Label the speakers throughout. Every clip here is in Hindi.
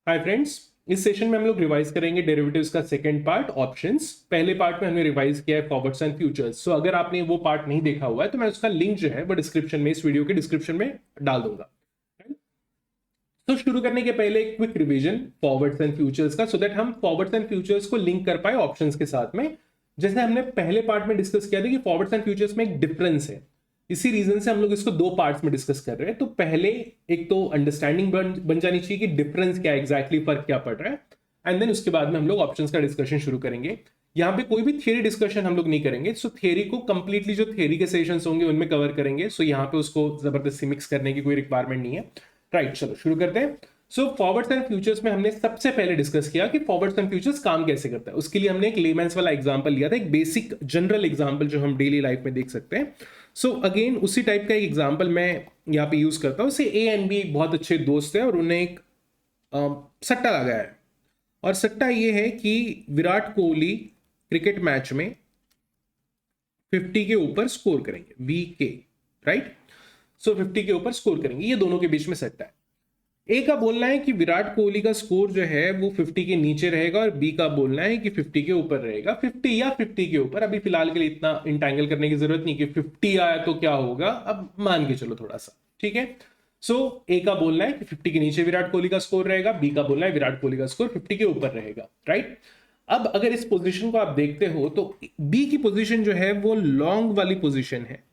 Speaker 1: हाय फ्रेंड्स, इस सेशन में हम लोग रिवाइज करेंगे डेरिवेटिव्स का सेकंड पार्ट ऑप्शंस। पहले पार्ट में हमने रिवाइज किया है फॉरवर्ड्स एंड फ्यूचर्स। सो अगर आपने वो पार्ट नहीं देखा हुआ है तो मैं उसका लिंक जो है वो डिस्क्रिप्शन में, इस वीडियो के डिस्क्रिप्शन में डाल दूंगा। तो शुरू करने के पहले एक quick revision forwards and futures का, सो दैट हम फॉरवर्ड्स एंड फ्यूचर्स को लिंक कर पाए ऑप्शंस के साथ में। जैसे हमने पहले पार्ट में डिस्कस किया था कि फॉरवर्ड्स एंड फ्यूचर्स में एक डिफरेंस है, इसी रीजन से हम लोग इसको दो पार्ट्स में डिस्कस कर रहे हैं। तो पहले एक तो अंडरस्टैंडिंग बन जानी चाहिए कि डिफरेंस क्या है, एग्जैक्टली फर्क क्या पड़ रहा है, एंड देन उसके बाद में हम लोग ऑप्शंस का डिस्कशन शुरू करेंगे। यहाँ पे कोई भी थियरी डिस्कशन हम लोग नहीं करेंगे। सो थियरी को कंप्लीटली जो थियरी के सेशंस होंगे उनमें कवर करेंगे। सो यहाँ पे उसको जबरदस्ती मिक्स करने की कोई रिक्वायरमेंट नहीं है। राइट, चलो शुरू करते हैं। सो फॉरवर्ड्स एंड फ्यूचर्स में हमने सबसे पहले डिस्कस किया कि फॉरवर्ड्स एंड फ्यूचर्स काम कैसे करता है। उसके लिए हमने एक लेमेंस वाला एग्जांपल लिया था, एक बेसिक जनरल एग्जांपल जो हम डेली लाइफ में देख सकते हैं। सो अगेन उसी टाइप का एक एग्जांपल मैं यहाँ पे यूज करता हूँ। से ए एंड बी बहुत अच्छे दोस्त हैं और उन्हें एक सट्टा लगाया है, और सट्टा ये है कि विराट कोहली क्रिकेट मैच में 50 के ऊपर स्कोर करेंगे, VK, राइट। सो 50 के ऊपर स्कोर करेंगे, ये दोनों के बीच में सट्टा है। ए का बोलना है कि विराट कोहली का स्कोर जो है वो 50 के नीचे रहेगा, और बी का बोलना है कि 50 के ऊपर रहेगा। 50 या 50 के ऊपर, अभी फिलहाल के लिए इतना इंटैंगल करने की जरूरत नहीं कि 50 आया तो क्या होगा, अब मान के चलो थोड़ा सा, ठीक है। सो ए का बोलना है कि 50 के नीचे विराट कोहली का स्कोर रहेगा, बी का बोलना है विराट कोहली का स्कोर 50 के ऊपर रहेगा, राइट। अब अगर इस पोजीशन को आप देखते हो तो बी की पोजीशन जो है वो लॉन्ग वाली पोजीशन है,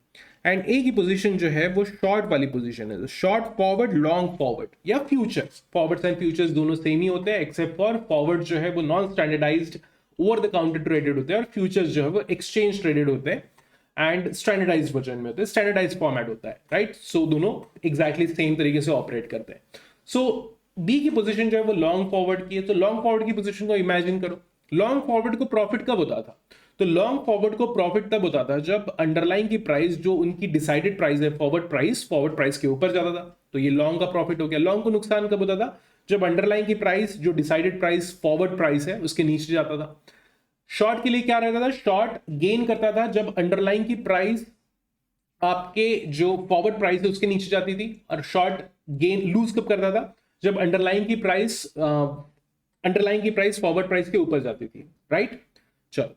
Speaker 1: एंड ए की पोजीशन जो है वो शॉर्ट वाली पोजीशन है। शॉर्ट फॉरवर्ड, लॉन्ग फॉरवर्ड या फ्यूचर्स, फॉरवर्ड्स एंड फ्यूचर्स दोनों सेम ही होते हैं, एक्सेप्ट फॉर फॉरवर्ड जो है वो non standardized over the counter traded होते हैं, और फ्यूचर्स जो है वो एक्सचेंज ट्रेडेड होते हैं एंड स्टैंडर्डाइज्ड वर्जन में होते हैं, स्टैंडर्डाइज्ड फॉर्मेट होता है, राइट। सो दोनों एग्जैक्टली सेम तरीके से ऑपरेट करते हैं। सो बी की पोजीशन जो है वो लॉन्ग फॉरवर्ड की है। तो लॉन्ग फॉरवर्ड की पोजीशन को इमेजिन करो। लॉन्ग फॉरवर्ड को प्रॉफिट कब होता था? तो लॉन्ग फॉरवर्ड को प्रॉफिट तब होता था जब अंडरलाइन की प्राइस, जो उनकी डिसाइडेड प्राइस है, फॉरवर्ड प्राइस के ऊपर जाता था, तो ये लॉन्ग का प्रॉफिट हो गया। लॉन्ग को नुकसान कब होता था? जब अंडरलाइन की प्राइस, जो डिसाइडेड प्राइस फॉरवर्ड प्राइस है, उसके नीचे जाता था। शॉर्ट के लिए क्या रहता था? शॉर्ट गेन करता था जब अंडरलाइन की प्राइस आपके जो फॉरवर्ड प्राइस है उसके नीचे जाती थी, और शॉर्ट गेन लूज कब करता था? जब अंडरलाइन की प्राइस फॉरवर्ड प्राइस के ऊपर जाती थी, राइट। चलो,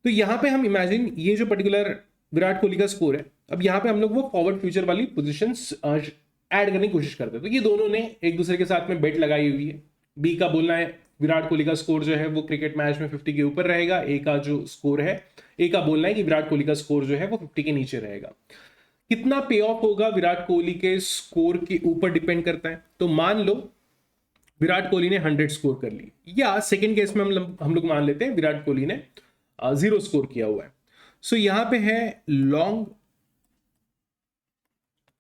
Speaker 1: तो यहां पे हम इमेजिन ये जो पर्टिकुलर विराट कोहली का स्कोर है, अब यहां पे हम लोग वो फॉरवर्ड फ्यूचर वाली पोजीशंस ऐड करने की कोशिश करते हैं। तो ये दोनों ने एक दूसरे के साथ में बेट लगाई हुई है। बी का बोलना है विराट कोहली का स्कोर जो है वो क्रिकेट मैच में 50 के ऊपर रहेगा। ए का जो स्कोर है, ए का बोलना है कि विराट कोहली का स्कोर जो है वो 50 के नीचे रहेगा। कितना पे ऑफ होगा विराट कोहली के स्कोर के ऊपर डिपेंड करता है। तो मान लो विराट कोहली ने 100 स्कोर कर ली, या सेकेंड केस में हम लोग मान लेते हैं विराट कोहली ने 0 स्कोर किया हुआ है। सो यहां पे है लॉन्ग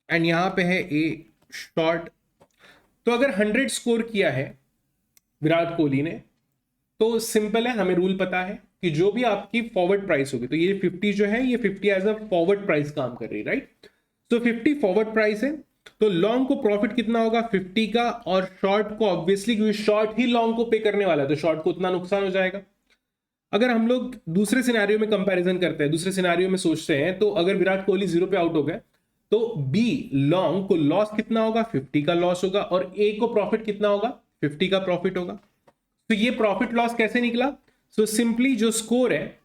Speaker 1: एंड यहां पे है ए शॉर्ट। तो अगर 100 स्कोर किया है विराट कोहली ने, तो सिंपल है, हमें रूल पता है कि जो भी आपकी फॉरवर्ड प्राइस होगी, तो ये 50 जो है, ये 50 एज अ फॉरवर्ड प्राइस काम कर रही है, राइट। तो 50 फॉरवर्ड प्राइस है, तो लॉन्ग को प्रॉफिट कितना होगा? 50 का, और शॉर्ट को ऑब्वियसली, क्योंकि शॉर्ट ही लॉन्ग को पे करने वाला है, तो शॉर्ट को उतना नुकसान हो जाएगा। अगर हम लोग दूसरे सिनेरियो में कंपैरिजन करते हैं, दूसरे सिनेरियो में सोचते हैं, तो अगर विराट कोहली 0 पे आउट हो गए, तो बी लॉन्ग को लॉस कितना होगा? 50 का लॉस होगा, और ए को प्रॉफिट कितना होगा? 50 का प्रॉफिट होगा। तो ये प्रॉफिट लॉस कैसे निकला? सो सिंपली जो स्कोर है,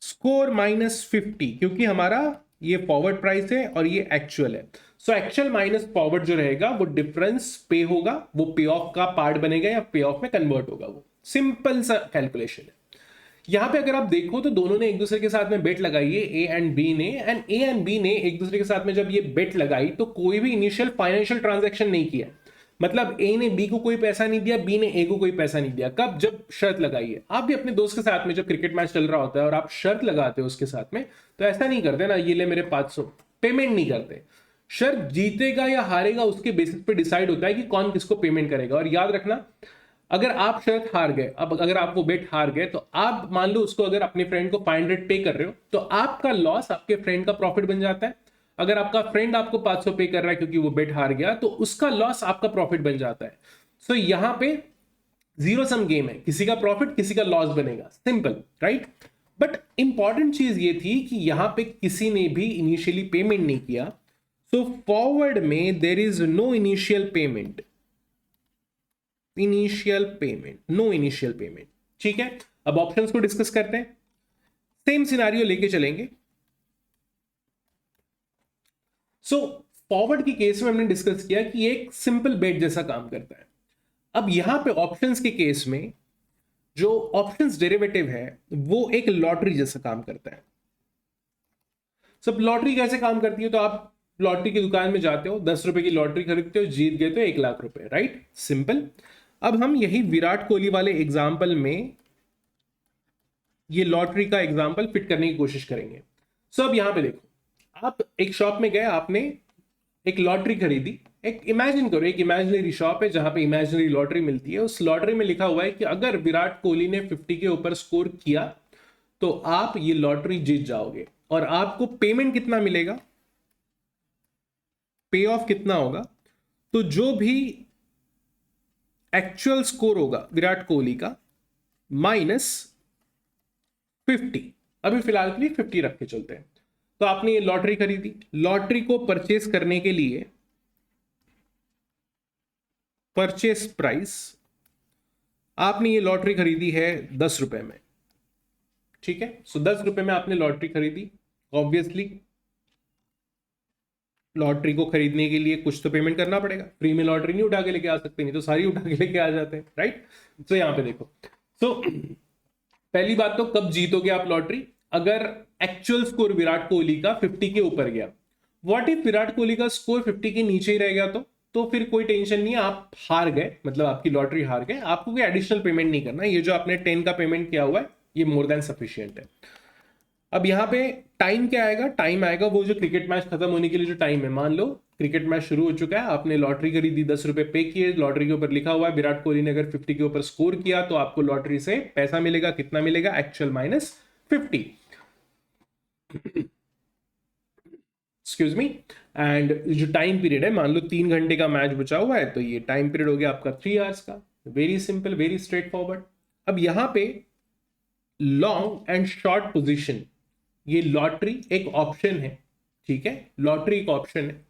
Speaker 1: स्कोर माइनस 50, क्योंकि हमारा ये फॉरवर्ड प्राइस है और ये एक्चुअल है। सो एक्चुअल माइनस फॉरवर्ड जो रहेगा वो डिफरेंस पे होगा, वो पे ऑफ का पार्ट बनेगा या पे ऑफ में कन्वर्ट होगा। वो सिंपल सा कैलकुलेशन है। यहां पे अगर आप देखो तो दोनों ने एक दूसरे के साथ में बेट लगाई है, ए एंड बी ने, एंड ए एंड बी ने एक दूसरे के साथ में जब ये बेट लगाई तो कोई भी इनिशियल फाइनेंशियल ट्रांजैक्शन नहीं किया। मतलब ए ने बी को कोई पैसा नहीं दिया, बी ने ए को कोई पैसा नहीं दिया। कब? जब शर्त लगाई है। आप भी अपने दोस्त के साथ में जब क्रिकेट मैच चल रहा होता है और आप शर्त लगाते हो उसके साथ में, तो ऐसा नहीं करते ना, ये ले मेरे 500, पेमेंट नहीं करते। शर्त जीतेगा या हारेगा उसके बेसिस पे डिसाइड होता है कि कौन किसको पेमेंट करेगा। और याद रखना, अगर आप शर्त हार गए, अब अगर आप वो बेट हार गए, तो आप मान लो उसको, अगर अपने फ्रेंड को 500 पे कर रहे हो, तो आपका लॉस आपके फ्रेंड का प्रॉफिट बन जाता है। अगर आपका फ्रेंड आपको 500 पे कर रहा है क्योंकि वो बेट हार गया, तो उसका लॉस आपका प्रॉफिट बन जाता है। सो यहां पे जीरो सम गेम है, किसी का प्रॉफिट किसी का लॉस बनेगा, सिंपल, राइट। बट इंपॉर्टेंट चीज ये थी कि यहां पे किसी ने भी इनिशियली पेमेंट नहीं किया। सो फॉरवर्ड में there is no initial payment, initial payment, no initial payment. ठीक है, अब ऑप्शंस को डिस्कस करते हैं, सेम सिनारियो लेके चलेंगे। सो फॉरवर्ड की केस में हमने डिस्कस किया कि एक सिंपल बेट जैसा काम करता है। अब यहां पे ऑप्शंस के केस में जो ऑप्शंस डेरिवेटिव है वो एक लॉटरी जैसा काम करता है। सब लॉटरी कैसे काम करती है, तो आप लॉटरी की दुकान में जाते हो, 10 रुपए की लॉटरी खरीदते हो, जीत गए तो 1 लाख रुपए, राइट, सिंपल। अब हम यही विराट कोहली वाले एग्जाम्पल में ये लॉटरी का एग्जाम्पल फिट करने की कोशिश करेंगे। सो अब यहां पे देखो, आप एक शॉप में गए, आपने एक लॉटरी खरीदी। एक इमेजिन करो, एक इमेजिनरी शॉप है जहां पे इमेजिनरी लॉटरी मिलती है। उस लॉटरी में लिखा हुआ है कि अगर विराट कोहली ने 50 के ऊपर स्कोर किया तो आप ये लॉटरी जीत जाओगे, और आपको पेमेंट कितना मिलेगा, पे ऑफ कितना होगा, तो जो भी एक्चुअल स्कोर होगा विराट कोहली का -50, अभी फिलहाल के लिए 50 रख के चलते हैं। तो आपने ये लॉटरी खरीदी, लॉटरी को परचेस करने के लिए परचेस प्राइस, आपने ये लॉटरी खरीदी है 10 रुपए में। ठीक है, सो 10 रुपए में आपने लॉटरी खरीदी। ऑब्वियसली लॉटरी को खरीदने के लिए कुछ तो पेमेंट करना पड़ेगा, फ्री में लॉटरी नहीं उठा के लेके आ सकते, नहीं तो सारी उठा के लेके आ जाते हैं, राइट। तो यहां पे देखो, सो पहली बात तो कब जीतोगे आप लॉटरी, अगर एक्चुअल स्कोर विराट कोहली का 50 के ऊपर गया। व्हाट इफ विराट कोहली का स्कोर 50 के नीचे ही रह गया, तो फिर कोई टेंशन नहीं है, आप हार गए, मतलब आपकी लॉटरी हार गए, आपको कोई एडिशनल पेमेंट नहीं करना। ये जो आपने 10 का पेमेंट किया हुआ है ये मोर देन सफिशियंट है। अब यहां पे टाइम क्या आएगा, टाइम आएगा वो जो क्रिकेट मैच खत्म होने के लिए जो टाइम है। मान लो क्रिकेट मैच शुरू हो चुका है, आपने लॉटरी खरीदी, 10 रुपए पे किए, लॉटरी के ऊपर लिखा हुआ है विराट कोहली ने अगर 50 के ऊपर स्कोर किया तो आपको लॉटरी से पैसा मिलेगा, कितना मिलेगा, एक्चुअल -50, एक्सक्यूज मी। एंड जो टाइम पीरियड है, मान लो 3 घंटे का मैच बचा हुआ है, तो ये टाइम पीरियड हो गया आपका 3 आवर्स का। Very simple, very straight forward. अब यहां पे लॉन्ग एंड शॉर्ट पोजीशन, ये लॉटरी एक ऑप्शन है, ठीक है, लॉटरी एक ऑप्शन है।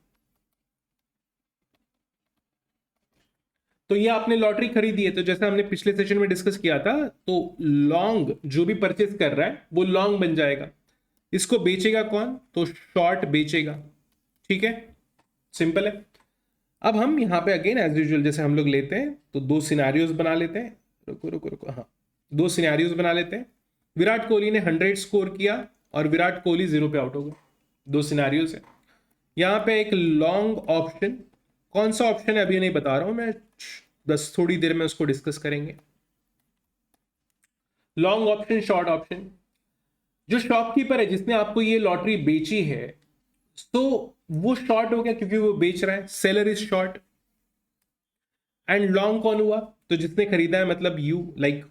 Speaker 1: तो ये आपने लॉटरी खरीदी है, तो जैसे हमने पिछले सेशन में डिस्कस किया था, तो लॉन्ग जो भी परचेस कर रहा है वो लॉन्ग बन जाएगा। इसको बेचेगा कौन, तो शॉर्ट बेचेगा। ठीक है, सिंपल है। अब हम यहां पे अगेन एज यूजुअल जैसे हम लोग लेते हैं, तो 2 सिनेरियोज बना लेते हैं। रुको रुको रुको, हाँ, 2 सिनेरियोज बना लेते हैं। विराट कोहली ने 100 स्कोर किया और विराट कोहली 0 पे आउट हो गए। 2 सिनेरियोज है। यहां पे एक लॉन्ग ऑप्शन, कौन सा ऑप्शन है अभी नहीं बता रहा हूं मैं, बस थोड़ी देर में उसको डिस्कस करेंगे। Long option, short option. जो शॉपकीपर है जिसने आपको ये लॉटरी बेची है, तो वो शॉर्ट हो गया क्योंकि वो बेच रहा है, seller is short. And long कौन हुआ, तो जिसने खरीदा है, मतलब यू, लाइक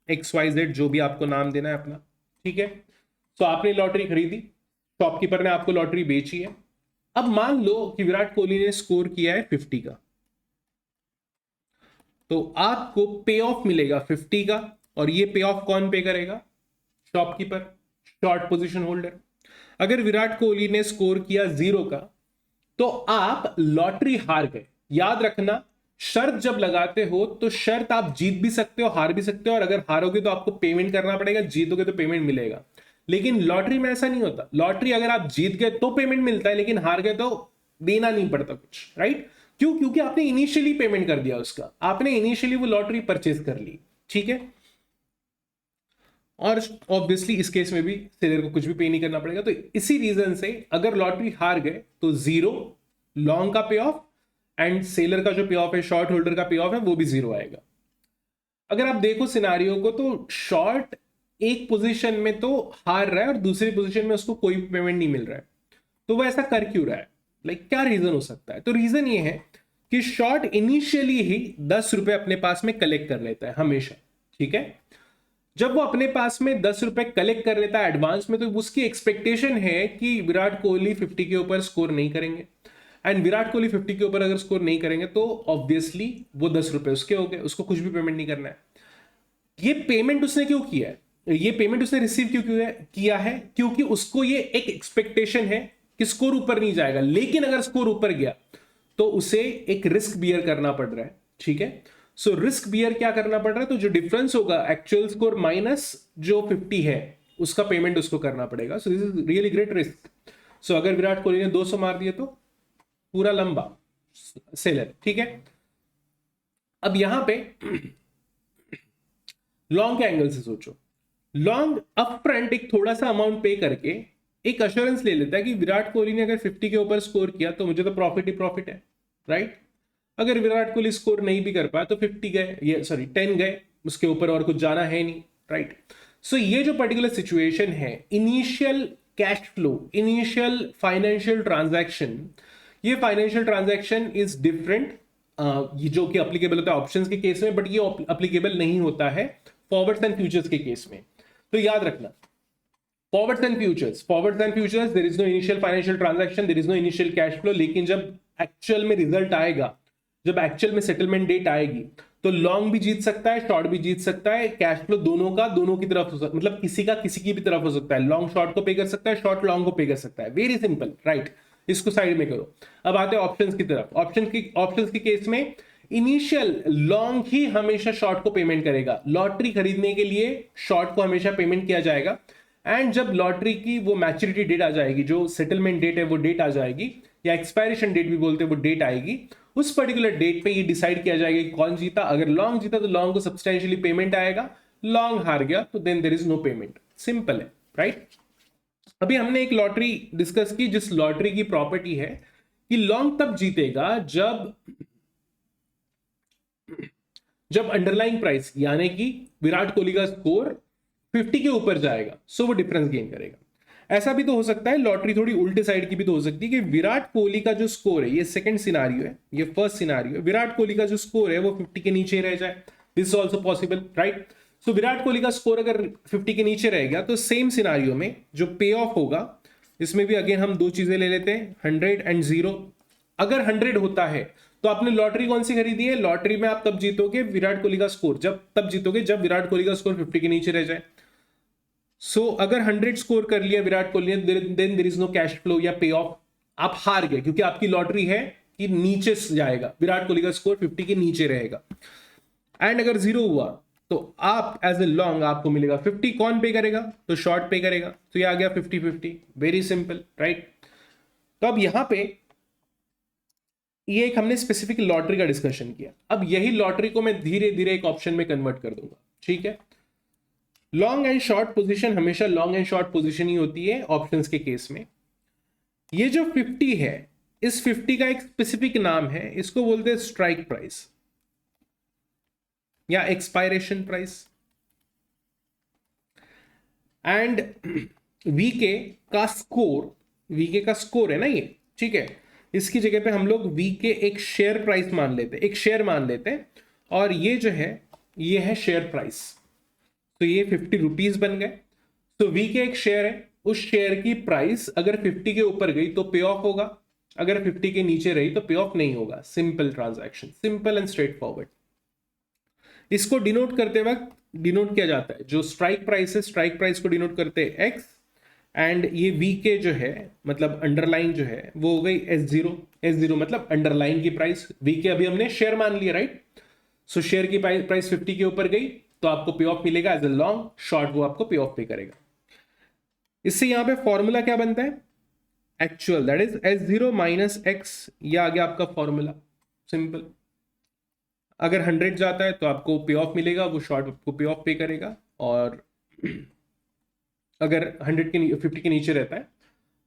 Speaker 1: XYZ, जो भी आपको नाम देना है अपना। ठीक है, तो आपने लॉटरी खरीदी, शॉपकीपर ने आपको लॉटरी बेची है। अब मान लो कि विराट कोहली ने स्कोर किया है 50 का, तो आपको पे ऑफ मिलेगा 50 का, और ये पे ऑफ कौन पे करेगा, शॉपकीपर, शॉर्ट पोजीशन होल्डर। अगर विराट कोहली ने स्कोर किया 0 का, तो आप लॉटरी हार गए। याद रखना, शर्त जब लगाते हो तो शर्त आप जीत भी सकते हो, हार भी सकते हो, और अगर हारोगे तो आपको पेमेंट करना पड़ेगा, जीतोगे तो पेमेंट मिलेगा। लेकिन लॉटरी में ऐसा नहीं होता। लॉटरी अगर आप जीत गए तो पेमेंट मिलता है, लेकिन हार गए तो देना नहीं पड़ता कुछ, राइट। क्यों, क्योंकि आपने इनिशियली पेमेंट कर दिया उसका, आपने इनिशियली वो लॉटरी परचेज कर ली। ठीक है, और ऑब्वियसली इस केस में भी सेलर को कुछ भी पे नहीं करना पड़ेगा। तो इसी रीजन से अगर लॉटरी हार गए तो 0 लॉन्ग का पे ऑफ, एंड सेलर का जो पे ऑफ है, शॉर्ट होल्डर का पे ऑफ है, वो भी 0 आएगा। अगर आप देखो सिनारियो को, तो शॉर्ट एक पोजीशन में तो हार रहा है और दूसरी पोजीशन में उसको कोई पेमेंट नहीं मिल रहा है, तो वो ऐसा कर क्यों रहा है, लाइक क्या रीजन हो सकता है। तो रीजन ये है कि शॉर्ट इनिशियली ही 10 रुपए अपने पास में कलेक्ट कर लेता है हमेशा। ठीक है, जब वो अपने पास में 10 रुपए कलेक्ट कर लेता है एडवांस में, तो उसकी एक्सपेक्टेशन है कि विराट कोहली 50 के ऊपर स्कोर नहीं करेंगे। एंड विराट कोहली 50 के ऊपर अगर स्कोर नहीं करेंगे तो ऑब्वियसली वो 10 रुपए उसके हो गए, उसको कुछ भी पेमेंट नहीं करना है। ये पेमेंट उसने क्यों किया है, ये पेमेंट उसने रिसीव क्यों किया है, क्योंकि उसको ये एक एक्सपेक्टेशन है कि स्कोर ऊपर नहीं जाएगा। लेकिन अगर स्कोर ऊपर गया तो उसे एक रिस्क बियर करना पड़ रहा है। ठीक है, सो रिस्क बियर क्या करना पड़ रहा है, तो जो डिफरेंस होगा एक्चुअल स्कोर माइनस जो 50 है उसका पेमेंट उसको करना पड़ेगा। So this is really great risk. सो अगर विराट कोहली ने 200 मार दिए तो पूरा लंबा सेलर, ठीक है। अब यहां पे लॉन्ग के एंगल से सोचो, लॉन्ग अप फ्रंट एक थोड़ा सा अमाउंट पे करके एक अश्योरेंस ले लेता है कि विराट कोहली ने अगर 50 के ऊपर स्कोर किया तो मुझे तो प्रॉफिट ही प्रॉफिट है, राइट। अगर विराट कोहली स्कोर नहीं भी कर पाया तो 50 गए, ये सॉरी 10 गए, उसके ऊपर और कुछ जाना है नहीं, राइट। सो ये जो पर्टिकुलर सिचुएशन है, initial cash flow, initial financial transaction, ये फाइनेंशियल ट्रांजैक्शन इज डिफरेंट, ये जो कि अप्लीकेबल होता है ऑप्शंस के केस में, बट ये अप्लीकेबल नहीं होता है फॉरवर्ड्स एंड फ्यूचर्स के केस में। तो याद रखना, forwards and futures there is no initial financial transaction, there is no initial cash flow, लेकिन जब एक्चुअल में रिजल्ट आएगा, जब एक्चुअल में सेटलमेंट डेट आएगी, तो लॉन्ग भी जीत सकता है, शॉर्ट भी जीत सकता है, कैश फ्लो दोनों की तरफ हो सकता है, मतलब किसी का किसी की भी तरफ हो सकता है, लॉन्ग शॉर्ट को पे कर सकता है, शॉर्ट लॉन्ग को पे कर सकता है, वेरी सिंपल, राइट। इसको साइड में करो। अब आते हैं ऑप्शंस की तरफ। ऑप्शंस के केस में इनिशियल लॉन्ग ही हमेशा शॉर्ट को पेमेंट करेगा, लॉटरी खरीदने के लिए शॉर्ट को हमेशा पेमेंट किया जाएगा, एंड जब लॉटरी की वो मैच्योरिटी डेट आ जाएगी, जो सेटलमेंट डेट है वो डेट आ जाएगी, या एक्सपायरेशन डेट भी बोलते हैं, वो डेट आएगी, उस पर्टिकुलर डेट पे ये डिसाइड किया जाएगा कि कौन जीता। अगर लॉन्ग जीता तो लॉन्ग को सब्सटेंशियली पेमेंट आएगा, लॉन्ग हार गया तो then there is no payment, simple है, राइट। अभी हमने एक लॉटरी डिस्कस की जिस लॉटरी की प्रॉपर्टी है कि लॉन्ग तब जीतेगा जब अंडरलाइंग प्राइस यानी कि विराट कोहली का स्कोर 50 के ऊपर जाएगा, सो वो डिफरेंस गेन करेगा। ऐसा भी तो हो सकता है, लॉटरी थोड़ी उल्टे साइड की भी तो हो सकती है कि विराट कोहली का जो स्कोर है, ये सेकंड सिनारियो है, ये फर्स्ट सिनारियो है, विराट कोहली का जो स्कोर है वो 50 के नीचे रह जाए, this is also possible, right. So Virat Kohli का स्कोर अगर 50 के नीचे रह गया तो सेम सिनारियो में जो पे ऑफ होगा, इसमें भी अगेन हम दो चीजें ले लेते हैं, 100 एंड 0। अगर 100 होता है तो आपने लॉटरी कौन सी खरीदी है, लॉटरी में आप तब जीतोगे विराट कोहली का स्कोर, तब जीतोगे जब विराट कोहली का स्कोर 50 के नीचे रह जाए। सो अगर 100 स्कोर कर लिया विराट कोहली ने, then there is no cash flow या पे ऑफ, आप हार गए, क्योंकि आपकी लॉटरी है कि नीचे जाएगा, विराट कोहली का स्कोर 50 के नीचे रहेगा। एंड अगर 0 हुआ तो आप एज ए लॉन्ग आपको मिलेगा 50, कौन पे करेगा, तो शॉर्ट पे करेगा, तो ये आ गया 50-50, वेरी सिंपल, राइट। तो अब यहां पे ये एक हमने स्पेसिफिक लॉटरी का डिस्कशन किया, अब यही लॉटरी को मैं धीरे धीरे एक ऑप्शन में कन्वर्ट कर दूंगा, ठीक है। लॉन्ग एंड शॉर्ट पोजीशन हमेशा लॉन्ग एंड शॉर्ट पोजीशन ही होती है ऑप्शंस के केस में। ये जो 50 है, इस 50 का एक स्पेसिफिक नाम है, इसको बोलते हैं स्ट्राइक प्राइस या एक्सपायरेशन प्राइस। एंड वीके का स्कोर है ना ये, ठीक है, इसकी जगह पे हम लोग वीके एक शेयर प्राइस मान लेते हैं, एक शेयर मान लेते हैं, और ये जो है ये है शेयर प्राइस, तो ये 50 रुपीज बन गए। तो वीके एक शेयर है, उस शेयर की प्राइस अगर 50 के ऊपर गई तो पे ऑफ होगा, अगर 50 के नीचे रही तो पे ऑफ नहीं होगा, simple transaction, simple and straight forward. इसको डिनोट करते वक्त डिनोट किया जाता है, जो स्ट्राइक प्राइस है, स्ट्राइक प्राइस को डिनोट करते हैं एक्स, एंड ये वीके जो है मतलब अंडरलाइन जो है वो हो गई S0 मतलब अंडरलाइन की प्राइस, वीके अभी हमने शेयर मान लिया, राइट। सो शेयर की प्राइस 50 के ऊपर गई तो आपको पे ऑफ मिलेगा एज ए लॉन्ग, शॉर्ट वो आपको पे ऑफ पे करेगा। इससे यहां पे फॉर्मूला क्या बनता है, actual, that is S0 minus x, ये आ गया आपका फॉर्मूला, सिंपल। अगर 100 जाता है तो आपको पे ऑफ मिलेगा, वो शॉर्ट आपको पे ऑफ पे करेगा, और अगर 50 के नीचे रहता है,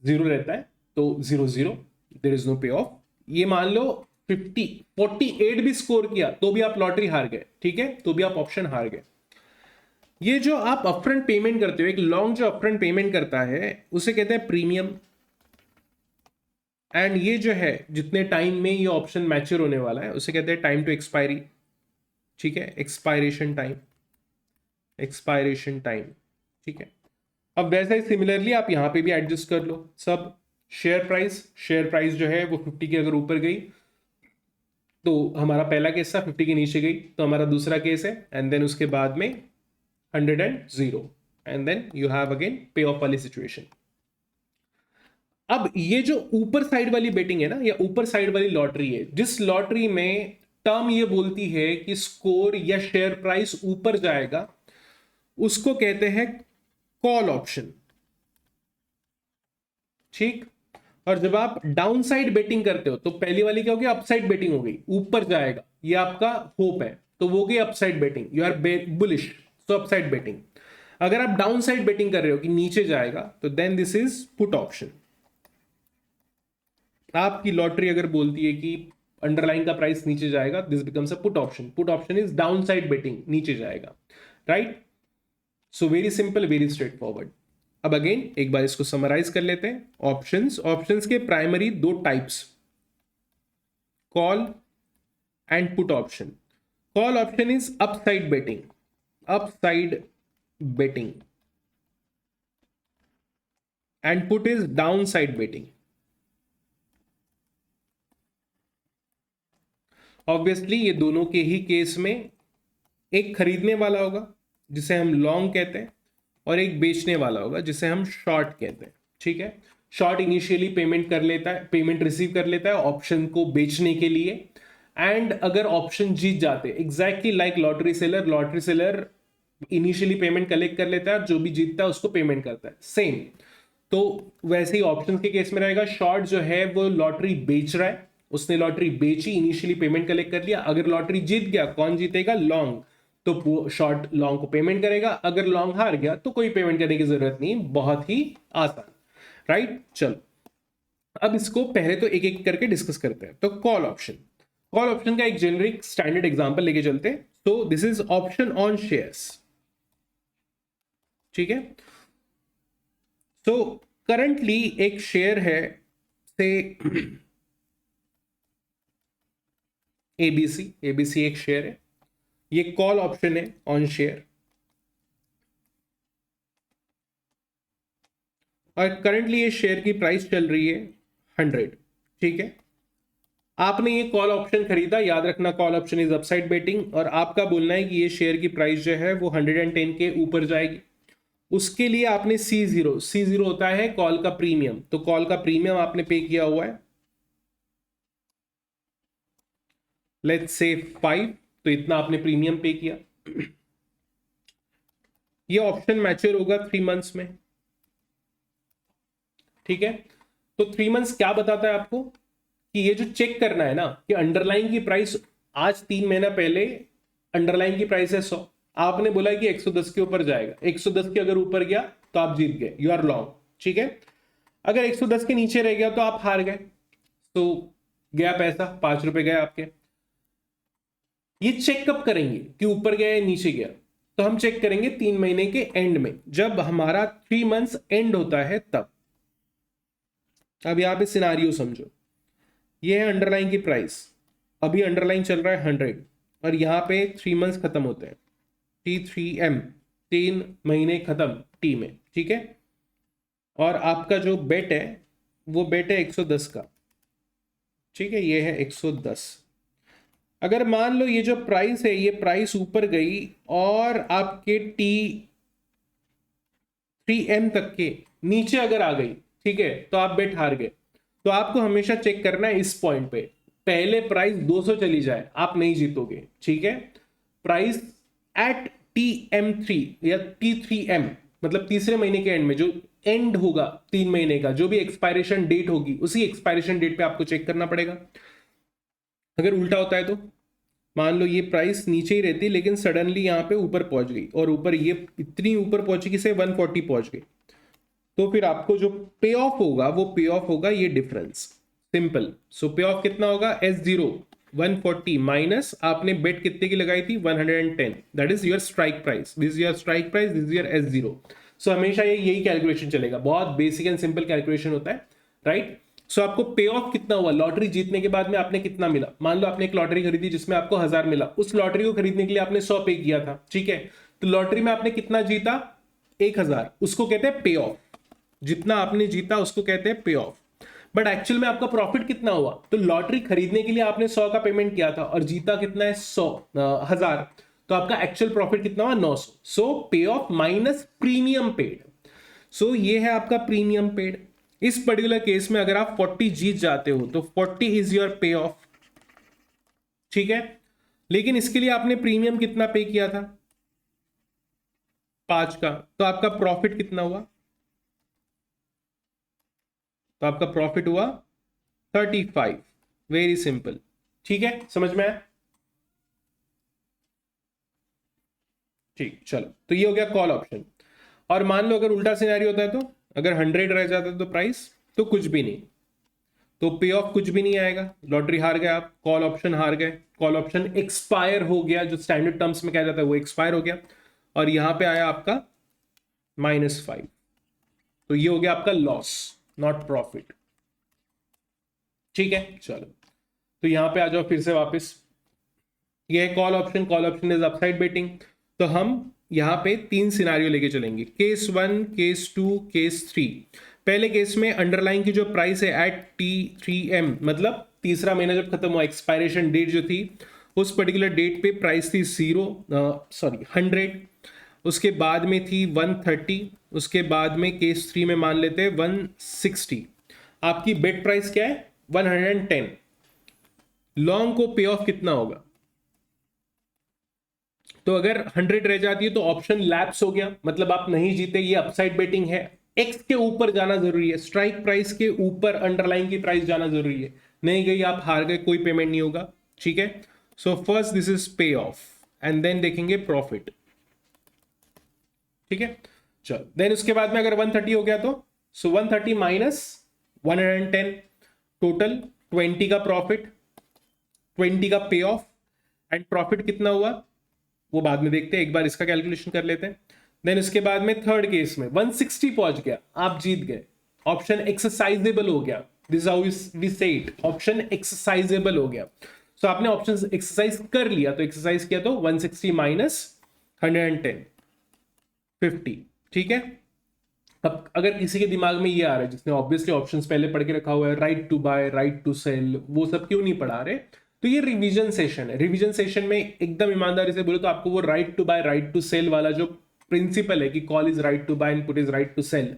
Speaker 1: 0 रहता है, तो 0 देयर इज नो पे ऑफ। ये मान लो 48 भी स्कोर किया तो भी आप लॉटरी हार गए, ठीक है, तो भी आप ऑप्शन हार गए। ये जो आप अपफ्रंट पेमेंट करते हो, एक लॉन्ग जो अपफ्रंट पेमेंट करता है उसे कहते हैं प्रीमियम, एंड ये जो है जितने टाइम में ये ऑप्शन मैच्योर होने वाला है उसे कहते हैं टाइम टू एक्सपायरी, ठीक है, एक्सपायरेशन टाइम, ठीक है। अब वैसे ही सिमिलरली आप यहां पे भी एडजस्ट कर लो सब। शेयर प्राइस जो है वो 50 के अगर ऊपर गई तो हमारा पहला केस था, 50 के नीचे गई तो हमारा दूसरा केस है, एंड देन उसके बाद में 100 and 0, and then you have again pay off वाली सिचुएशन। अब ये जो ऊपर साइड वाली बेटिंग है ना, या ऊपर साइड वाली लॉटरी है, जिस लॉटरी में टर्म ये बोलती है कि स्कोर या शेयर प्राइस ऊपर जाएगा, उसको कहते हैं कॉल ऑप्शन। ठीक। और जब आप डाउन साइड बेटिंग करते हो तो पहली वाली क्या होगी, अपसाइड बेटिंग हो गई, ऊपर जाएगा, ये आपका होप है, तो वो गई upside betting, you are bullish, तो अपसाइड बेटिंग। अगर आप डाउन साइड बेटिंग कर रहे हो कि नीचे जाएगा, तो then this is put option. आपकी लॉटरी अगर बोलती है कि अंडरलाइन का प्राइस नीचे जाएगा, this becomes a put option. Put option is down side betting, नीचे जाएगा, right. So very simple, very straight forward. अब अगेन एक बार इसको समराइज कर लेते हैं। ऑप्शंस, ऑप्शंस के प्राइमरी दो types, call and put option. Call option is upside betting, upside betting, and put is down side betting. Obviously ये दोनों के ही केस में एक खरीदने वाला होगा जिसे हम लॉन्ग कहते हैं, और एक बेचने वाला होगा जिसे हम शॉर्ट कहते हैं। ठीक है, शॉर्ट इनिशियली पेमेंट कर लेता है, पेमेंट रिसीव कर लेता है ऑप्शन को बेचने के लिए, एंड अगर ऑप्शन जीत जाते, exactly like lottery seller, lottery seller initially payment collect कर लेता है और जो भी जीतता है उसको पेमेंट करता है, सेम। तो वैसे ही ऑप्शन के केस में रहेगा, शॉर्ट जो है वो लॉटरी बेच रहा है, उसने लॉटरी बेची, इनिशियली पेमेंट कलेक्ट कर लिया, अगर लॉटरी जीत गया, कौन जीतेगा, लॉन्ग, तो शॉर्ट लॉन्ग को पेमेंट करेगा, अगर लॉन्ग हार गया तो कोई पेमेंट करने की जरूरत नहीं, बहुत ही आसान, राइट। चलो अब इसको पहले तो एक एक करके डिस्कस करते हैं। तो कॉल ऑप्शन, कॉल ऑप्शन का एक जेनरिक स्टैंडर्ड एग्जांपल लेके चलते हैं। तो this is option on shares. ठीक है, तो करंटली एक शेयर है से एबीसी, एबीसी एक शेयर है, ये कॉल ऑप्शन है ऑन शेयर, और करंटली ये शेयर की प्राइस चल रही है 100। ठीक है, आपने ये कॉल ऑप्शन खरीदा, याद रखना call option is upside betting, और आपका बोलना है कि ये शेयर की प्राइस जो है वो 110 के ऊपर जाएगी। उसके लिए आपने C0, C0 होता है कॉल का प्रीमियम, तो कॉल का प्रीमियम आपने पे किया हुआ है, लेट्स से 5, तो इतना आपने प्रीमियम पे किया। ये ऑप्शन मैच्योर होगा 3 मंथ्स में। ठीक है, तो 3 मंथ्स क्या बताता है आपको कि ये जो चेक करना है ना कि अंडरलाइन की प्राइस, आज 3 महीना पहले अंडरलाइन की प्राइस है 100, आपने बोला कि 110 के ऊपर जाएगा, 110 के अगर ऊपर गया तो आप जीत गए, यू आर लॉन्ग। ठीक है, अगर 110 के नीचे रह गया तो आप हार गए, तो गया पैसा, 5 रुपए गए आपके। ये चेक कब करेंगे कि ऊपर गया या नीचे गया, तो हम चेक करेंगे 3 महीने के एंड में, जब हमारा 3 मंथ्स एंड होता है तब। अब यहां पे सिनारियो समझो, ये है अंडरलाइन की प्राइस, अभी अंडरलाइन चल रहा है 100, और यहां पे 3 मंथ्स खत्म होते हैं, T3M, 3 महीने खत्म टी में। ठीक है, और आपका जो बेट है वो बेट है 110 का। ठीक है, ये है 110। अगर मान लो ये जो प्राइस है, ये प्राइस ऊपर गई और आपके T3M तक के नीचे अगर आ गई, ठीक है, तो आप बेट हार गए। तो आपको हमेशा चेक करना है इस पॉइंट पे, पहले प्राइस 200 चली जाए आप नहीं जीतोगे। ठीक है, प्राइस एट TM3 या T3M, मतलब तीसरे महीने के एंड में जो एंड होगा 3 महीने का, जो भी एक्सपायरेशन डेट होगी, उसी एक्सपायरेशन डेट पे आपको चेक करना पड़ेगा। अगर उल्टा होता है तो मान लो ये प्राइस नीचे ही रहती लेकिन सडनली यहाँ पे ऊपर पहुंच गई, और ऊपर ये इतनी ऊपर पहुंची कि से 140 पहुंच गई, तो फिर आपको जो पे ऑफ होगा वो पे ऑफ होगा ये डिफरेंस, सिंपल। सो पे ऑफ कितना होगा, S0 140 माइनस आपने बेट कितने की लगाई थी 110, that is your strike price, this is your strike price, this is your S0। सो हमेशा ये यही कैलकुलेशन चलेगा, बहुत बेसिक एंड सिंपल कैलकुलेशन होता है, राइट। सो आपको पे ऑफ कितना हुआ, लॉटरी जीतने के बाद में आपने कितना मिला, मान लो आपने एक लॉटरी खरीदी जिसमें आपको 1000 मिला, उस लॉटरी को खरीदने के लिए आपने 100 पे किया था। ठीक है, तो लॉटरी में आपने कितना जीता, 1000, उसको कहते हैं पे ऑफ, जितना आपने जीता उसको कहते हैं पे ऑफ। बट एक्चुअल में आपका प्रॉफिट कितना हुआ, तो लॉटरी खरीदने के लिए आपने 100 का पेमेंट किया था और जीता कितना है 1000, तो आपका एक्चुअल प्रॉफिट कितना हुआ 900। सो पे ऑफ माइनस प्रीमियम पेड, सो ये है आपका प्रीमियम पेड। इस पर्टिकुलर केस में अगर आप 40 जीत जाते हो तो 40 इज योर पे ऑफ। ठीक है, लेकिन इसके लिए आपने प्रीमियम कितना पे किया था, 5 का, तो आपका प्रॉफिट कितना हुआ, तो आपका प्रॉफिट हुआ 35। वेरी सिंपल, ठीक है, समझ में आया? ठीक, चलो, तो ये हो गया कॉल ऑप्शन। और मान लो अगर उल्टा सिनेरियो होता है, तो अगर 100 रह जाता है तो प्राइस, तो कुछ भी नहीं, तो पे ऑफ कुछ भी नहीं आएगा, लॉटरी हार गए आप, कॉल ऑप्शन हार गए, कॉल ऑप्शन एक्सपायर हो गया, जो स्टैंडर्ड टर्म्स में कहा जाता है वो एक्सपायर हो गया, और यहां पे आया आपका -5, तो ये हो गया आपका लॉस, नॉट प्रॉफिट। ठीक है, चलो, तो यहां पे आ जाओ फिर से वापस, ये है call option, call option is upside betting. तो हम यहां पे 3 सिनारियो लेके चलेंगे, केस 1, केस 2, केस 3। पहले केस में अंडरलाइन की जो प्राइस है एट T3M, मतलब तीसरा महीना जब खत्म हुआ, एक्सपायरेशन डेट जो थी उस पर्टिकुलर डेट पे प्राइस थी 100, उसके बाद में थी 130, उसके बाद में केस 3 में मान लेते हैं 160। आपकी बेट प्राइस क्या है, 110। लॉन्ग को पे ऑफ कितना होगा, तो अगर 100 रह जाती है तो ऑप्शन लैप्स हो गया, मतलब आप नहीं जीते, ये अपसाइड बेटिंग है, एक्स के ऊपर जाना जरूरी है, स्ट्राइक प्राइस के ऊपर अंडरलाइन की प्राइस जाना जरूरी है, नहीं गई आप हार गए, कोई पेमेंट नहीं होगा। ठीक है, so first this is pay of and then देखेंगे प्रॉफिट। ठीक है, चलो, देन उसके बाद में अगर 130 हो गया तो सो 130 माइनस 110, टोटल 20 का प्रॉफिट, 20 का पे ऑफ, एंड प्रॉफिट कितना हुआ वो बाद में देखते हैं, एक बार इसका कैलकुलेशन कर लेते हैं। देन उसके बाद में थर्ड केस में 160 पहुंच गया, आप जीत गए, ऑप्शन एक्सरसाइजेबल हो गया, दिस हाउ वी से इट, ऑप्शन एक्सरसाइजेबल हो गया। सो आपने ऑप्शन एक्सरसाइज कर लिया, तो एक्सरसाइज किया तो 160 माइनस 110, 50। ठीक है, अब अगर किसी के दिमाग में ये आ रहा है जिसने ऑब्वियसली ऑप्शंस पहले पढ़ के रखा हुआ है, right to buy, right to sell, वो सब क्यों नहीं पढ़ा रहे, तो ये रिवीजन सेशन है। रिवीजन सेशन में एकदम ईमानदारी से बोलो तो आपको वो right to buy, right to sell वाला जो प्रिंसिपल है कि call is right to buy and put is right to sell,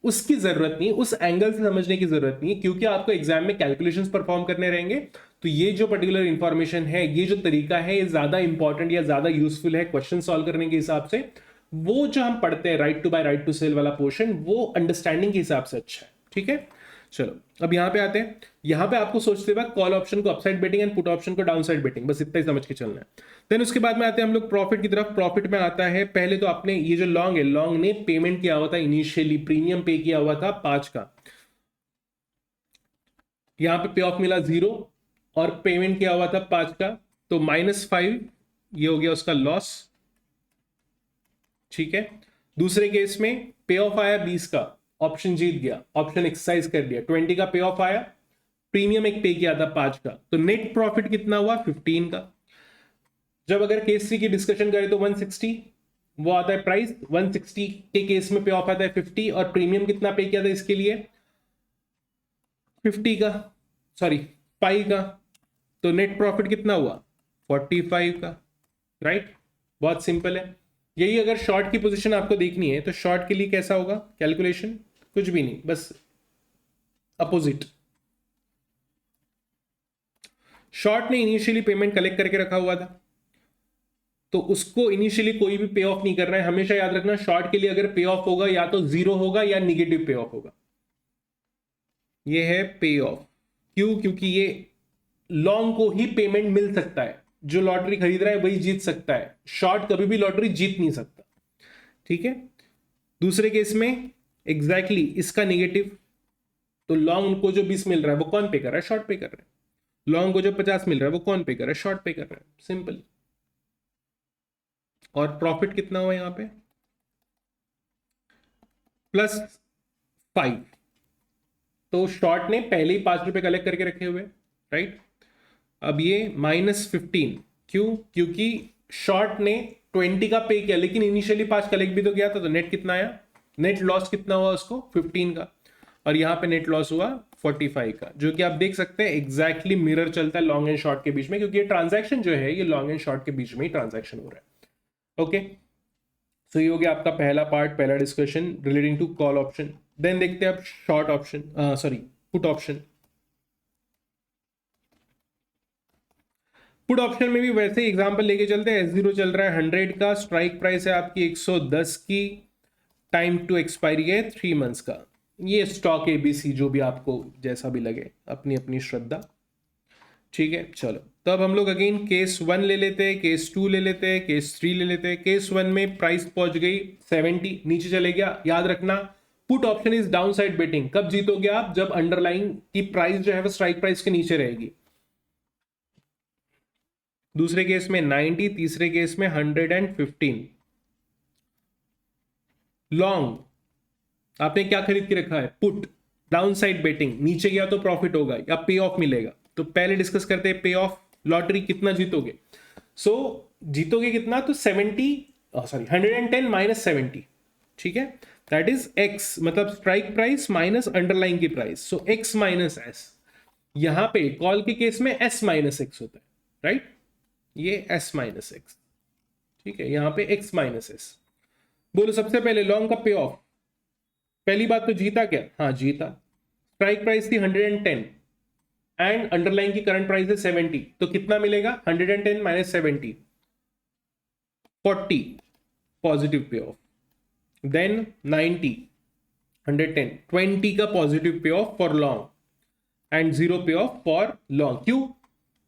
Speaker 1: उसकी जरूरत नहीं, उस एंगल से समझने की जरूरत नहीं है, क्योंकि आपको एग्जाम में कैलकुलेशंस परफॉर्म करने रहेंगे। तो ये जो पर्टिकुलर इंफॉर्मेशन है, ये जो तरीका है, ये ज्यादा इंपॉर्टेंट या ज्यादा यूजफुल है क्वेश्चन सॉल्व करने के हिसाब से। वो जो हम पढ़ते हैं right to buy, right to sell वाला पोर्शन, वो अंडरस्टैंडिंग के हिसाब से अच्छा है। ठीक है, चलो, अब यहां पे आते हैं, यहां पे आपको सोचते वक्त कॉल ऑप्शन को upside betting and put option को डाउनसाइड बेटिंग, बस इतना ही समझ के चलना है। देन उसके बाद में आते हैं हम लोग प्रॉफिट की तरफ। प्रॉफिट में आता है, पहले तो आपने ये जो लॉन्ग है, लॉन्ग ने पेमेंट किया हुआ था इनिशियली, प्रीमियम पे किया हुआ था 5 का, यहां पे पे ऑफ मिला 0 और पेमेंट किया हुआ था 5 का, तो -5, ये हो गया उसका लॉस। ठीक है, दूसरे केस में पे ऑफ आया 20 का, ऑप्शन जीत गया, ऑप्शन एक्सरसाइज कर दिया, 20 का पे ऑफ आया, प्रीमियम एक पे किया था 5 का, तो नेट प्रॉफिट कितना हुआ 15 का। जब अगर केस 3 की डिस्कशन करें तो 160 वो आता है प्राइस, 160 के केस में पे ऑफ आता है 50, और प्रीमियम कितना पे किया था इसके लिए 50 का, सॉरी 5 का, तो नेट प्रॉफिट कितना हुआ 45 का। राइट, बहुत सिंपल है। यही अगर शॉर्ट की पोजीशन आपको देखनी है तो शॉर्ट के लिए कैसा होगा कैलकुलेशन, कुछ भी नहीं, बस अपोजिट। शॉर्ट ने इनिशियली पेमेंट कलेक्ट करके रखा हुआ था, तो उसको इनिशियली कोई भी पे ऑफ नहीं कर रहा है। हमेशा याद रखना, शॉर्ट के लिए अगर पे ऑफ होगा या तो 0 होगा या निगेटिव पे ऑफ होगा। ये है पे ऑफ, क्यों, क्योंकि ये लॉन्ग को ही पेमेंट मिल सकता है, जो लॉटरी खरीद रहा है वही जीत सकता है, शॉर्ट कभी भी लॉटरी जीत नहीं सकता। ठीक है, दूसरे केस में एग्जैक्टली इसका निगेटिव, तो लॉन्ग को जो 20 मिल रहा है वो कौन पे कर रहा है, शॉर्ट पे कर रहा है। लॉन्ग को जो 50 मिल रहा है वो कौन पे कर रहा है, शॉर्ट पे कर रहा है, सिंपल। और प्रॉफिट कितना हुआ यहां पे +5, तो शॉर्ट ने पहले ही 5 रुपए कलेक्ट करके रखे हुए, राइट। अब ये -15, क्यों, क्योंकि शॉर्ट ने 20 का पे किया लेकिन इनिशियली 5 कलेक्ट भी तो किया था, तो नेट कितना आया, नेट लॉस कितना हुआ उसको 15 का, और यहां पे नेट लॉस हुआ 45 का, जो कि आप देख सकते हैं एग्जैक्टली मिरर चलता है लॉन्ग एंड शॉर्ट के बीच में, क्योंकि ये ट्रांजैक्शन जो है ये लॉन्ग एंड शॉर्ट के बीच में ही ट्रांजैक्शन हो रहा है। ओके, सो ये हो गया आपका पहला पार्ट, पहला discussion relating to call option. Then देखते हैं अब short option, sorry put option. Put option में भी वैसे ही एग्जांपल लेके चलते हैं। S0 चल रहा है 100 का, स्ट्राइक प्राइस है आपकी 110 की, टाइम टू एक्सपायरी है 3 मंथ्स का। ये स्टॉक ABC जो भी आपको जैसा भी लगे, अपनी अपनी श्रद्धा। ठीक है, चलो तब हम लोग अगेन केस 1 ले लेते हैं, केस 2 ले लेते हैं, केस 3 ले लेते हैं। केस 1 में प्राइस पहुंच गई 70, नीचे चले गया। याद रखना put option is down side betting. कब जीतोगे आप? जब अंडरलाइन की प्राइस जो है वो स्ट्राइक प्राइस के नीचे रहेगी। दूसरे केस में 90, तीसरे केस में 115। लॉन्ग आपने क्या खरीद के रखा है? पुट, डाउन साइड बेटिंग, नीचे गया तो प्रॉफिट होगा या पे ऑफ मिलेगा। तो पहले डिस्कस करते हैं पे ऑफ। लॉटरी कितना जीतोगे? जीतोगे कितना? तो 110 माइनस 70, ठीक है, दैट इज एक्स, मतलब स्ट्राइक प्राइस माइनस अंडरलाइन की प्राइस। सो एक्स माइनस एस। यहां पे कॉल के केस में एस माइनस एक्स होता है, राइट? ये एस माइनस एक्स, ठीक है, यहां पे एक्स माइनस एस। बोलो सबसे पहले लॉन्ग का पे ऑफ। पहली बात तो जीता क्या? हाँ जीता। स्ट्राइक प्राइस थी 110 एंड अंडरलाइन की करंट प्राइस है 70, तो कितना मिलेगा? 110 minus 70, 40 positive pay of. Then 90, 110, 20 का positive pay of for long and 0 पे ऑफ फॉर लॉन्ग। क्यों?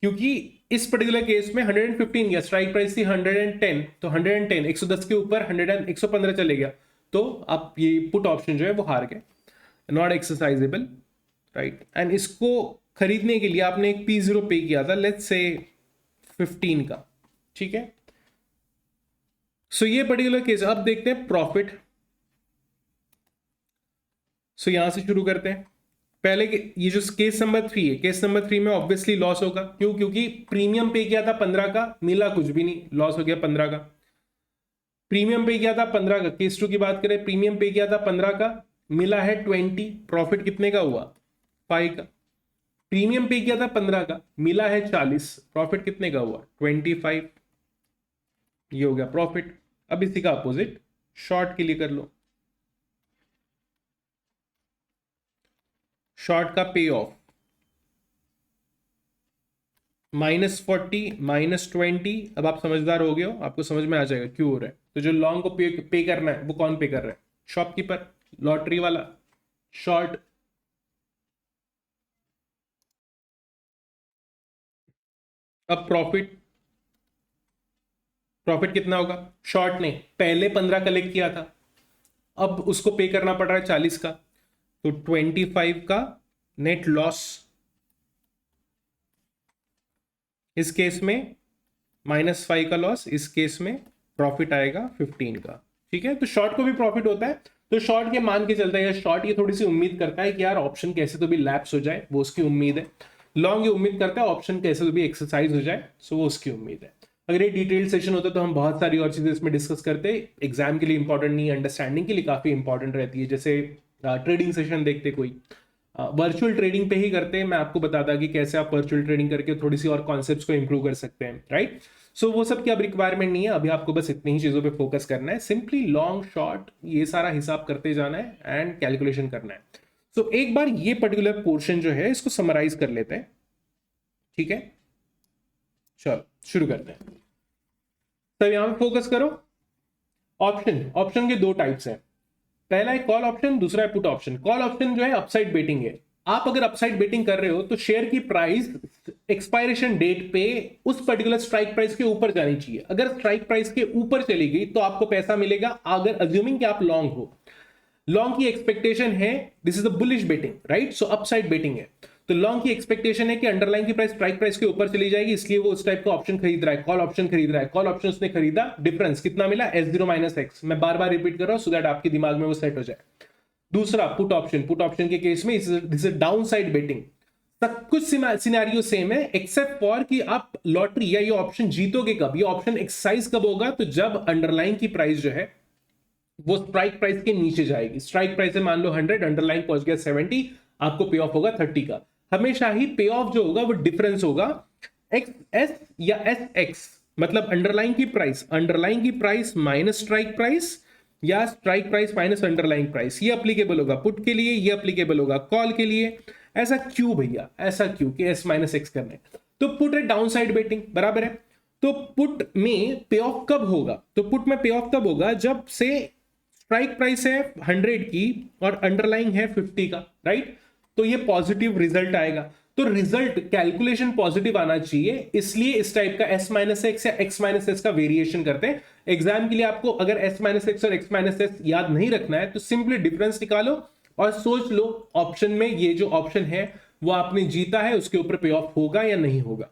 Speaker 1: क्योंकि इस पर्टिकुलर केस में 115 या स्ट्राइक प्राइस थी 110, तो 110 110 के ऊपर 115 चले गया, तो आप ये पुट ऑप्शन जो है वो हार गए, नॉट एक्सरसाइजेबल, राइट? एंड इसको खरीदने के लिए आपने एक P0 पे किया था, लेट्स से 15 का, ठीक है। सो ये पर्टिकुलर केस। अब देखते हैं प्रॉफिट। सो यहां से शुरू करते हैं। पहले ये जो केस नंबर 3 है, केस नंबर 3 में ऑब्वियसली लॉस होगा। क्यों? क्योंकि प्रीमियम पे किया था 15 का, मिला कुछ भी नहीं, लॉस हो गया 15 का। प्रीमियम पे किया था 15 का, केस 2 की बात करें, प्रीमियम पे किया था 15 का, मिला है 20, प्रॉफिट कितने का हुआ? 5 का। प्रीमियम पे किया था 15 का, मिला है 40, प्रॉफिट कितने का हुआ? 25। ये हो गया प्रॉफिट। अब इसी का अपोजिट शॉर्ट के लिए कर लो। शॉर्ट का पे ऑफ -40 -20। अब आप समझदार हो गए हो, आपको समझ में आ जाएगा क्यों हो रहा है। तो जो लॉन्ग को पे करना है वो कौन पे कर रहा है? शॉपकीपर, लॉटरी वाला। शॉर्ट अब प्रॉफिट कितना होगा? शॉर्ट ने पहले 15 कलेक्ट किया था, अब उसको पे करना पड़ रहा है 40 का, तो 25 का नेट लॉस। इस केस में -5 का लॉस, इस केस में प्रॉफिट आएगा 15 का, ठीक है। तो शॉर्ट को भी प्रॉफिट होता है, तो शॉर्ट के मान के चलता है, शॉर्ट ये थोड़ी सी उम्मीद करता है कि यार ऑप्शन कैसे तो भी लैप्स हो जाए, वो उसकी उम्मीद है। लॉन्ग ये उम्मीद करता है ऑप्शन कैसे तो भी एक्सरसाइज हो जाए, सो वो उसकी उम्मीद है। अगर ये डिटेल सेशन होता तो हम बहुत सारी और चीजें इसमें डिस्कस करते। एग्जाम के लिए इंपॉर्टेंट नहीं, अंडरस्टैंडिंग के लिए काफी इंपॉर्टेंट रहती है। जैसे ट्रेडिंग सेशन देखते कोई, वर्चुअल ट्रेडिंग पे ही करते हैं। मैं आपको बताता कि कैसे आप वर्चुअल ट्रेडिंग करके थोड़ी सी और कॉन्सेप्ट्स को इंप्रूव कर सकते हैं, राइट? सो वो सब की अब रिक्वायरमेंट नहीं है, अभी आपको बस इतनी ही चीजों पे फोकस करना है। सिंपली लॉन्ग शॉर्ट ये सारा हिसाब करते जाना है एंड कैलकुलेशन करना है। सो एक बार ये पर्टिकुलर पोर्शन जो है इसको समराइज कर लेते हैं, ठीक है। चलो शुरू करते हैं। तब यहां पे फोकस करो। ऑप्शन के दो टाइप्स हैं, पहला है कॉल ऑप्शन, दूसरा है पुट ऑप्शन। कॉल ऑप्शन जो है अपसाइड बेटिंग है। आप अगर अपसाइड बेटिंग कर रहे हो तो शेयर की प्राइस एक्सपायरेशन डेट पे उस पर्टिकुलर स्ट्राइक प्राइस के ऊपर जानी चाहिए। अगर स्ट्राइक प्राइस के ऊपर चली गई तो आपको पैसा मिलेगा, अगर अज्यूमिंग कि आप लॉन्ग हो। लॉन्ग की एक्सपेक्टेशन है, this is a bullish betting, right? So upside betting है, तो लॉन्ग की एक्सपेक्टेशन है कि अंडरलाइन की प्राइस स्ट्राइक प्राइस के ऊपर चली जाएगी, इसलिए वो उस टाइप का ऑप्शन खरीद रहा है, कॉल ऑप्शन खरीद रहा है। कॉल ऑप्शन उसने खरीदा, डिफरेंस कितना मिला? S0 minus x. मैं बार बार रिपीट कर रहा हूं सो दैट आपके दिमाग में वो सेट हो जाए। दूसरा पुट ऑप्शन। पुट ऑप्शन के केस में this is down side betting. सब कुछ सिनेरियो सेम है एक्सेप्ट फॉर कि आप लॉटरी या ये ऑप्शन जीतोगे कब, ये ऑप्शन एक्सरसाइज कब होगा? तो जब अंडरलाइन की प्राइस जो है वो स्ट्राइक प्राइस के नीचे जाएगी। स्ट्राइक प्राइस है मान लो 100, अंडरलाइन पहुंच गया 70, आपको पे ऑफ होगा 30 का। हमेशा ही पे ऑफ जो होगा वो डिफरेंस होगा एक्स एस या एस एक्स, मतलब अंडरलाइन की प्राइस माइनस स्ट्राइक प्राइस या strike price minus underline price. ये अप्लीकेबल होगा पुट के लिए, ये अप्लीकेबल होगा कॉल के लिए। ऐसा क्यों भैया? ऐसा क्यों कि एस माइनस एक्स करने? तो पुट है डाउन साइड बेटिंग, बराबर है। तो पुट में पे ऑफ कब होगा, तो पुट में पे ऑफ तब होगा जब से स्ट्राइक प्राइस है 100 की और अंडरलाइंग है 50 का, राइट। तो ये पॉजिटिव रिजल्ट आएगा, तो रिजल्ट कैलकुलेशन पॉजिटिव आना चाहिए, इसलिए इस टाइप का s माइनस एक्स या x माइनस एस का वेरिएशन करते हैं। एग्जाम के लिए आपको अगर s माइनस एक्स और x माइनस एस याद नहीं रखना है तो सिंपली डिफरेंस निकालो और सोच लो ऑप्शन में ये जो ऑप्शन है वो आपने जीता है उसके ऊपर पे ऑफ होगा या नहीं होगा।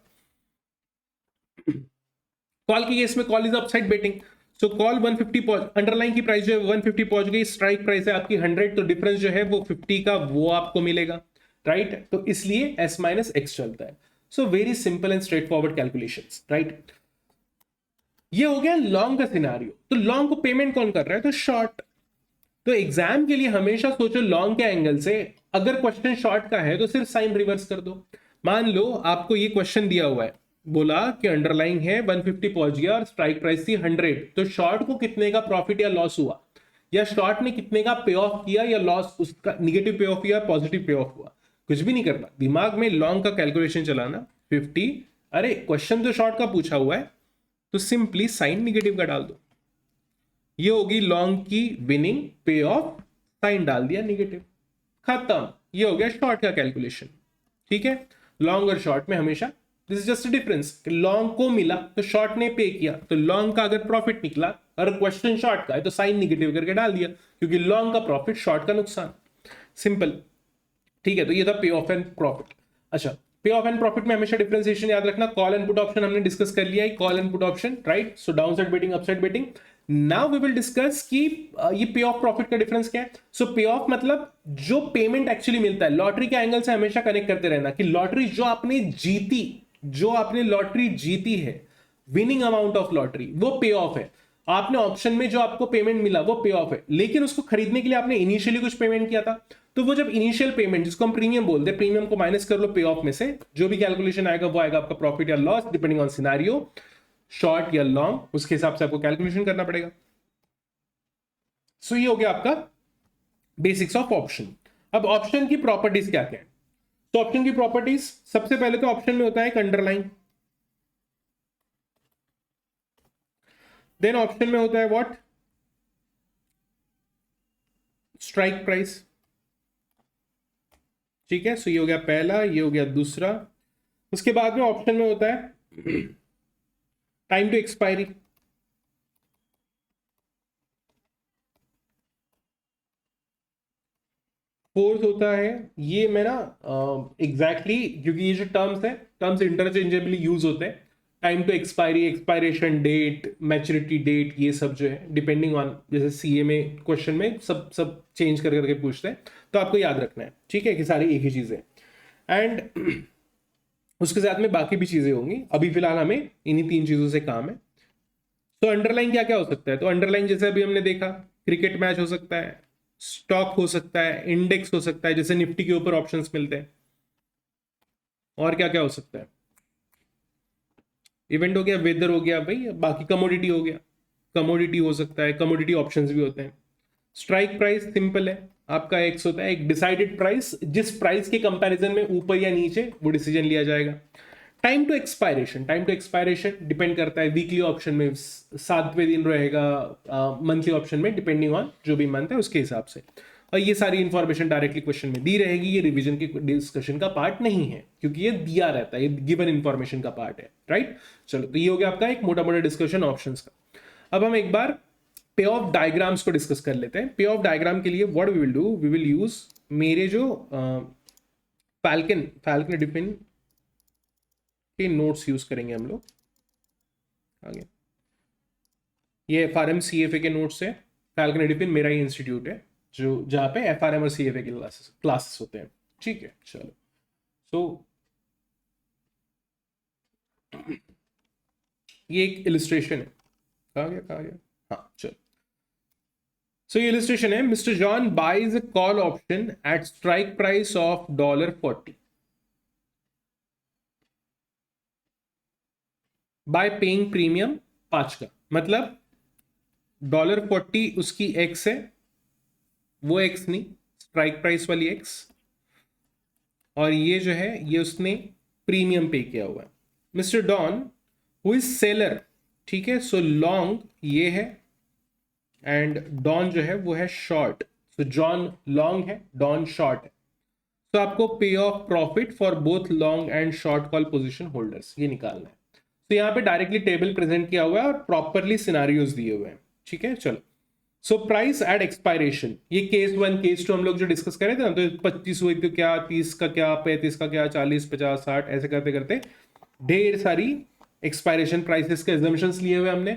Speaker 1: कॉल के केस में call is upside betting, so call 150 पहुंच, अंडरलाइन की प्राइस जो है 150 पहुंच गई, स्ट्राइक प्राइस है आपकी 100, तो डिफरेंस जो है वो 50 का वो आपको मिलेगा, राइट। तो इसलिए s माइनस एक्स चलता है। सो very simple and straight forward calculations, right. ये हो गया लॉन्ग का सिनारियो। तो लॉन्ग को पेमेंट कौन कर रहा है, तो शॉर्ट। तो एग्जाम के लिए हमेशा सोचो लॉन्ग के एंगल से, अगर क्वेश्चन शॉर्ट का है तो सिर्फ साइन रिवर्स कर दो। मान लो आपको ये क्वेश्चन दिया हुआ है, बोला कि अंडरलाइन है 150 पहुंच गया और स्ट्राइक प्राइस थी 100, तो शॉर्ट को कितने का प्रॉफिट या लॉस हुआ, या शॉर्ट ने कितने का पे ऑफ किया या लॉस, उसका निगेटिव पे ऑफ या पॉजिटिव पे ऑफ हुआ, कुछ भी नहीं करना, दिमाग में लॉन्ग का कैलकुलेशन चलाना 50, अरे क्वेश्चन तो शॉर्ट का पूछा हुआ है तो सिंपली साइन निगेटिव का डाल दो, ये होगी लॉन्ग की विनिंग, पे ऑफ साइन डाल दिया निगेटिव, खत्म। ये हो गया शॉर्ट का कैलकुलेशन, ठीक है। लॉन्ग और शॉर्ट में हमेशा this is just difference, long को मिला तो शॉर्ट ने पे किया, तो लॉन्ग का अगर प्रॉफिट निकला और क्वेश्चन शॉर्ट का है तो साइन निगेटिव करके डाल दिया, क्योंकि लॉन्ग का प्रॉफिट शॉर्ट का नुकसान, सिंपल, ठीक है। तो ये था पे ऑफ एंड प्रॉफिट। अच्छा, पे ऑफ एंड प्रॉफिट में हमेशा डिफरेंशिएशन याद रखना, कॉल एंड पुट ऑप्शन हमने डिस्कस कर लिया है, call and put option, right. So down side betting, upside betting. Now we will discuss कि ये पे ऑफ प्रॉफिट का डिफरेंस क्या है। सो पे ऑफ मतलब जो पेमेंट एक्चुअली मिलता है, लॉटरी के एंगल से हमेशा कनेक्ट करते रहना कि लॉटरी जो आपने जीती, जो आपने लॉटरी जीती है, विनिंग अमाउंट ऑफ लॉटरी, वो पे ऑफ है। आपने ऑप्शन में जो आपको पेमेंट मिला वो पे ऑफ है, लेकिन उसको खरीदने के लिए आपने इनिशियली कुछ पेमेंट किया था, तो वो जब इनिशियल पेमेंट, जिसको हम प्रीमियम बोलते हैं, प्रीमियम को माइनस कर लो पे ऑफ में से, जो भी कैलकुलेशन आएगा वो आएगा आपका प्रॉफिट या loss, depending on scenario, short या लॉन्ग, उसके हिसाब से आपको कैलकुलेशन करना पड़ेगा। सो ये हो गया आपका बेसिक्स ऑफ ऑप्शन। अब ऑप्शन की प्रॉपर्टीज क्या क्या है, तो ऑप्शन की प्रॉपर्टीज, सबसे पहले तो ऑप्शन में होता है एक अंडरलाइन, देन ऑप्शन में होता है व्हाट, स्ट्राइक प्राइस, ठीक है। सो ये हो गया पहला, ये हो गया दूसरा। उसके बाद में ऑप्शन में होता है टाइम टू एक्सपायरी, फोर्थ होता है, ये मैं ना एग्जैक्टली क्योंकि ये जो टर्म्स है, टर्म्स इंटरचेंजेबली यूज होते हैं, time to expiry, expiration date, maturity date, ये सब जो है डिपेंडिंग ऑन, जैसे सीए में क्वेश्चन में सब सब चेंज कर करके पूछते हैं, तो आपको याद रखना है, ठीक है, कि सारी एक ही चीजें। एंड उसके साथ में बाकी भी चीजें होंगी, अभी फिलहाल हमें इन्हीं 3 चीजों से काम है। तो अंडरलाइन क्या क्या हो सकता है, तो अंडरलाइन जैसे अभी हमने देखा, क्रिकेट मैच हो सकता है, स्टॉक हो सकता है, इंडेक्स हो सकता है, जैसे निफ्टी के ऊपर ऑप्शंस मिलते हैं, और क्या क्या हो सकता है, इवेंट हो गया, वेदर हो गया भाई, बाकी कमोडिटी हो गया, कमोडिटी हो सकता है, कमोडिटी ऑप्शंस भी होते हैं। स्ट्राइक प्राइस सिंपल है, आपका एक्स होता है, एक डिसाइडेड प्राइस, जिस प्राइस के कंपैरिजन में ऊपर या नीचे वो डिसीजन लिया जाएगा। Time to expiration, time to expiration depend करता है, वीकली ऑप्शन में 7वें दिन रहेगा, मंथली ऑप्शन में डिपेंडिंग ऑन जो भी मंथ है उसके हिसाब से, और ये सारी इंफॉर्मेशन डायरेक्टली क्वेश्चन में दी रहेगी, ये रिवीजन की डिस्कशन का पार्ट नहीं है, क्योंकि ये दिया रहता है, ये गिवन इंफॉर्मेशन का पार्ट है, राइट। चलो, तो ये हो गया आपका एक मोटा मोटा डिस्कशन ऑप्शंस का। अब हम एक बार पे ऑफ डायग्राम्स को डिस्कस कर लेते हैं। पे ऑफ डायग्राम के लिए what we will do, we will use मेरे जो फैल्कन एडिफिन के नोट्स यूज करेंगे हम लोग आगे। ये FRM CFA के नोट्स है, फैल्कन एडिफिन मेरा ही इंस्टीट्यूट है, जो जहाँ पे FRM और CFA के क्लासेस होते हैं, ठीक है। चलो, सो ये एक इलिस्ट्रेशन है, कहाँ गया, हाँ चलो। सो ये इलिस्ट्रेशन है, Mister John buys a call option at strike price of $40 by paying premium 5 का, मतलब $40 उसकी एक्स है, वो एक्स नहीं, स्ट्राइक प्राइस वाली एक्स, और ये जो है ये उसने प्रीमियम पे किया हुआ है, Mister Don who is seller, ठीक है। सो लॉन्ग ये है एंड डॉन जो है वो है शॉर्ट। सो जॉन लॉन्ग है, डॉन शॉर्ट है। तो आपको पे of profit for both long and short call position holders ये निकालना है। तो यहाँ पे डायरेक्टली टेबल प्रेजेंट किया हुआ है और प्रॉपरली सिनारियोज दिए हुए हैं, ठीक है। चलो, सो प्राइस एट एक्सपायरेशन, ये केस 1 केस 2 हम लोग जो डिस्कस कर रहे थे ना, तो 25 हुई तो क्या, 30 का क्या, 35 का क्या, 40 50 60 ऐसे करते करते ढेर सारी एक्सपायरेशन प्राइसेस के एजम्पशंस लिए हुए हमने।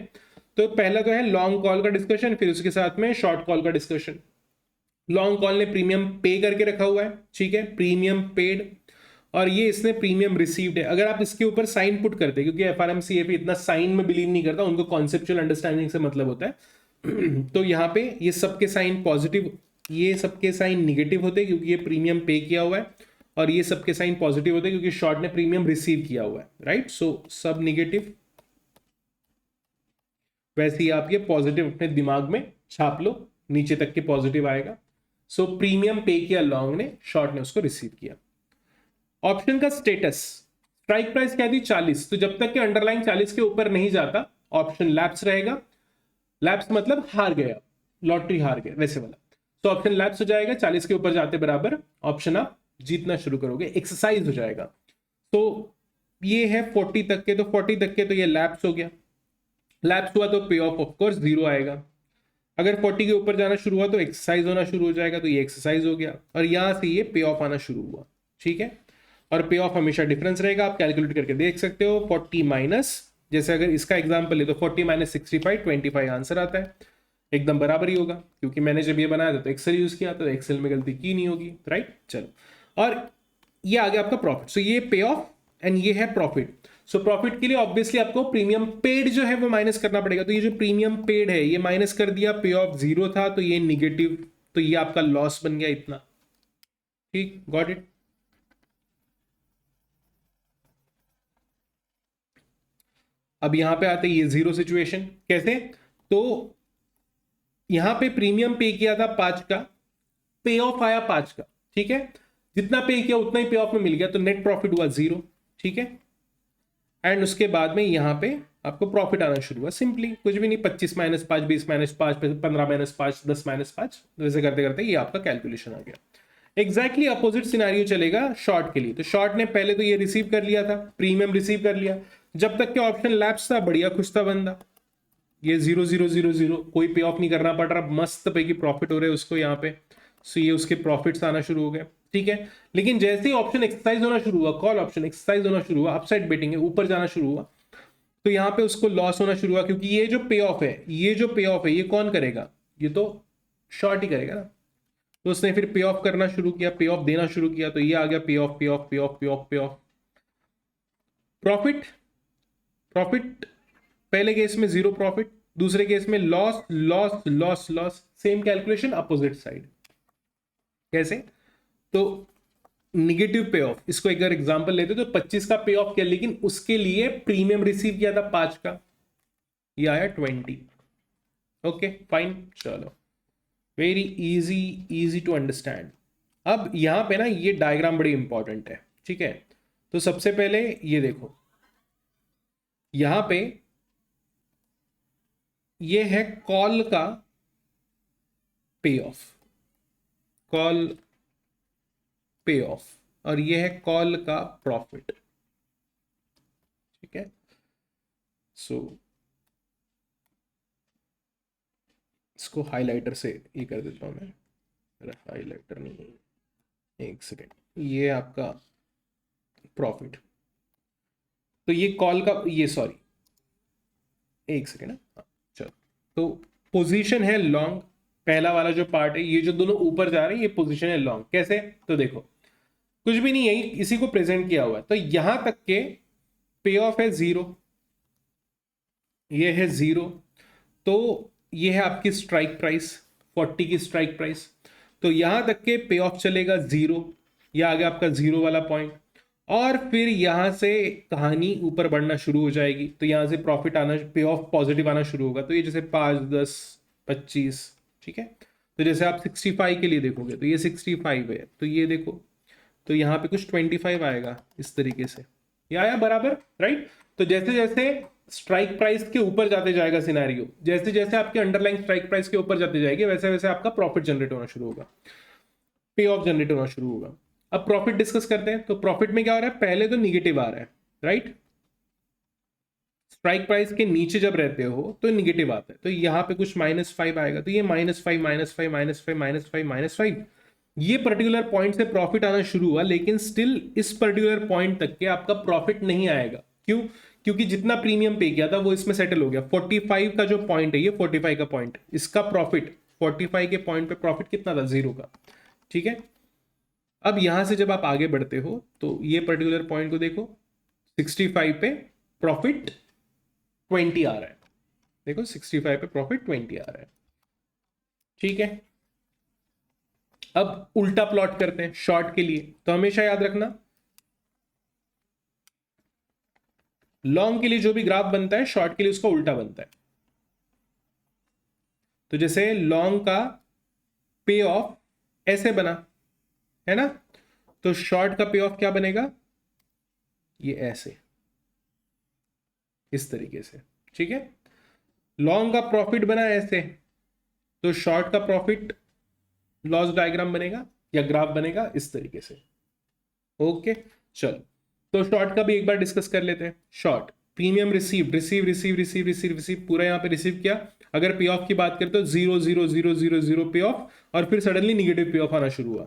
Speaker 1: तो पहला तो है लॉन्ग कॉल का डिस्कशन, फिर उसके साथ में शॉर्ट कॉल का डिस्कशन। लॉन्ग कॉल ने प्रीमियम पे करके रखा हुआ है, ठीक है, प्रीमियम पेड, और ये इसने प्रीमियम रिसीव्ड है। अगर आप इसके ऊपर साइन पुट करते, क्योंकि एफआरएमसीएफी इतना साइन में बिलीव नहीं करता, उनको कॉन्सेप्चुअल अंडरस्टैंडिंग से मतलब होता है। तो यहाँ पे ये सबके साइन पॉजिटिव, ये सबके साइन निगेटिव होते हैं क्योंकि ये प्रीमियम पे किया हुआ है, और ये सबके साइन पॉजिटिव होते हैं क्योंकि शॉर्ट ने प्रीमियम रिसीव किया हुआ है, राइट। सो सब निगेटिव, वैसे ही आप ये पॉजिटिव अपने दिमाग में छाप लो, नीचे तक के पॉजिटिव आएगा। सो प्रीमियम पे किया लॉन्ग ने, शॉर्ट ने उसको रिसीव किया। ऑप्शन का स्टेटस, स्ट्राइक प्राइस क्या थी 40, तो जब तक के अंडरलाइन 40 के ऊपर नहीं जाता ऑप्शन लैप्स रहेगा। लैप्स मतलब हार गया, लॉटरी हार गया वैसे वाला। तो ऑप्शन लैप्स हो जाएगा, 40 के ऊपर जाते बराबर ऑप्शन आप जीतना शुरू करोगे, एक्सरसाइज हो जाएगा। तो ये है 40 तक के, तो 40 तक के तो ये लैप्स हो गया। लैप्स हुआ तो पे ऑफ कोर्स 0 आएगा। अगर 40 के ऊपर जाना शुरू हुआ तो एक्सरसाइज होना शुरू हो जाएगा, तो ये एक्सरसाइज हो गया, और यहां से ये पे ऑफ आना शुरू हुआ, ठीक है। और पे ऑफ हमेशा डिफरेंस रहेगा, आप कैलकुलेट करके देख सकते हो। 40 माइनस, जैसे अगर इसका एग्जांपल ले तो 40 माइनस 65 25 आंसर आता है, एकदम बराबर ही होगा, क्योंकि मैंने जब ये बनाया था तो एक्सेल यूज किया था, तो एक्सेल में गलती की नहीं होगी, राइट। चलो, और ये आ गया आपका प्रॉफिट। सो ये पे ऑफ एंड ये है प्रॉफिट। सो प्रॉफिट के लिए ऑब्वियसली आपको प्रीमियम पेड जो है वो माइनस करना पड़ेगा। तो ये जो प्रीमियम पेड है ये माइनस कर दिया, पे ऑफ 0 था तो ये निगेटिव, तो ये आपका लॉस बन गया इतना, ठीक, गॉट इट। अब यहां पे आते ये 0 सिचुएशन, कैसे, तो यहां पे प्रीमियम पे किया था 5 का, पे ऑफ आया 5 का, ठीक है। जितना पे किया उतना ही पे ऑफ में मिल गया, तो नेट प्रॉफिट हुआ 0, ठीक है। एंड उसके बाद में यहां पे आपको प्रॉफिट आना शुरू हुआ, सिंपली कुछ भी नहीं, 25 माइनस 5, 20 माइनस 5, 15 माइनस 5, 10 माइनस 5, वैसे करते करते ये आपका कैलकुलेशन आ गया। एग्जैक्टली अपोजिट सिनेरियो चलेगा शॉर्ट के लिए। तो शॉर्ट ने पहले तो ये रिसीव कर लिया था, प्रीमियम रिसीव कर लिया, जब तक के ऑप्शन लैप्स था बढ़िया खुश था बंदा, ये 0 0 0 0, कोई पे ऑफ नहीं करना पड़ रहा, मस्त पे की प्रॉफिट हो रहे उसको यहाँ पे। सो ये उसके प्रॉफिट्स आना शुरू हो गए, ठीक है। लेकिन जैसे ही ऑप्शन एक्सरसाइज होना शुरू हुआ, कॉल ऑप्शन एक्सरसाइज होना शुरू हुआ, अपसाइड बेटिंग है, ऊपर जाना शुरू हुआ, तो यहाँ पे उसको लॉस होना शुरू हुआ, क्योंकि ये जो पे ऑफ है, ये जो पे ऑफ है ये कौन करेगा, ये तो शॉर्ट ही करेगा ना। तो उसने फिर पे ऑफ करना शुरू किया, पे ऑफ देना शुरू किया, तो ये आ गया पे ऑफ पे ऑफ पे ऑफ पे ऑफ पे ऑफ। प्रॉफिट, प्रॉफिट पहले केस में 0 प्रॉफिट, दूसरे केस में loss loss loss loss, same calculation opposite side. कैसे, तो निगेटिव पे ऑफ, इसको अगर एग्जांपल लेते तो 25 का पे ऑफ किया, लेकिन उसके लिए प्रीमियम रिसीव किया था 5 का, ये आया 20। ओके फाइन, चलो, very easy, easy to understand. अब यहां पे ना ये डायग्राम बड़ी इंपॉर्टेंट है, ठीक है। तो सबसे पहले ये देखो, यहां पे ये है कॉल का पे ऑफ, कॉल पे ऑफ, और ये है कॉल का प्रॉफिट, ठीक है। सो इसको हाइलाइटर से ये कर देता हूं मैं, अरे हाइलाइटर नहीं, एक सेकेंड, ये आपका प्रॉफिट, तो ये कॉल का, ये सॉरी एक सेकेंड, चलो, तो पोजीशन है लॉन्ग, पहला वाला जो पार्ट है, ये जो दोनों ऊपर जा रहे हैं ये पोजीशन है लॉन्ग। कैसे, तो देखो कुछ भी नहीं, यही इसी को प्रेजेंट किया हुआ है, तो यहां तक के पे ऑफ है 0, ये है 0, तो ये है आपकी स्ट्राइक प्राइस, 40 की स्ट्राइक प्राइस, तो यहां तक के पे ऑफ चलेगा 0, यह आ गया आपका 0 वाला पॉइंट, और फिर यहां से कहानी ऊपर बढ़ना शुरू हो जाएगी, तो यहां से प्रॉफिट आना, पे ऑफ पॉजिटिव आना शुरू होगा, तो ये जैसे 5 10 25, ठीक है। तो जैसे आप 65 के लिए देखोगे तो ये 65 है, तो ये देखो, तो यहाँ पे कुछ 25 आएगा इस तरीके से, ये आया बराबर, राइट। तो जैसे जैसे स्ट्राइक प्राइस के ऊपर जाते जाएगा सिनेरियो, जैसे जैसे आपके अंडरलाइन स्ट्राइक प्राइस के ऊपर जाते जाएगी, वैसे वैसे आपका प्रॉफिट जनरेट होना शुरू होगा, पे ऑफ जनरेट होना शुरू होगा। अब प्रॉफिट डिस्कस करते हैं। तो प्रॉफिट में क्या हो रहा है, पहले तो निगेटिव आ रहा है, राइट। स्ट्राइक प्राइस के नीचे जब रहते हो तो निगेटिव आता है, तो यहाँ पे कुछ -5 आएगा, तो ये -5 -5 -5 -5 -5, ये पर्टिकुलर पॉइंट से प्रॉफिट आना शुरू हुआ, लेकिन स्टिल इस पर्टिकुलर पॉइंट तक के आपका प्रॉफिट नहीं आएगा। क्यों? क्योंकि जितना प्रीमियम पे किया था वो इसमें सेटल हो गया। 45 का जो पॉइंट है, ये 45 का पॉइंट, इसका प्रॉफिट 45 के पॉइंट पे प्रॉफिट कितना था, 0 का, ठीक है। अब यहां से जब आप आगे बढ़ते हो तो ये पर्टिकुलर पॉइंट को देखो, 65 पे प्रॉफिट 20 आ रहा है, देखो 65 पे प्रॉफिट 20 आ रहा है, ठीक है। अब उल्टा प्लॉट करते हैं शॉर्ट के लिए, तो हमेशा याद रखना लॉन्ग के लिए जो भी ग्राफ बनता है शॉर्ट के लिए उसका उल्टा बनता है। तो जैसे लॉन्ग का पे ऑफ ऐसे बना है ना, तो शॉर्ट का पे ऑफ क्या बनेगा, ये ऐसे, इस तरीके से, ठीक है। लॉन्ग का प्रॉफिट बना ऐसे, तो शॉर्ट का प्रॉफिट लॉस डायग्राम बनेगा या ग्राफ बनेगा इस तरीके से, ओके। चलो, तो शॉर्ट का भी एक बार डिस्कस कर लेते हैं। Short premium receive receive receive receive receive receive पूरा यहां पे रिसीव किया। अगर पे ऑफ की बात करें तो 0 0 0 0 0 पे ऑफ, और फिर सडनली निगेटिव पे ऑफ आना शुरू हुआ,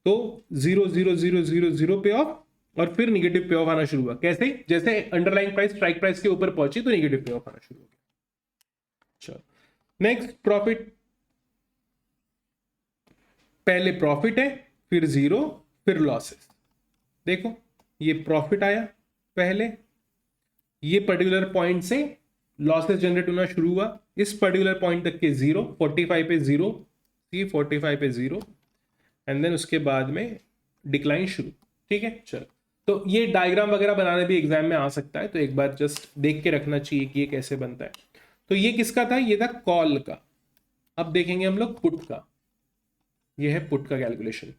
Speaker 1: तो 0 0 0 0 0 पे ऑफ, और फिर निगेटिव पे ऑफ आना शुरू हुआ। कैसे? जैसे अंडरलाइन प्राइस स्ट्राइक प्राइस के ऊपर पहुंची तो निगेटिव पे ऑफ आना शुरू हो गया। चलो नेक्स्ट, प्रॉफिट, पहले प्रॉफिट है, फिर 0, फिर लॉसेस। देखो ये प्रॉफिट आया पहले, ये पर्टिकुलर पॉइंट से लॉसेस जनरेट होना शुरू हुआ, इस पर्टिकुलर पॉइंट तक के 0, 45 पे 0, 45 पे 0, एंड देन उसके बाद में डिक्लाइन शुरू, ठीक है। चलो, तो ये डायग्राम वगैरह बनाने भी एग्जाम में आ सकता है, तो एक बार जस्ट देख के रखना चाहिए कि ये कैसे बनता है। तो ये किसका था, ये था कॉल का। अब देखेंगे हम लोग पुट का, ये है पुट का कैलकुलेशन।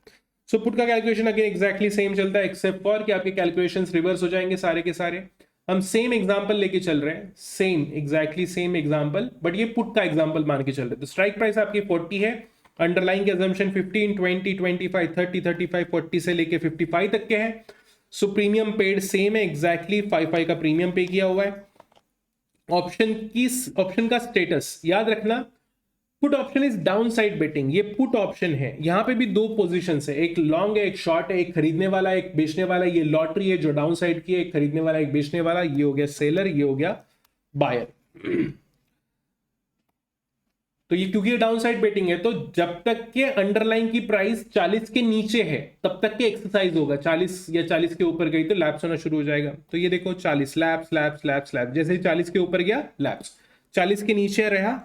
Speaker 1: सो पुट का कैलकुलेशन अगेन एग्जैक्टली सेम चलता है, एक्सेप्ट फॉर कि आपके कैलकुलेशंस रिवर्स हो जाएंगे सारे के सारे। हम सेम एग्जांपल लेके चल रहे हैं, same exactly same example, but ये पुट का एग्जांपल मान के चल रहे हैं। तो स्ट्राइक प्राइस आपकी 40 है, अंडरलाइन के अजम्पशन 15 20 25 30 35 40 से लेके 55 तक के हैं। सो प्रीमियम पेड सेम है, एग्जैक्टली 55 का प्रीमियम पे किया हुआ है। ऑप्शन का स्टेटस याद रखना, put option is down side betting, ये पुट ऑप्शन है। यहां पे भी दो पोजीशंस है, एक लॉन्ग है एक शॉर्ट है, एक खरीदने वाला एक बेचने वाला, ये लॉटरी है जो डाउन साइड की है, एक खरीदने वाला एक बेचने वाला, ये हो गया सेलर, ये हो गया बायर। तो ये क्योंकि ये डाउन साइड बेटिंग है, तो जब तक के अंडरलाइन की प्राइस 40 के नीचे है तब तक के एक्सरसाइज होगा, 40 या 40 के ऊपर गई तो लैप्स होना शुरू हो जाएगा। तो ये देखो 40 लैप्स लैप्स लैप्स लैप्स, जैसे ही 40 के ऊपर गया लैप्स, 40 के नीचे रहा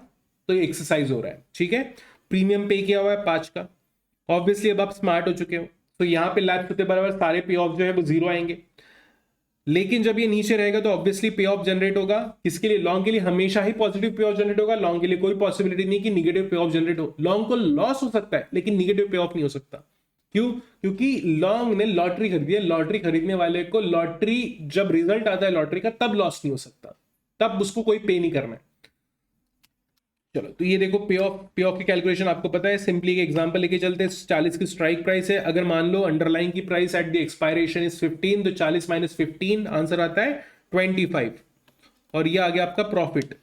Speaker 1: तो ये एक्सरसाइज हो रहा है, ठीक है। प्रीमियम पे किया हुआ है 5 का, ऑब्वियसली अब आप स्मार्ट हो चुके हो, तो यहाँ पे लैप्स होते बराबर सारे पे ऑफ जो है वो 0 आएंगे। लेकिन जब ये नीचे रहेगा तो ऑब्वियसली पे ऑफ जनरेट होगा, किसके लिए, लॉन्ग के लिए हमेशा ही पॉजिटिव पे ऑफ जनरेट होगा, लॉन्ग के लिए कोई पॉसिबिलिटी नहीं कि निगेटिव पे ऑफ जनरेट हो। लॉन्ग को लॉस हो सकता है लेकिन निगेटिव पे ऑफ नहीं हो सकता। क्यों? क्योंकि लॉन्ग ने लॉटरी खरीदी है, लॉटरी खरीदने वाले को लॉटरी जब रिजल्ट आता है लॉटरी का तब लॉस नहीं हो सकता, तब उसको कोई पे नहीं करना है। चलो, तो ये देखो पे ऑफ की कैलकुलेशन आपको पता है, सिंपली एक एग्जांपल लेके चलते हैं। 40 की स्ट्राइक प्राइस है, अगर मान लो अंडरलाइन की price at the expiration is 15, तो 40 - 15 आंसर आता है 25, और ये आ गया आपका प्रॉफिट,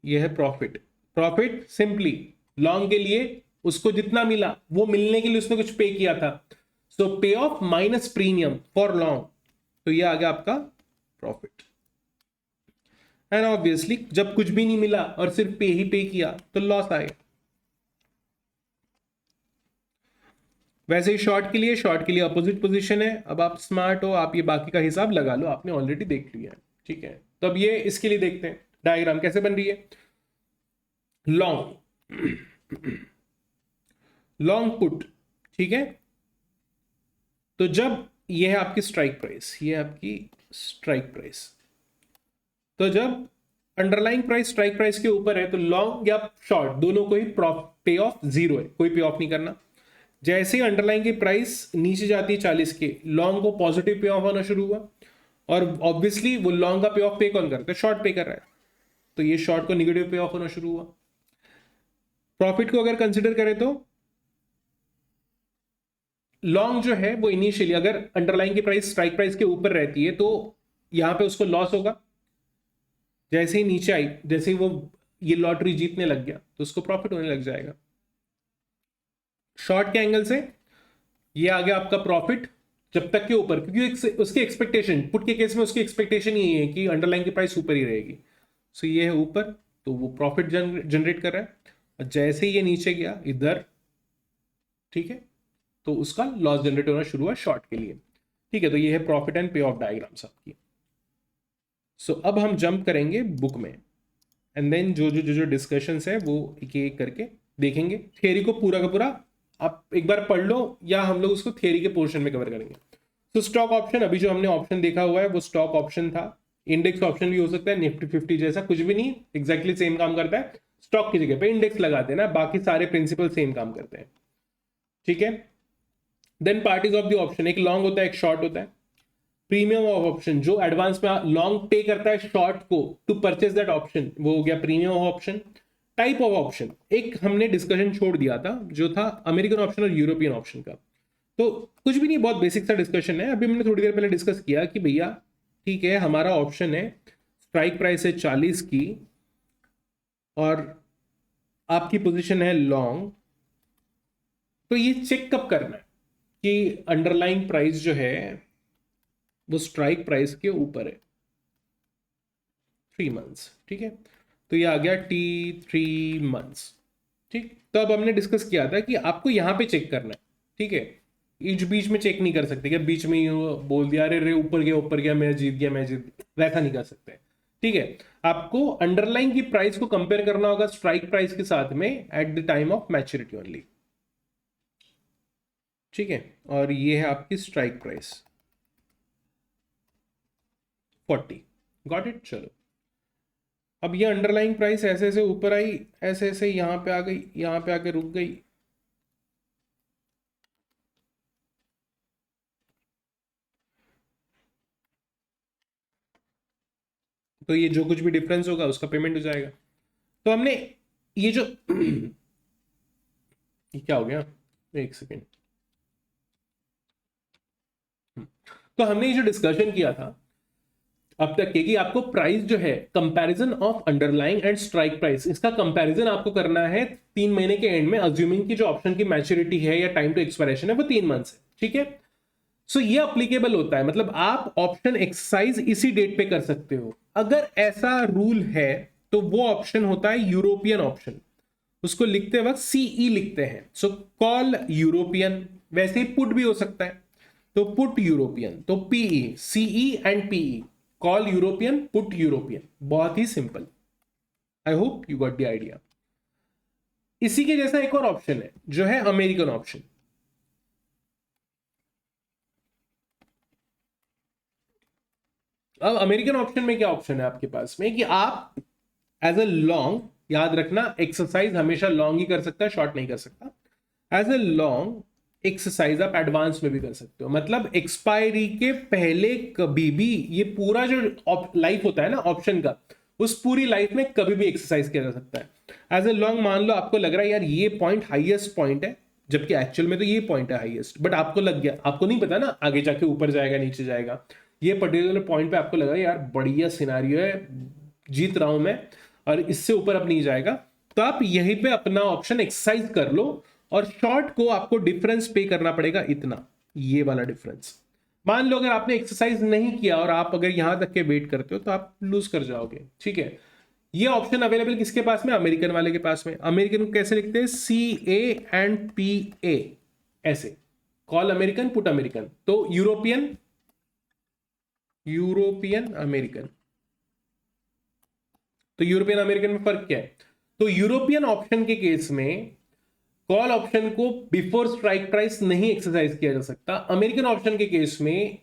Speaker 1: ये है प्रॉफिट। प्रॉफिट सिंपली लॉन्ग के लिए उसको जितना मिला वो मिलने के लिए उसने कुछ पे किया था, सो पे of minus premium for long, तो ये आ गया आपका प्रॉफिट। एंड ऑब्वियसली जब कुछ भी नहीं मिला और सिर्फ पे ही पे किया तो लॉस आएगा। वैसे ही शॉर्ट के लिए अपोजिट पोजीशन है। अब आप स्मार्ट हो, आप ये बाकी का हिसाब लगा लो, आपने ऑलरेडी देख लिया है, ठीक है। तो अब ये इसके लिए देखते हैं डायग्राम कैसे बन रही है। लॉन्ग पुट, ठीक है। तो जब ये है आपकी स्ट्राइक प्राइस, ये है आपकी स्ट्राइक प्राइस, तो जब अंडरलाइन प्राइस स्ट्राइक प्राइस के ऊपर है तो लॉन्ग या शॉर्ट दोनों को ही पे ऑफ 0 है, कोई पे ऑफ नहीं करना। जैसे ही अंडरलाइन की प्राइस नीचे जाती है 40 के, लॉन्ग को पॉजिटिव पे ऑफ होना शुरू हुआ, और ऑब्वियसली वो लॉन्ग का पे ऑफ पे कौन करता है? शॉर्ट पे कर रहा है, तो ये शॉर्ट को निगेटिव पे ऑफ होना शुरू हुआ। प्रॉफिट को अगर कंसिडर करें तो लॉन्ग जो है वो इनिशियली अगर अंडरलाइन की प्राइस स्ट्राइक प्राइस के ऊपर रहती है तो यहां पे उसको लॉस होगा, जैसे ही नीचे आई, जैसे ही वो ये लॉटरी जीतने लग गया तो उसको प्रॉफिट होने लग जाएगा। शॉर्ट के एंगल से ये आ गया आपका प्रॉफिट जब तक के ऊपर, क्योंकि उसकी एक्सपेक्टेशन, पुट के केस में उसकी एक्सपेक्टेशन यही है कि अंडरलाइन की प्राइस ऊपर ही रहेगी। सो ये है ऊपर, तो वो प्रॉफिट जनरेट कर रहा है, और जैसे ही ये नीचे गया इधर, ठीक है, तो उसका लॉस जनरेट होना शुरू हुआ शॉर्ट के लिए। ठीक है, तो ये है प्रॉफिट एंड पे ऑफ डायग्राम्स आपकी। सो अब हम जंप करेंगे बुक में, एंड देन जो डिस्कशंस है वो एक एक करके देखेंगे। थियरी को पूरा का पूरा आप एक बार पढ़ लो, या हम लोग उसको थियरी के पोर्शन में कवर करेंगे। तो स्टॉक ऑप्शन, अभी जो हमने ऑप्शन देखा हुआ है वो स्टॉक ऑप्शन था। इंडेक्स ऑप्शन भी हो सकता है, निफ्टी 50 जैसा कुछ भी नहीं, एग्जैक्टली सेम काम करता है। स्टॉक की जगह पे इंडेक्स लगा देना, बाकी सारे प्रिंसिपल सेम काम करते हैं। ठीक है, then parties of the option, एक लॉन्ग होता है एक शॉर्ट होता है। प्रीमियम ऑफ ऑप्शन, जो एडवांस में लॉन्ग पे करता है शॉर्ट को टू परचेज दैट ऑप्शन, वो हो गया premium of option. Type of option, एक हमने डिस्कशन छोड़ दिया था जो था अमेरिकन ऑप्शन और यूरोपियन ऑप्शन का, तो कुछ भी नहीं, बहुत बेसिक सा डिस्कशन है। अभी हमने थोड़ी देर पहले डिस्कस किया कि भैया ठीक है, हमारा ऑप्शन है, स्ट्राइक प्राइस है 40 की, और आपकी पोजीशन है लॉन्ग, तो ये चेक कब करना है कि अंडरलाइन प्राइस जो है वो स्ट्राइक प्राइस के ऊपर है? 3 मंथ्स। ठीक है, तो ये आ गया T3 मंथ्स। ठीक, तो अब हमने डिस्कस किया था कि आपको यहां पे चेक करना है। ठीक है, बीच बीच में चेक नहीं कर सकते क्या बीच में बोल दिया अरे रे ऊपर गया मैं जीत गया मैं जीत गया, वैसा नहीं कर सकते। ठीक है, आपको अंडरलाइन की प्राइस को कंपेयर करना होगा स्ट्राइक प्राइस के साथ में at the time of maturity only. ठीक है, और ये है आपकी स्ट्राइक प्राइस 40। Got it? चलो, अब ये अंडरलाइन प्राइस ऐसे ऐसे ऊपर आई, ऐसे ऐसे यहां पे आ गई, यहां पे आके रुक गई, तो ये जो कुछ भी डिफरेंस होगा उसका पेमेंट हो जाएगा। तो हमने ये जो ये क्या हो गया, एक सेकेंड। तो हमने ये जो डिस्कशन किया था अब तक कि आपको प्राइस जो है comparison of underlying and strike price, इसका कंपैरिजन आपको करना है 3 महीने के एंड में, अज्यूमिंग की जो ऑप्शन की मैच्योरिटी है या टाइम टू एक्सपायरेशन है वो 3 मंथ्स है। ठीक है, सो ये अप्लीकेबल होता है, मतलब आप ऑप्शन एक्सरसाइज इसी डेट पे कर सकते हो। अगर ऐसा रूल है तो वो ऑप्शन होता है यूरोपियन ऑप्शन, उसको लिखते वक्त सीई लिखते हैं, सो कॉल यूरोपियन। वैसे ही पुट भी हो सकता है, तो पुट यूरोपियन, तो PE, CE and PE, call European put European, बहुत ही simple. I hope you got the idea. इसी के जैसा एक और ऑप्शन है जो है अमेरिकन ऑप्शन। अब अमेरिकन ऑप्शन में क्या ऑप्शन है आपके पास में कि आप एज ए लॉन्ग, याद रखना एक्सरसाइज हमेशा लॉन्ग ही कर सकता है, शॉर्ट नहीं कर सकता। एज ए लॉन्ग एक्सरसाइज आप एडवांस में भी कर सकते हो, मतलब एक्सपायरी के पहले कभी भी, ये पूरा जो लाइफ होता है ना ऑप्शन का, उस पूरी लाइफ में कभी भी एक्सरसाइज किया जा सकता है। एज ए लॉन्ग मान लो आपको लग रहा है यार ये पॉइंट हाईएस्ट पॉइंट है, जबकि एक्चुअल में तो ये पॉइंट है हाईएस्ट, बट आपको लग गया, आपको नहीं पता ना आगे जाके ऊपर जाएगा नीचे जाएगा, ये पर्टिकुलर पॉइंट पे आपको लगा यार बढ़िया सिनारियो है, जीत रहा हूं मैं और इससे ऊपर अब नहीं जाएगा, तो आप यहीं पे अपना ऑप्शन एक्सरसाइज कर लो, और शॉर्ट को आपको डिफरेंस पे करना पड़ेगा इतना, ये वाला डिफरेंस। मान लो अगर आपने एक्सरसाइज नहीं किया और आप अगर यहां तक के वेट करते हो तो आप लूज कर जाओगे। ठीक है, ये ऑप्शन अवेलेबल किसके पास में? अमेरिकन वाले के पास में। अमेरिकन को कैसे लिखते हैं? CA&PA, ऐसे, कॉल अमेरिकन पुट अमेरिकन। तो यूरोपियन अमेरिकन, तो यूरोपियन अमेरिकन में फर्क क्या है? तो यूरोपियन ऑप्शन के केस में कॉल ऑप्शन को बिफोर स्ट्राइक प्राइस नहीं एक्सरसाइज किया जा सकता, अमेरिकन ऑप्शन के केस में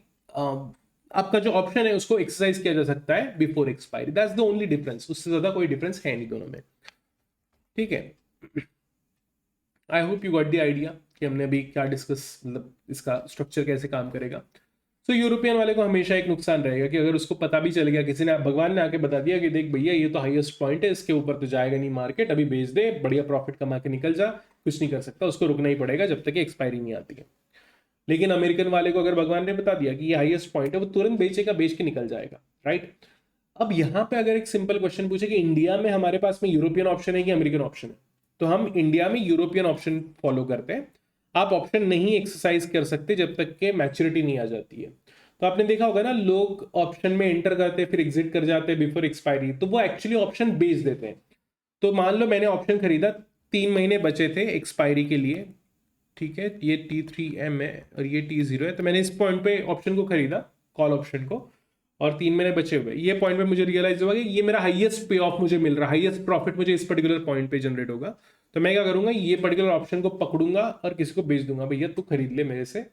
Speaker 1: आपका जो ऑप्शन है उसको एक्सरसाइज किया जा सकता है before expiry. That's the only difference, उससे ज्यादा कोई डिफरेंस है नहीं दोनों में। ठीक है, आई hope you got the idea कि हमने अभी क्या डिस्कस, मतलब इसका स्ट्रक्चर कैसे काम करेगा। तो यूरोपियन वाले को हमेशा एक नुकसान रहेगा कि अगर उसको पता भी चल गया, किसी ने, भगवान ने आके बता दिया कि देख भैया ये तो हाईएस्ट पॉइंट है, इसके ऊपर तो जाएगा नहीं मार्केट, अभी बेच दे, बढ़िया प्रॉफिट कमा के निकल जा, कुछ नहीं कर सकता, उसको रुकना ही पड़ेगा जब तक कि एक्सपायरी नहीं आती है। लेकिन अमेरिकन वाले को अगर भगवान ने बता दिया कि ये हाईएस्ट पॉइंट है, वो तुरंत बेचेगा, बेच के निकल जाएगा, राइट। अब यहाँ पे अगर एक सिंपल क्वेश्चन पूछे कि इंडिया में हमारे पास में यूरोपियन ऑप्शन है कि अमेरिकन ऑप्शन है, तो हम इंडिया में यूरोपियन ऑप्शन फॉलो करते हैं। आप ऑप्शन नहीं एक्सरसाइज कर सकते जब तक के मैच्योरिटी नहीं आ जाती है। तो आपने देखा होगा ना, लोग ऑप्शन में एंटर करते हैं फिर एग्जिट कर जाते हैं बिफोर एक्सपायरी, तो वो एक्चुअली ऑप्शन बेच देते हैं। तो मान लो मैंने ऑप्शन खरीदा, 3 महीने बचे थे एक्सपायरी के लिए, ठीक है, ये T3M है और ये T0 है, तो मैंने इस पॉइंट पे ऑप्शन को खरीदा, कॉल ऑप्शन को, और 3 महीने बचे हुए, ये पॉइंट पे मुझे रियलाइज हुआ कि ये मेरा हाईएस्ट पे ऑफ मुझे मिल रहा है, हाईएस्ट प्रॉफिट मुझे इस पर्टिकुलर पॉइंट पे जनरेट होगा। तो मैं क्या करूंगा, ये पर्टिकुलर ऑप्शन को पकड़ूंगा और किसी को बेच दूंगा, भैया तू खरीद ले मेरे से,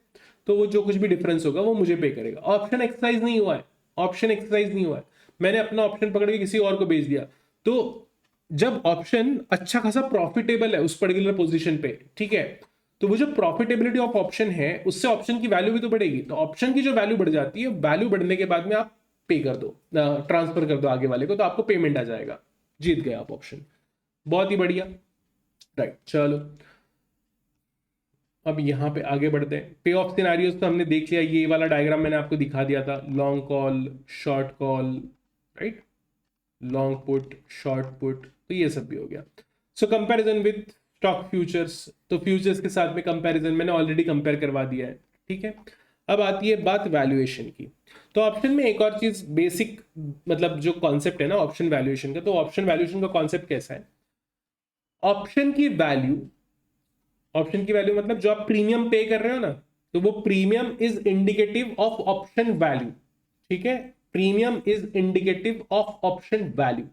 Speaker 1: तो वो जो कुछ भी डिफरेंस होगा वो मुझे पे करेगा। ऑप्शन एक्सरसाइज नहीं हुआ है, ऑप्शन एक्सरसाइज नहीं हुआ है, मैंने अपना ऑप्शन पकड़ के किसी और को बेच दिया। तो जब ऑप्शन अच्छा खासा प्रॉफिटेबल है उस पर्टिकुलर पोजीशन पे, ठीक है, तो वो जो प्रॉफिटेबिलिटी ऑफ ऑप्शन है उससे ऑप्शन की वैल्यू भी तो बढ़ेगी। तो ऑप्शन की जो वैल्यू बढ़ जाती है, वैल्यू बढ़ने के बाद में आप पे कर दो, ट्रांसफर कर दो आगे वाले को, तो आपको पेमेंट आ जाएगा, जीत गए आप ऑप्शन। बहुत ही बढ़िया, राइट। चलो अब यहाँ पे आगे बढ़ते हैं। पे ऑफ सिनारियोज तो हमने देख लिया, ये वाला डायग्राम मैंने आपको दिखा दिया था, long call, short call, right, long put, short put, तो ये सब भी हो गया। सो कंपैरिजन विद स्टॉक फ्यूचर्स, तो फ्यूचर्स के साथ में कंपैरिजन मैंने ऑलरेडी कंपेयर करवा दिया है, ठीक है। अब आती है बात वैल्यूएशन की। तो ऑप्शन में एक और चीज बेसिक, मतलब जो कॉन्सेप्ट है ना ऑप्शन वैल्यूएशन का, तो ऑप्शन वैल्यूएशन का कॉन्सेप्ट कैसा है, ऑप्शन की वैल्यू, ऑप्शन की वैल्यू मतलब जो आप प्रीमियम पे कर रहे हो ना, तो वो premium is indicative of option value, ठीक है, premium is indicative of option value,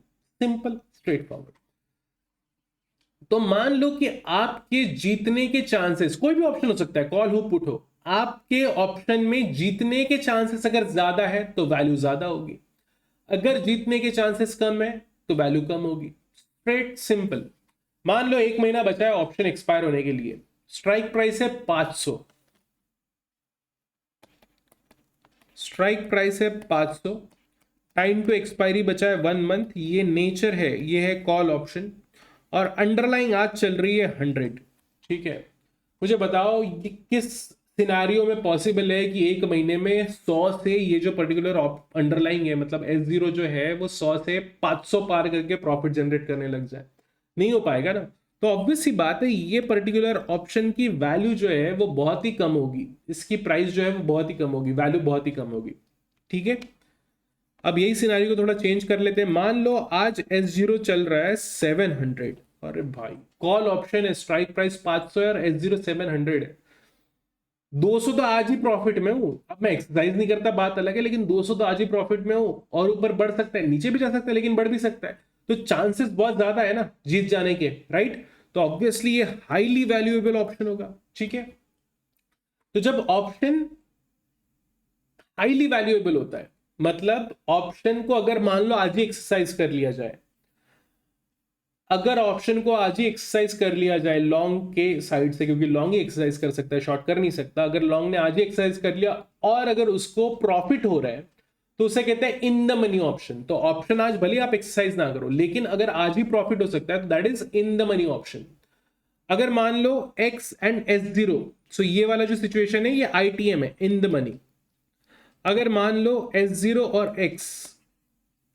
Speaker 1: simple straight forward. तो मान लो कि आपके जीतने के चांसेस, कोई भी ऑप्शन हो सकता है, कॉल हो पुट हो, आपके ऑप्शन में जीतने के चांसेस अगर ज्यादा है तो वैल्यू ज्यादा होगी, अगर जीतने के चांसेस कम है तो वैल्यू कम होगी, स्ट्रेट सिंपल। मान लो 1 महीना बचा है ऑप्शन एक्सपायर होने के लिए, स्ट्राइक प्राइस है 500, स्ट्राइक प्राइस है 500, टाइम टू एक्सपायरी बचा है 1 मंथ, ये नेचर है, ये है कॉल ऑप्शन, और अंडरलाइंग आज चल रही है 100, ठीक है। मुझे बताओ ये किस सिनारियो में पॉसिबल है कि 1 महीने में 100 से ये जो पर्टिकुलर अंडरलाइंग है, मतलब S0 जो है वो 100 से 500 पार करके प्रॉफिट जनरेट करने लग जाए, नहीं हो पाएगा ना। तो ऑब्वियस सी बात है, ये पर्टिकुलर ऑप्शन की वैल्यू जो है वो बहुत ही कम होगी, इसकी प्राइस जो है वो बहुत ही कम होगी, वैल्यू बहुत ही कम होगी, ठीक है। अब यही सिनारियो को थोड़ा चेंज कर लेते हैं। मान लो आज S0 चल रहा है 700, अरे भाई कॉल ऑप्शन है, स्ट्राइक प्राइस 500 है और S0 700 है, 200 तो आज ही प्रॉफिट में हूं। अब मैं एक्सरसाइज नहीं करता बात अलग है, लेकिन 200 तो आज ही प्रॉफिट में हूं, और ऊपर बढ़ सकता है, नीचे भी जा सकता है, लेकिन बढ़ भी सकता है, तो चांसेस बहुत ज्यादा है ना जीत जाने के, राइट। तो ऑब्वियसली ये हाईली वैल्यूएबल ऑप्शन होगा, ठीक है। तो जब ऑप्शन हाईली वैल्यूएबल होता है, मतलब ऑप्शन को अगर मान लो आज ही एक्सरसाइज कर लिया जाए, अगर ऑप्शन को आज ही एक्सरसाइज कर लिया जाए लॉन्ग के साइड से, क्योंकि लॉन्ग ही एक्सरसाइज कर सकता है, शॉर्ट कर नहीं सकता, अगर लॉन्ग ने आज ही एक्सरसाइज कर लिया और अगर उसको प्रॉफिट हो रहा है तो उसे कहते हैं इन द मनी ऑप्शन। तो ऑप्शन आज भले आप एक्सरसाइज ना करो, लेकिन अगर आज ही प्रॉफिट हो सकता है तो that is in the money option. अगर मान लो X एंड S0, सो ये वाला जो सिचुएशन है ये ITM है, इन द मनी। अगर मान लो S0 और X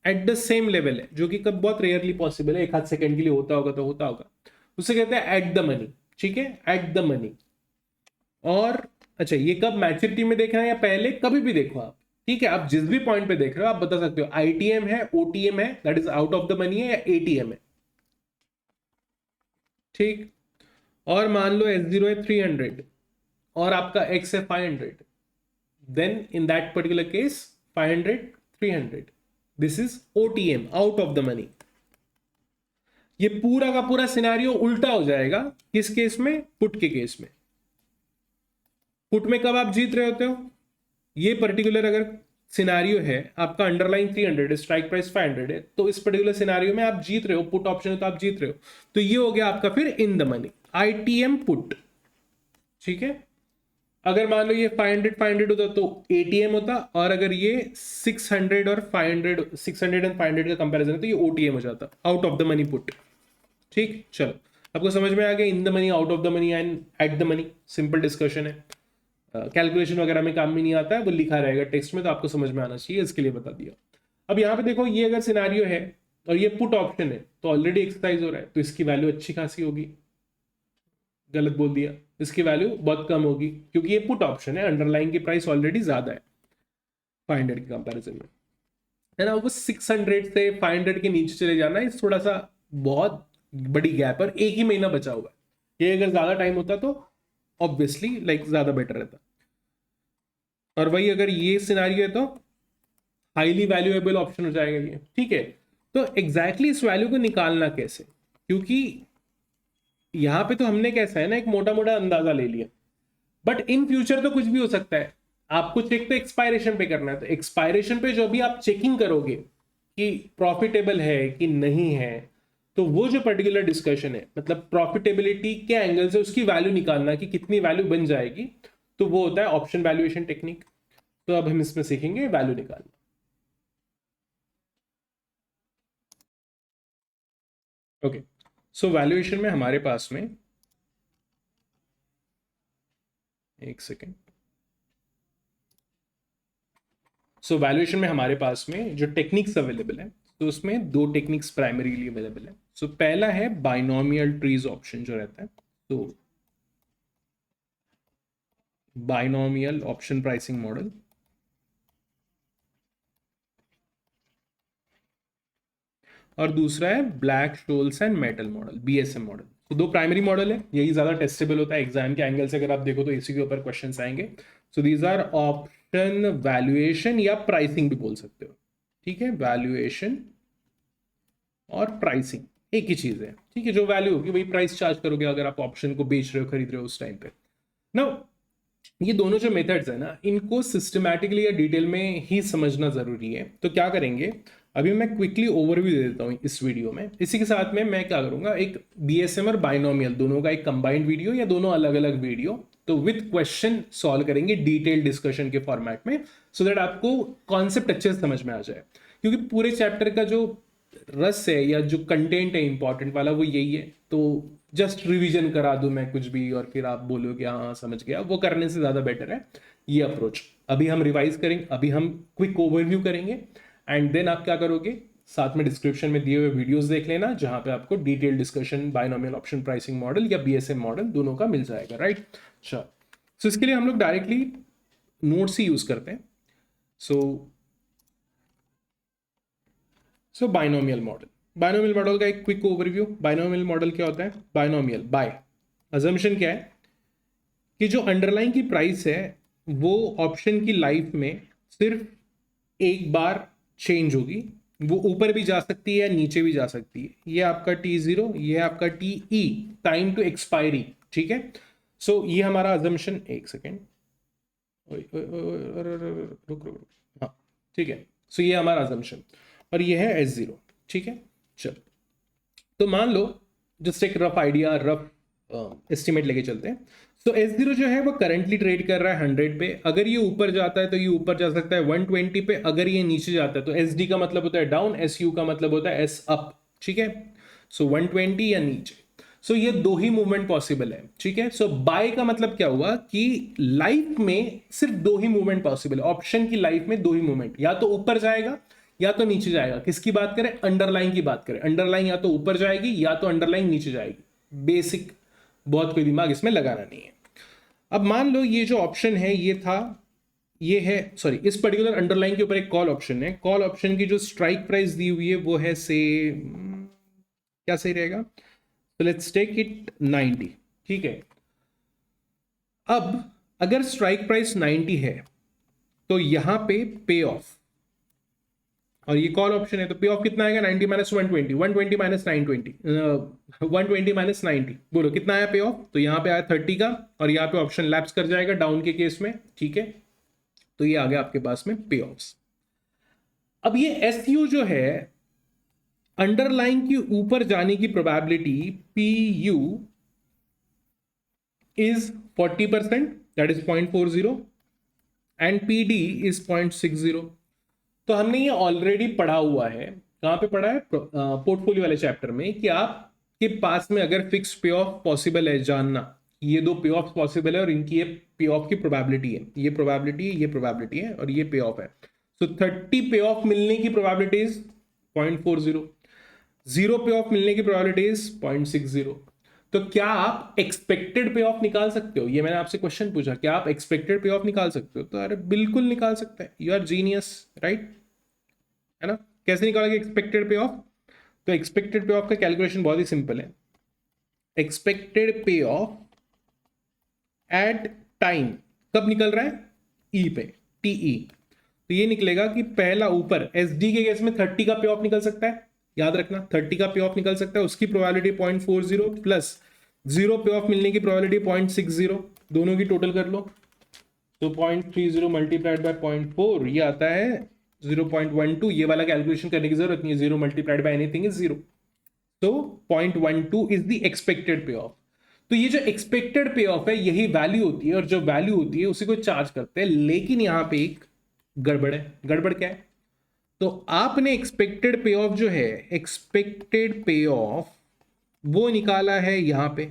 Speaker 1: at the same level है, जो कि कब बहुत रेयरली पॉसिबल है, 1 आध सेकंड के लिए होता होगा तो होता होगा, उसे कहते हैं एट द मनी, ठीक है, एट द मनी। और अच्छा ये कब मैच्योरिटी में देखना है या पहले, कभी भी देखो आप, ठीक है, आप जिस भी पॉइंट पे देख रहे हो आप बता सकते हो ITM है, OTM है, that is out of the money है, या ATM है, ठीक। और मान लो S0 है 300 और आपका X है 500, then in that particular case 500 300, this is OTM, out of the money. ये पूरा का पूरा सिनेरियो उल्टा हो जाएगा किस केस में, पुट के केस में। पुट में कब आप जीत रहे होते हो, ये पर्टिकुलर अगर सिनेरियो है, आपका अंडरलाइन 300 है, स्ट्राइक प्राइस 500 है, तो इस पर्टिकुलर सिनेरियो में आप जीत रहे हो, पुट ऑप्शन है तो आप जीत रहे हो, तो ये हो गया आपका फिर in the money, ITM put, ठीक है। अगर मान लो ये 500 होता तो एटीएम होता, और अगर ये 600 और 500, 600 एंड 500 का कंपैरिजन है तो ये ओटीएम हो जाता, out of the money put. ठीक, चलो आपको समझ में आ गया, in the money, out of the money and at the money, simple discussion है। कैलकुलेशन वगैरह में काम में नहीं आता है, वो लिखा रहेगा टेक्स्ट में, तो आपको समझ में आना चाहिए, इसके लिए बता दिया। अब यहाँ पे देखो, ये अगर सिनारियो है और ये पुट ऑप्शन है तो ऑलरेडी एक्सरसाइज हो रहा है, तो इसकी वैल्यू अच्छी खासी होगी। गलत बोल दिया, इसकी वैल्यू बहुत कम होगी क्योंकि ये पुट ऑप्शन है, अंडरलाइन की प्राइस ऑलरेडी ज्यादा है 500 के कंपैरिजन में, है ना। वो 600 से 500 के नीचे चले जाना, इस थोड़ा सा बहुत बड़ी गैप, और एक ही महीना बचा हुआ है। ये अगर ज्यादा टाइम होता तो ऑब्वियसली लाइक ज्यादा बेटर रहता, और वही अगर ये सिनारियो है तो हाईली वैल्यूएबल ऑप्शन हो जाएगा ये, ठीक है। तो एग्जैक्टली इस वैल्यू को निकालना कैसे, क्योंकि यहां पे तो हमने कैसा है ना, एक मोटा मोटा अंदाजा ले लिया, बट इन फ्यूचर तो कुछ भी हो सकता है। आपको चेक तो एक्सपायरेशन पे करना है, तो एक्सपायरेशन पे जो भी आप चेकिंग करोगे कि प्रॉफिटेबल है कि नहीं है, तो वो जो पर्टिकुलर डिस्कशन है, मतलब प्रॉफिटेबिलिटी के एंगल से उसकी वैल्यू निकालना कि कितनी वैल्यू बन जाएगी, तो वो होता है ऑप्शन वैल्यूएशन टेक्निक। तो अब हम इसमें सीखेंगे वैल्यू निकालना। ओके, सो वैल्यूएशन में हमारे पास में, एक सेकेंड, सो वैल्यूएशन में हमारे पास में जो टेक्निक्स अवेलेबल है, तो उसमें दो टेक्निक्स प्राइमरीली अवेलेबल है। सो पहला है बाइनोमियल ट्रीज ऑप्शन जो रहता है, तो बाइनोमियल ऑप्शन प्राइसिंग मॉडल, और दूसरा है Black Scholes and Merton model, BSM model. तो दो प्राइमरी मॉडल है, यही ज्यादा टेस्टेबल होता है एग्जाम के एंगल से, अगर आप देखो तो इसी के ऊपर क्वेश्चंस आएंगे। So these are option valuation या प्राइसिंग भी बोल सकते हो, ठीक है। वैल्यूएशन और प्राइसिंग एक ही चीज है, ठीक है। जो वैल्यू होगी वही प्राइस चार्ज करोगे अगर आप ऑप्शन को बेच रहे हो, खरीद रहे हो उस टाइम पे। नाउ ये दोनों जो मेथड्स है ना, इनको सिस्टमैटिकली या डिटेल में ही समझना जरूरी है। तो क्या करेंगे, अभी मैं क्विकली ओवरव्यू दे देता हूँ इस वीडियो में। इसी के साथ में मैं क्या करूंगा, एक बीएसएम और बाइनोमियल दोनों का एक कंबाइंड वीडियो या दोनों अलग अलग वीडियो, तो विद क्वेश्चन सॉल्व करेंगे डिटेल डिस्कशन के फॉर्मेट में, सो दैट आपको कॉन्सेप्ट अच्छे से समझ में आ जाए। क्योंकि पूरे चैप्टर का जो रस है या जो कंटेंट है इंपॉर्टेंट वाला, वो यही है। तो जस्ट रिवीजन करा दूं मैं कुछ भी और फिर आप बोलोगे हाँ समझ गया, वो करने से ज्यादा बेटर है ये अप्रोच। अभी हम रिवाइज करेंगे, अभी हम क्विक ओवरव्यू करेंगे, एंड देन आप क्या करोगे, साथ में डिस्क्रिप्शन में दिए हुए वीडियोस देख लेना, जहां पे आपको detail discussion binomial option pricing model या बीएसएम मॉडल दोनों का मिल जाएगा, राइट। अच्छा, सो इसके लिए हम लोग डायरेक्टली नोट्स ही यूज करते हैं। सो बाइनोमियल मॉडल, बाइनोमियल मॉडल का एक क्विक ओवरव्यू। बाइनोमियल मॉडल क्या होता है, बाइनोमियल बाय अजम्पशन क्या है कि जो अंडरलाइन की प्राइस है वो ऑप्शन की लाइफ में सिर्फ एक बार चेंज होगी, वो ऊपर भी जा सकती है या नीचे भी जा सकती है। ये आपका T0, ये आपका TE, टाइम टू एक्सपायरी, ठीक है। सो ये हमारा अजम्पशन, एक सेकेंड, रुक रुक, हाँ ठीक है। सो ये हमारा अजम्पशन और ये है S0, ठीक है। चलो, तो मान लो जस्ट एक रफ आइडिया, रफ एस्टिमेट लेके चलते हैं। तो S0 जो है वो करंटली ट्रेड कर रहा है 100 पे। अगर ये ऊपर जाता है तो ये ऊपर जा सकता है 120 पे, अगर ये नीचे जाता है तो SD का मतलब होता है डाउन, SU का मतलब होता है S अप, ठीक है। सो 120 या नीचे, सो ये दो ही मूवमेंट पॉसिबल है, ठीक है। सो बाय का मतलब क्या हुआ कि लाइफ में सिर्फ दो ही मूवमेंट पॉसिबल है, ऑप्शन की लाइफ में दो ही मूवमेंट, या तो ऊपर जाएगा या तो नीचे जाएगा। किसकी बात करें, अंडरलाइन की बात करें। अंडरलाइन या तो ऊपर जाएगी या तो अंडरलाइन नीचे जाएगी, बेसिक, बहुत कोई दिमाग इसमें लगाना नहीं है। अब मान लो ये जो ऑप्शन है ये था, ये है, सॉरी, इस पर्टिकुलर अंडरलाइन के ऊपर एक कॉल ऑप्शन है। कॉल ऑप्शन की जो स्ट्राइक प्राइस दी हुई है वो है से, क्या सही रहेगा, तो लेट्स टेक इट 90, ठीक है। अब अगर स्ट्राइक प्राइस 90 है तो यहां पे पे ऑफ, और ये कॉल ऑप्शन है तो पे ऑफ कितना आएगा, 90 माइनस 120, 120 माइनस 920, 120 माइनस 90, बोलो कितना आया पे ऑफ। तो यहाँ पे आया 30 का, और यहाँ पे ऑप्शन लैप्स कर जाएगा डाउन के केस में, ठीक है। तो ये आ गया आपके पास में पे ऑफ। अब ये एसयू जो है, अंडरलाइन की ऊपर जाने की probability PU is 40%, that is 0.40, and PD is 0.60. तो हमने ये ऑलरेडी पढ़ा हुआ है, कहाँ पे पढ़ा है, पोर्टफोलियो वाले चैप्टर में, कि आपके पास में अगर फिक्स पे ऑफ पॉसिबल है, जानना ये दो पे ऑफ पॉसिबल है और इनकी ये पे ऑफ की प्रोबेबिलिटी है, ये प्रोबेबिलिटी है, ये प्रोबेबिलिटी है और ये पे ऑफ है। सो 30 पे ऑफ मिलने की प्रोबेबिलिटी इज 0.40, 0 पे ऑफ मिलने की प्रोबेबिलिटी इज 0.60। तो क्या आप एक्सपेक्टेड पे ऑफ निकाल सकते हो? ये मैंने आपसे क्वेश्चन पूछा, क्या आप एक्सपेक्टेड पे ऑफ निकाल सकते हो? तो अरे बिल्कुल निकाल सकते हैं, यू आर जीनियस, राइट, है ना। कैसे निकालोगे एक्सपेक्टेड पे ऑफ? तो एक्सपेक्टेड पे ऑफ का कैलकुलेशन बहुत ही सिंपल है। Expected pay off at time कब निकल रहा है? ई पे, टीई। तो ये निकलेगा कि पहला ऊपर एसडी के केस में 30 का पे ऑफ निकल सकता है, याद रखना 30 का पे ऑफ निकल सकता है, उसकी प्रोबेबिलिटी 0.40 प्लस 0 पे ऑफ मिलने की प्रोबेबिलिटी 0.60, दोनों की टोटल कर लो। तो 0.30 मल्टीप्लाइड बाय 0.4 ये आता है 0.12। ये वाला कैलकुलेशन करने की जरूरत नहीं है, 0 मल्टीप्लाइड बाय एनीथिंग इज 0। तो 0.12 is the expected pay of. तो ये जो एक्सपेक्टेड पे ऑफ है यही वैल्यू होती है, और जो वैल्यू होती है उसी को चार्ज करते हैं। लेकिन यहां पे एक गड़बड़ है। गड़बड़ क्या है? तो आपने एक्सपेक्टेड पे ऑफ जो है, एक्सपेक्टेड पे ऑफ वो निकाला है यहां पे,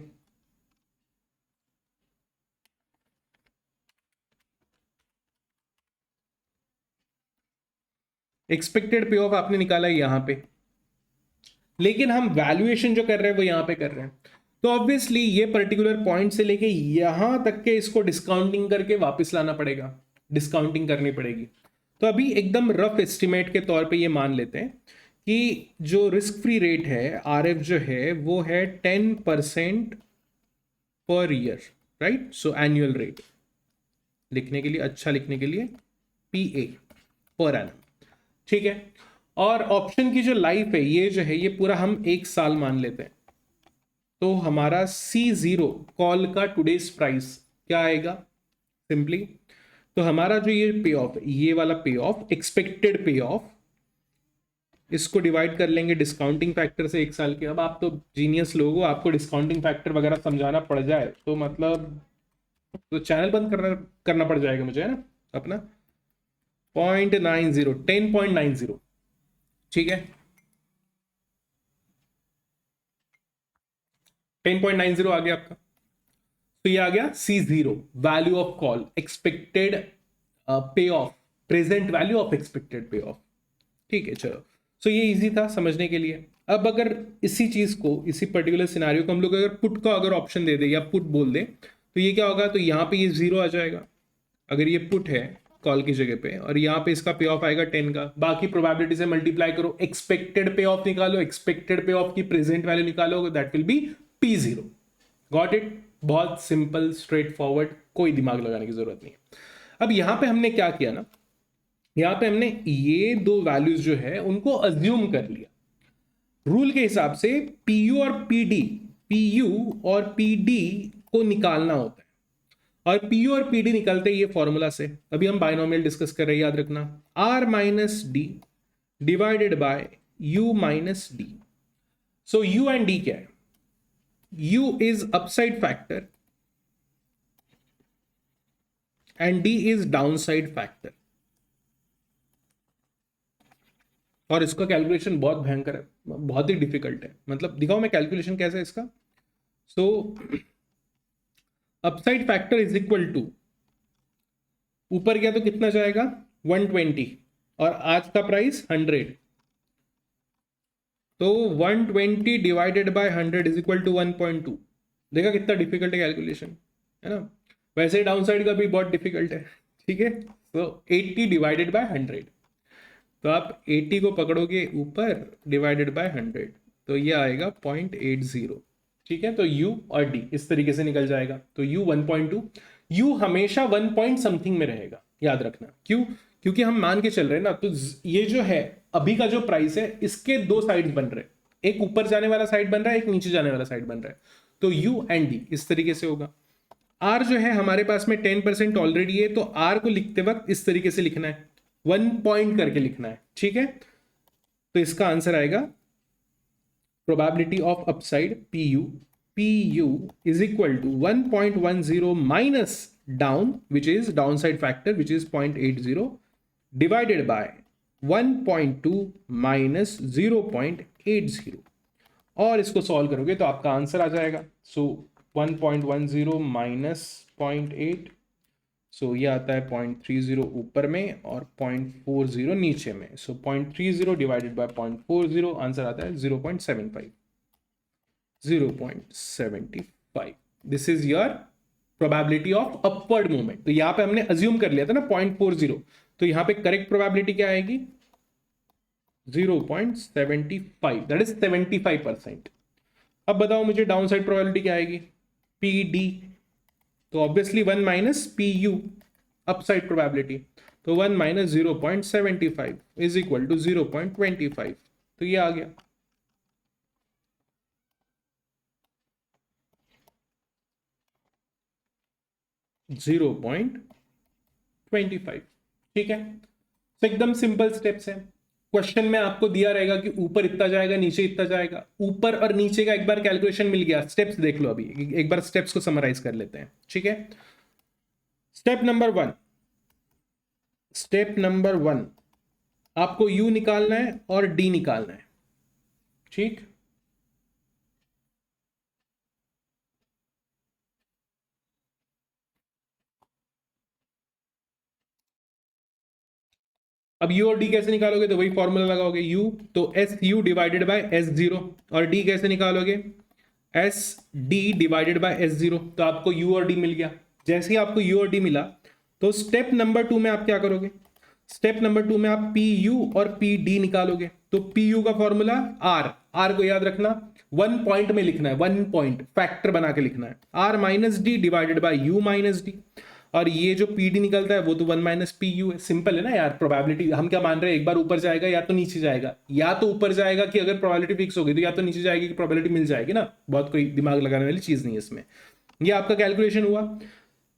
Speaker 1: एक्सपेक्टेड पे ऑफ आपने निकाला है यहां पे, लेकिन हम वैल्यूएशन जो कर रहे हैं वो यहां पे कर रहे हैं। तो ऑब्वियसली ये पर्टिकुलर पॉइंट से लेके यहां तक के इसको डिस्काउंटिंग करके वापस लाना पड़ेगा, डिस्काउंटिंग करनी पड़ेगी। तो अभी एकदम रफ एस्टिमेट के तौर पे ये मान लेते हैं कि जो रिस्क फ्री रेट है आरएफ जो है वो है 10% पर ईयर, राइट। सो एनुअल रेट लिखने के लिए, अच्छा लिखने के लिए पीए, पर एनम, ठीक है। और ऑप्शन की जो लाइफ है ये जो है ये पूरा हम 1 साल मान लेते हैं। तो हमारा C0 कॉल का टुडेज प्राइस क्या आएगा? सिंपली तो हमारा जो ये पे ऑफ है, ये वाला पे ऑफ, एक्सपेक्टेड पे ऑफ, इसको डिवाइड कर लेंगे डिस्काउंटिंग फैक्टर से 1 साल के। अब आप तो जीनियस लोग हो, आपको डिस्काउंटिंग फैक्टर वगैरह समझाना पड़ जाए तो मतलब तो चैनल बंद करना पड़ जाएगा मुझे, है ना। अपना 0.90, 10.90, ठीक है, 10.90 आ गया आपका। तो ये आ गया C0 value of call, expected pay off, present value of expected pay off, ठीक है। चलो, सो ये इजी था समझने के लिए। अब अगर इसी चीज को, इसी पर्टिकुलर सिनारियो को हम लोग अगर पुट का अगर ऑप्शन दे दे या पुट बोल दे तो ये क्या होगा? तो यहाँ पे ये 0 आ जाएगा अगर ये पुट है कॉल की जगह पे, और यहाँ पे इसका पे ऑफ आएगा 10 का। बाकी प्रोबेबिलिटी से मल्टीप्लाई करो, एक्सपेक्टेड पे ऑफ निकालो, एक्सपेक्टेड पे ऑफ की प्रेजेंट वैल्यू निकालो, that will be P0। Got it? बहुत सिंपल, स्ट्रेट फॉरवर्ड, कोई दिमाग लगाने की जरूरत नहीं है। अब यहां पे हमने क्या किया ना, यहां पे हमने ये दो वैल्यूज जो है उनको अज्यूम कर लिया। रूल के हिसाब से पीयू और पीडी, पीयू और पीडी को निकालना होता है, और पीयू और पीडी निकलते हैं ये फॉर्मूला से। अभी हम बाइनोमियल डिस्कस कर रहे हैं, याद रखना, R minus D divided by U minus D. So U and D क्या है? U is upside factor and D is downside factor। और इसका कैलकुलेशन बहुत भयंकर है, बहुत ही डिफिकल्ट है। मतलब दिखाओ मैं कैलकुलेशन कैसे है इसका। So upside factor is equal to, ऊपर गया तो कितना जाएगा? 120, और आज का प्राइस 100, तो 120 divided by 100 is equal to 1.2। देखा कितना डिफिकल्ट है कैलकुलेशन, है ना। वैसे डाउन साइड का भी बहुत डिफिकल्ट है, ठीक है। तो 80 डिवाइडेड बाय 100, तो आप 80 को पकड़ोगे ऊपर डिवाइडेड बाय 100, तो ये आएगा 0.80, ठीक है। तो U और D इस तरीके से निकल जाएगा। तो U 1.2, U हमेशा 1 पॉइंट समथिंग में रहेगा, याद रखना। क्यों? क्योंकि हम मान के चल रहे हैं ना, तो ये जो है अभी का जो प्राइस है इसके दो साइड्स बन रहे हैं, एक ऊपर जाने वाला साइड बन रहा है, एक नीचे जाने वाला साइड बन रहा है। तो U एंड D इस तरीके से होगा। R जो है हमारे पास में 10% ऑलरेडी है, तो R को लिखते वक्त इस तरीके से लिखना है, 1 पॉइंट करके लिखना है, ठीक है। तो इसका आंसर आएगा probability of upside PU PU is equal to 1.10 minus down, which is downside factor, which is 0.80, divided by 1.2 minus 0.80, और इसको सॉल्व करोगे तो आपका आंसर आ जाएगा. सो 1.10 माइनस 0.8, सो ये आता है 0.30 ऊपर में और 0.40 नीचे में. सो 0.30 डिवाइडेड बाय 0.40, आंसर आता है 0.75. 0.75. This is your probability of upward movement. तो यहां पे हमने अज्यूम कर लिया था ना 0.40, तो यहां पे करेक्ट प्रोबेबिलिटी क्या आएगी? 0.75, दैट इज 75%. अब बताओ मुझे डाउन साइड प्रोबेबिलिटी क्या आएगी? PD. तो obviously 1 minus PU, upside probability. तो 1 माइनस 0.75 इज इक्वल टू 0.25. तो ये आ गया. .25. ठीक है. तो एकदम सिंपल स्टेप्स है. क्वेश्चन में आपको दिया रहेगा कि ऊपर इतना जाएगा, नीचे इतना जाएगा. ऊपर और नीचे का एक बार कैलकुलेशन मिल गया. स्टेप्स देख लो. अभी एक बार स्टेप्स को समराइज कर लेते हैं. ठीक है. Step number 1. स्टेप नंबर 1, आपको U निकालना है और D निकालना है. ठीक. अब U और D कैसे निकालोगे? तो वही फॉर्मूला लगाओगे. U तो SU डिवाइडेड बाय S0, और D कैसे निकालोगे? SD divided by S0. तो आपको U और D मिल गया. जैसे ही आपको U और D मिला, तो स्टेप नंबर 2 में आप क्या करोगे? स्टेप नंबर 2 में आप PU और PD निकालोगे. तो PU का फॉर्मूला R को याद रखना, 1 पॉइंट में लिखना है. 1 पॉइंट फैक्टर बना के लिखना है. R minus D divided by U minus D. और ये जो PD निकलता है वो तो 1 माइनस PU है. सिंपल है ना यार. प्रोबेबिलिटी हम क्या मान रहे हैं? एक बार ऊपर जाएगा या तो नीचे जाएगा. या तो ऊपर जाएगा कि अगर प्रोबेबिलिटी फिक्स होगी, तो या तो नीचे जाएगी कि प्रोबेबिलिटी मिल जाएगी ना. बहुत कोई दिमाग लगाने वाली चीज नहीं है इसमें. ये आपका कैलकुलेशन हुआ.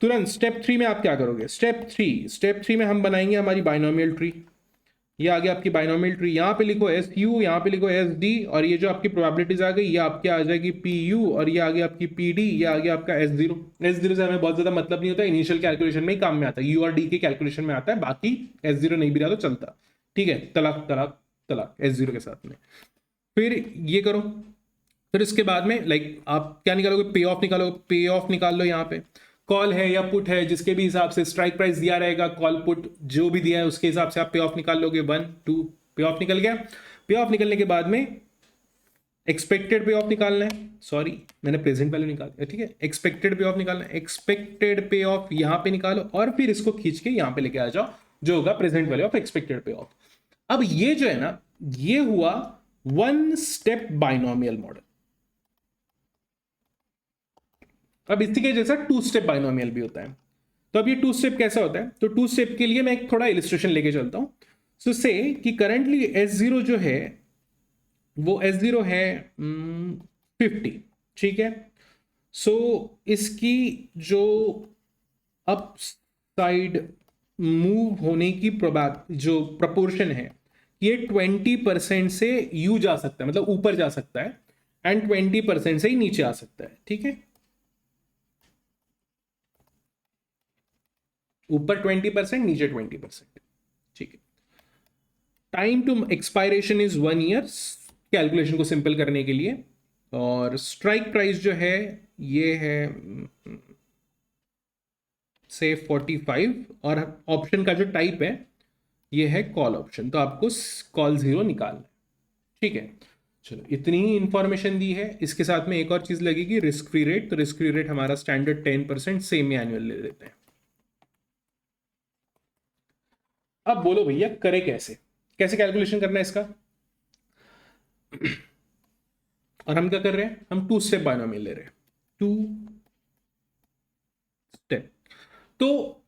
Speaker 1: तुरंत स्टेप 3 में आप क्या करोगे? स्टेप 3 में हम बनाएंगे हमारी बाइनोमियल ट्री. ये आ गया आपकी बाइनोमियल ट्री. यहाँ पे लिखो SU, यहाँ पे लिखो SD, और ये जो आपकी प्रोबेबिलिटीज आ गई, ये आपके आ जाएगी PU, और ये आ गया आपकी PD, ये आ गया आपका S0. S0 से हमें बहुत ज्यादा मतलब नहीं होता. इनिशियल कैलकुलेशन में ही काम में आता है. U और D के कैलकुलेशन में आता है. बाकी S0 नहीं भी रहा तो चलता. ठीक है. तलाक तलाक तलाक S0 के साथ में. फिर ये करो. फिर इसके बाद में आप क्या निकालोगे? पे ऑफ निकालोगे. पे ऑफ निकाल लो. यहाँ पे कॉल है या पुट है, जिसके भी हिसाब से स्ट्राइक प्राइस दिया रहेगा, कॉल पुट जो भी दिया है उसके हिसाब से आप पे ऑफ निकाल लोगे. 1 2 पे ऑफ निकल गया. पे ऑफ निकलने के बाद में एक्सपेक्टेड पे ऑफ निकालना है. सॉरी, मैंने प्रेजेंट वैल्यू निकाल दिया. ठीक है. एक्सपेक्टेड पे ऑफ निकालना है. एक्सपेक्टेड पे ऑफ यहां पे निकालो और फिर इसको खींच के यहां पे लेके आ जाओ, जो होगा present value of expected pay of. अब ये जो है ना, ये हुआ 1 स्टेप बाइनोमियल मॉडल. अब इसी के जैसा 2 स्टेप बाइनोमियल भी होता है. तो अब ये 2 स्टेप कैसा होता है? तो 2 स्टेप के लिए मैं एक थोड़ा इलिस्ट्रेशन लेके चलता हूं. सो से कि करंटली S0 जो है वो S0 है 50. ठीक है. सो इसकी जो अप साइड मूव होने की जो प्रपोर्शन है, ये 20% से U जा सकता है, मतलब ऊपर जा सकता है, एंड 20% से ही नीचे आ सकता है. ठीक है. ऊपर 20%, नीचे 20%. ठीक है. Time to expiration is 1 year, calculation को सिंपल करने के लिए. और स्ट्राइक प्राइस जो है ये है से 45, और ऑप्शन का जो टाइप है ये है कॉल ऑप्शन. तो आपको कॉल 0 निकालना है. ठीक है. चलो, इतनी ही इंफॉर्मेशन दी है. इसके साथ में एक और चीज लगेगी, रिस्क फ्री रेट. तो रिस्क फ्री रेट हमारा स्टैंडर्ड 10% सेमी एनुअल ले लेते हैं. अब बोलो भैया करे कैसे? कैसे कैलकुलेशन करना है इसका? और हम क्या कर रहे हैं? हम 2 स्टेप बाइनोमियल ले रहे हैं. 2 स्टेप. तो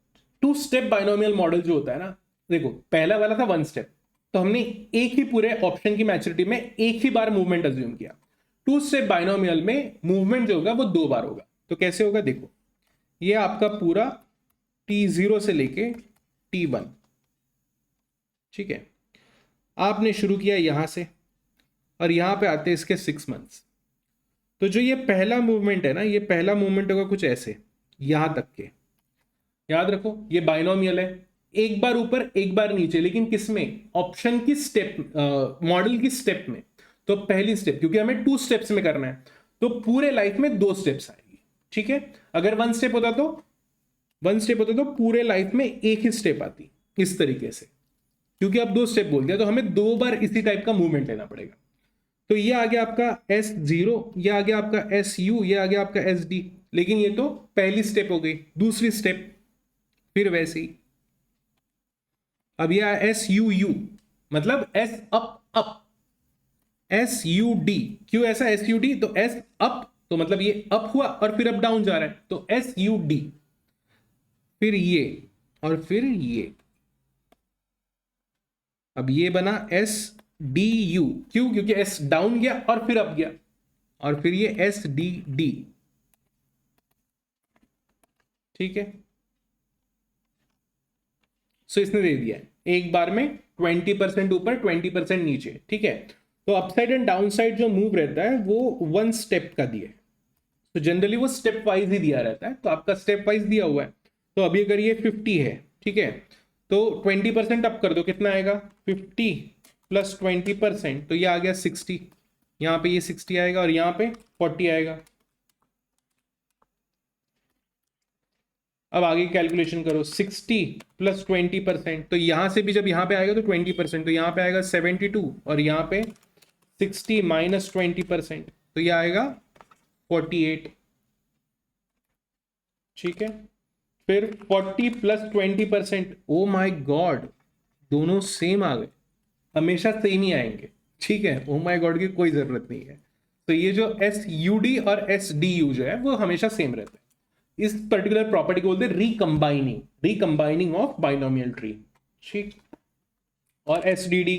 Speaker 1: 2 स्टेप बाइनोमियल मॉडल जो होता है ना, देखो पहला वाला था 1 स्टेप. तो हमने एक ही पूरे ऑप्शन की मैच्योरिटी में एक ही बार मूवमेंट अज्यूम किया. 2 स्टेप बाइनोमियल में मूवमेंट जो होगा वो 2 बार होगा. तो कैसे होगा? देखो, ये आपका पूरा T0 से लेके T1. ठीक है. आपने शुरू किया यहां से, और यहां पे आते हैं इसके 6 मंथ्स. तो जो ये पहला मूवमेंट है ना, ये पहला मूवमेंट होगा कुछ ऐसे यहां तक के, याद रखो ये बाइनोमियल है, एक बार ऊपर एक बार नीचे, लेकिन किसमें, ऑप्शन की स्टेप, मॉडल की स्टेप में। तो पहली स्टेप, क्योंकि हमें 2 स्टेप्स में करना है, तो पूरे लाइफ में 2 स्टेप्स आएगी, ठीक है। अगर 1 स्टेप होता तो पूरे लाइफ में एक ही स्टेप आती, इस तरीके से। क्योंकि अब 2 स्टेप बोल दिया तो हमें 2 बार इसी टाइप का मूवमेंट लेना पड़ेगा। तो ये आ गया आपका S0, ये आ गया आपका SU, ये आ गया आपका SD। लेकिन ये तो पहली स्टेप हो गई। दूसरी स्टेप फिर वैसे ही, अब ये SUU, मतलब S अप अप, SUD। क्यों ऐसा SUD, तो S अप तो मतलब ये अप हुआ और फिर अप डाउन जा रहा है, तो SUD। फिर ये और फिर ये, अब ये बना SDU। क्यों, क्योंकि S डाउन गया और फिर अप गया, और फिर ये SDD, ठीक है। सो इसने दे दिया है एक बार में 20% ऊपर 20% नीचे, ठीक है। तो अपसाइड एंड डाउन साइड जो मूव रहता है वो 1 स्टेप का दिया है, तो जनरली वो स्टेप वाइज ही दिया रहता है। तो आपका स्टेप वाइज दिया हुआ है। तो अभी अगर ये 50 है, ठीक है, तो 20% अप कर दो, कितना आएगा 50 प्लस 20%, तो ये आ गया 60। यहाँ पे ये 60 आएगा और यहाँ पे 40 आएगा। अब आगे कैलकुलेशन करो, 60 प्लस 20%, तो यहां से भी जब यहां पे आएगा तो 20%, तो यहां पे आएगा 72, और यहां पे 60 माइनस 20%, तो ये आएगा 48, ठीक है। फिर 40 प्लस 20%, ओ माई गॉड, दोनों सेम आ गए, हमेशा सेम ही आएंगे, ठीक है। ओ माई गॉड की कोई जरूरत नहीं है। तो ये जो SUD और SDU जो है वो हमेशा सेम रहते हैं। इस पर्टिकुलर प्रॉपर्टी को बोलते हैं रिकंबाइनिंग ऑफ बाइनोमियल ट्री, ठीक। और SDD,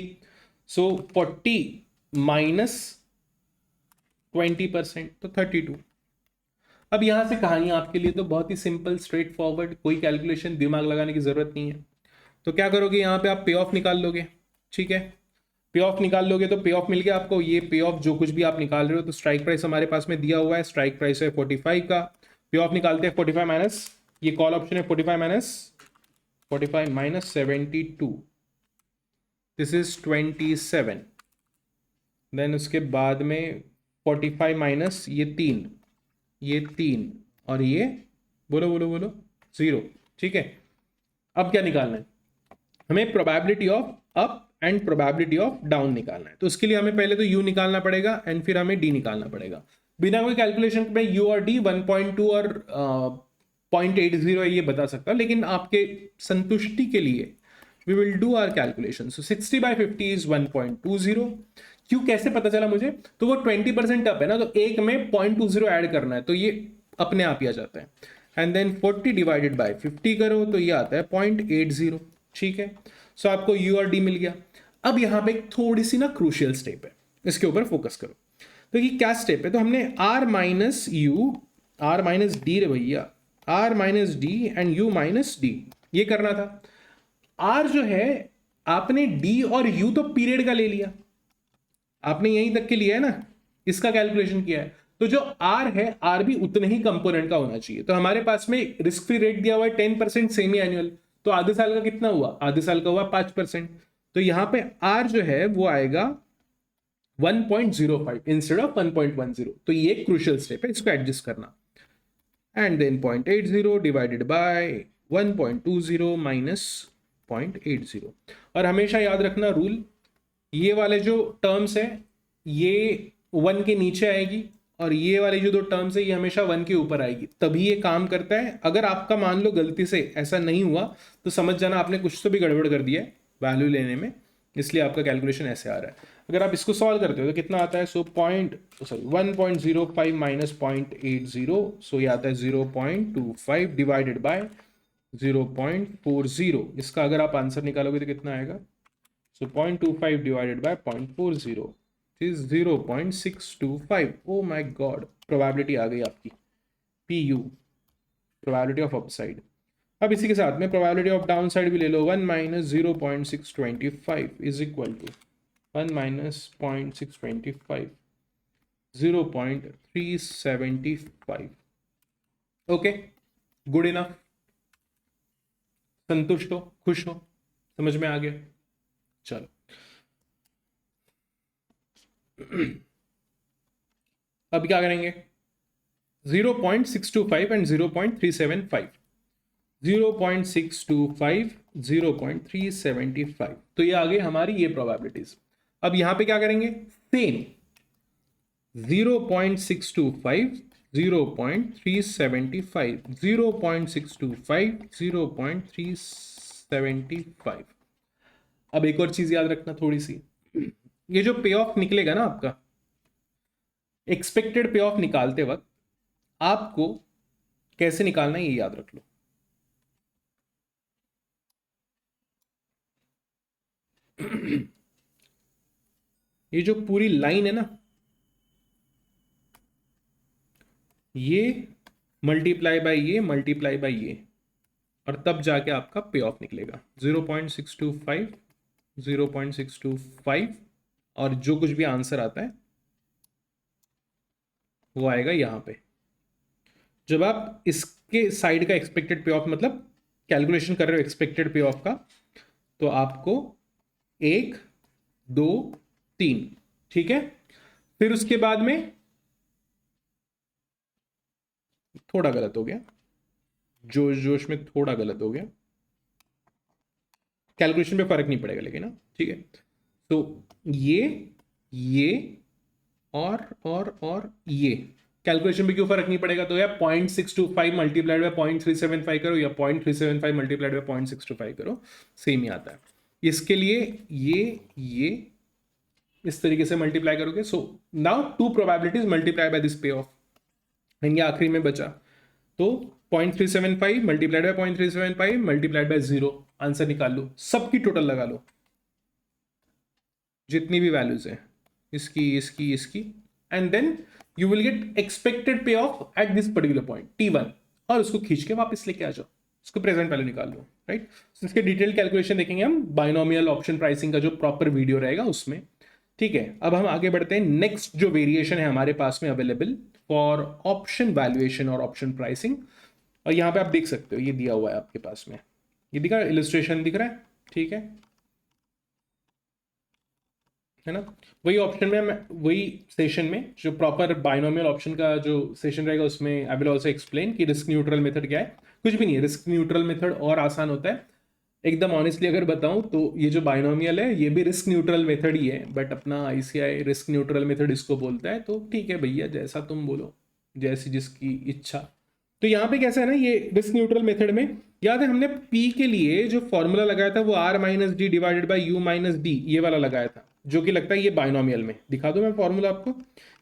Speaker 1: सो 40 माइनस 20%, तो 32। अब यहां से कहानी आपके लिए तो बहुत ही सिंपल, स्ट्रेट फॉरवर्ड, कोई कैलकुलेशन दिमाग लगाने की जरूरत नहीं है। तो क्या करोगे, यहां पे आप पे ऑफ निकाल लोगे, ठीक है। पे ऑफ निकाल लोगे तो पे ऑफ मिल गया आपको। ये पे ऑफ जो कुछ भी आप निकाल रहे हो, तो स्ट्राइक प्राइस हमारे पास में दिया हुआ है, स्ट्राइक प्राइस है 45 का। पे ऑफ निकालते हैं 45 माइनस, ये कॉल ऑप्शन है 45 माइनस 72, दिस इज 27। देन उसके बाद में 45 माइनस ये 3 और ये बोलो बोलो बोलो 0, ठीक है। अब क्या निकालना है हमें, probability of up and probability of down निकालना है। तो उसके लिए हमें पहले तो U निकालना पड़ेगा एंड फिर हमें D निकालना पड़ेगा। बिना कोई कैलकुलेशन में U और D 1.2 और 0.80 है ये बता सकता, लेकिन आपके संतुष्टि के लिए we will do our calculation. So 60/50 is 1.20। क्यों, कैसे पता चला मुझे, तो वो 20% अप है ना, तो एक में 0.20 ऐड करना है, तो ये अपने आप ही आ जाता है। एंड देन 40 डिवाइडेड बाय 50 करो तो ये आता है 0.80, ठीक है। सो आपको U और D मिल गया। अब यहां पे एक थोड़ी सी ना क्रूशियल स्टेप है, इसके ऊपर फोकस करो। तो ये क्या स्टेप है, तो हमने R minus U, R minus D रे भैया, R minus D and U minus D, ये करना था। R जो है आपने D और U तो पीरियड का ले लिया, आपने यहीं तक के लिया है ना, इसका कैलकुलेशन किया है। तो जो R है, R भी उतने ही कंपोनेंट का होना चाहिए। तो हमारे पास में रिस्क फ्री रेट दिया हुआ है 10% सेमी एनुअल, तो आधे साल का कितना हुआ, आधे साल का हुआ 5%। तो यहां पे R जो है वो आएगा 1.05 इंस्टेड ऑफ 1.10। तो ये एक क्रूशियल स्टेप है, इसको एडजस्ट करना। And then 0.80 divided by 1.20 minus 0.80। और हमेशा याद रखना रूल, ये वाले जो टर्म्स है ये 1 के नीचे आएगी, और ये वाली जो 2 टर्म्स है ये हमेशा 1 के ऊपर आएगी, तभी ये काम करता है। अगर आपका मान लो गलती से ऐसा नहीं हुआ तो समझ जाना आपने कुछ तो भी गड़बड़ कर दिया है वैल्यू लेने में, इसलिए आपका कैलकुलेशन ऐसे आ रहा है। अगर आप इसको सॉल्व करते हो तो कितना आता है, 1.05 माइनस 0.80, सो ये आता है 0.25 डिवाइडेड बाय 0.40। इसका अगर आप आंसर निकालोगे तो कितना आएगा, so 0.25 divided by 0.40 is 0.625। oh my god, probability आ गई आपकी PU, प्रोबेबिलिटी ऑफ अपसाइड। अब इसी के साथ में प्रोबेबिलिटी ऑफ डाउन साइड भी ले लो, 1 minus 0.625 is equal to 1 minus 0.625, 0.375। Okay, good enough, संतुष्ट हो, खुश हो, समझ में आ गया? चलो अब क्या करेंगे? 0.625 एंड 0.375, 0.625, 0.375, तो ये आ गई हमारी ये प्रोबेबिलिटीज। अब यहां पे क्या करेंगे? सेम 0.625, 0.375, 0.625, 0.375। अब एक और चीज याद रखना थोड़ी सी, ये जो पे ऑफ निकलेगा ना आपका, एक्सपेक्टेड पे ऑफ निकालते वक्त आपको कैसे निकालना है ये याद रख लो। ये जो पूरी लाइन है ना, ये मल्टीप्लाई बाय ये, मल्टीप्लाई बाय ये, और तब जाके आपका पे ऑफ निकलेगा 0.625, 0.625, और जो कुछ भी आंसर आता है वो आएगा यहां पे। जब आप इसके साइड का एक्सपेक्टेड पे ऑफ मतलब कैलकुलेशन कर रहे हो एक्सपेक्टेड पे ऑफ का, तो आपको 1, 2, 3, ठीक है। फिर उसके बाद में थोड़ा गलत हो गया, जोश जोश में थोड़ा गलत हो गया, कैलकुलेशन पे फर्क नहीं पड़ेगा लेकिन ना, ठीक है। तो ये और ये कैलकुलेशन पे क्यों फर्क नहीं पड़ेगा? तो यार 0.625 मल्टीप्लाइड बाय 0.375 करो या 0.375 मल्टीप्लाइड बाय 0.625 करो, सेम ही आता है। इसके लिए ये इस तरीके से मल्टीप्लाई करोगे। So now two probabilities multiply by this पे ऑफ, एंड ये आखिरी में बचा, तो 0.375 multiplied by 0.375 multiplied by 0, answer निकाल लो, सबकी टोटल लगा लो, जितनी भी वैल्यूज है, इसकी, and then you will get expected pay off at this particular point T1, और उसको खींच के वापस लेके आ जाओ, उसको प्रेजेंट वैल्यू निकाल लो, राइट। इसके डिटेल कैलकुलेशन देखेंगे हम बाइनोमियल ऑप्शन प्राइसिंग का जो प्रॉपर वीडियो रहेगा उसमें, ठीक है। अब हम आगे बढ़ते हैं, नेक्स्ट जो वेरिएशन है हमारे पास में अवेलेबल फॉर ऑप्शन वैल्यूएशन और ऑप्शन प्राइसिंग, और यहां पे आप देख सकते हो ये दिया हुआ है आपके पास में, ये दिखा, इलस्ट्रेशन दिख रहा है, ठीक है ना। वही ऑप्शन में, वही सेशन में जो प्रॉपर बाइनोमियल ऑप्शन का जो सेशन रहेगा उसमें आई विल आल्सो एक्सप्लेन कि रिस्क न्यूट्रल मेथड क्या है। कुछ भी नहीं है, रिस्क न्यूट्रल मेथड और आसान होता है एकदम ऑनेस्टली अगर बताऊं तो। ये जो बाइनोमियल है ये भी रिस्क न्यूट्रल मेथड ही है, बट अपना आईसीआई रिस्क न्यूट्रल मेथड इसको बोलता है, तो ठीक है भैया, जैसा तुम बोलो, जैसी जिसकी इच्छा। तो यहाँ पे कैसा है ना, ये रिस्क न्यूट्रल मेथड में याद है हमने पी के लिए जो फॉर्मूला लगाया था वो R minus D divided by you minus D, ये वाला लगाया था, जो कि लगता है ये बाइनोमियल में। दिखा दूं मैं फॉर्मूला आपको,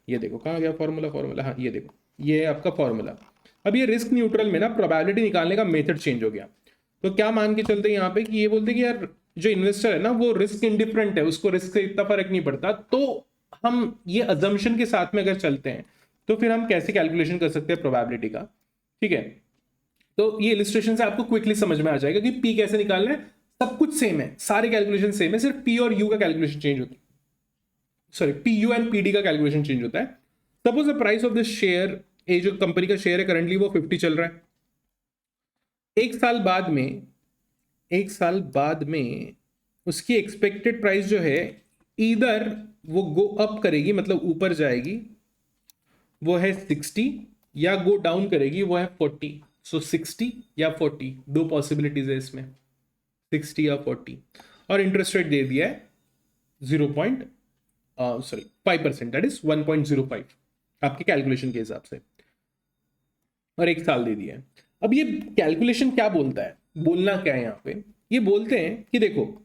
Speaker 1: ये देखो कहाँ गया फॉर्मूला, हाँ ये देखो, ये है आपका फॉर्मूला। अब ये रिस्क न्यूट्रल में ना प्रोबेबिलिटी निकालने का मेथड चेंज हो गया, तो क्या मान के चलते हैं यहाँ पे कि ये बोलते कि यार जो इन्वेस्टर है ना वो रिस्क इंडिफरेंट है, उसको रिस्क से इतना फर्क नहीं पड़ता, तो हम ये अजम्पशन के साथ में अगर चलते हैं तो फिर हम कैसे कैलकुलेशन कर सकते हैं प्रोबेबिलिटी का, ठीक है। तो ये इलिस्ट्रेशन से आपको क्विकली समझ में आ जाएगा कि पी कैसे निकालना है, सब कुछ सेम है, सारे कैलकुलेशन सेम है, सिर्फ पी और यू का कैलकुलेशन चेंज होता है, sorry P U and P D का कैलकुलेशन चेंज होता है। Suppose the price of the share, ये जो कंपनी का शेयर है करंटली वो 50 चल रहा है, एक साल बाद में उसकी एक्सपेक्टेड प्राइस जो है इधर वो गो अप करेगी, मतलब ऊपर जाएगी, वो है 60, या गो डाउन करेगी, वो है 40। सो 60 या 40, दो पॉसिबिलिटीज है इसमें, 60 या 40, और इंटरेस्ट रेट दे दिया है 5%, दैट इज 1.05 आपके कैलकुलेशन के हिसाब से, और एक साल दे दिया है। अब ये कैलकुलेशन क्या बोलता है, बोलना क्या है यहाँ पे, ये बोलते हैं कि देखो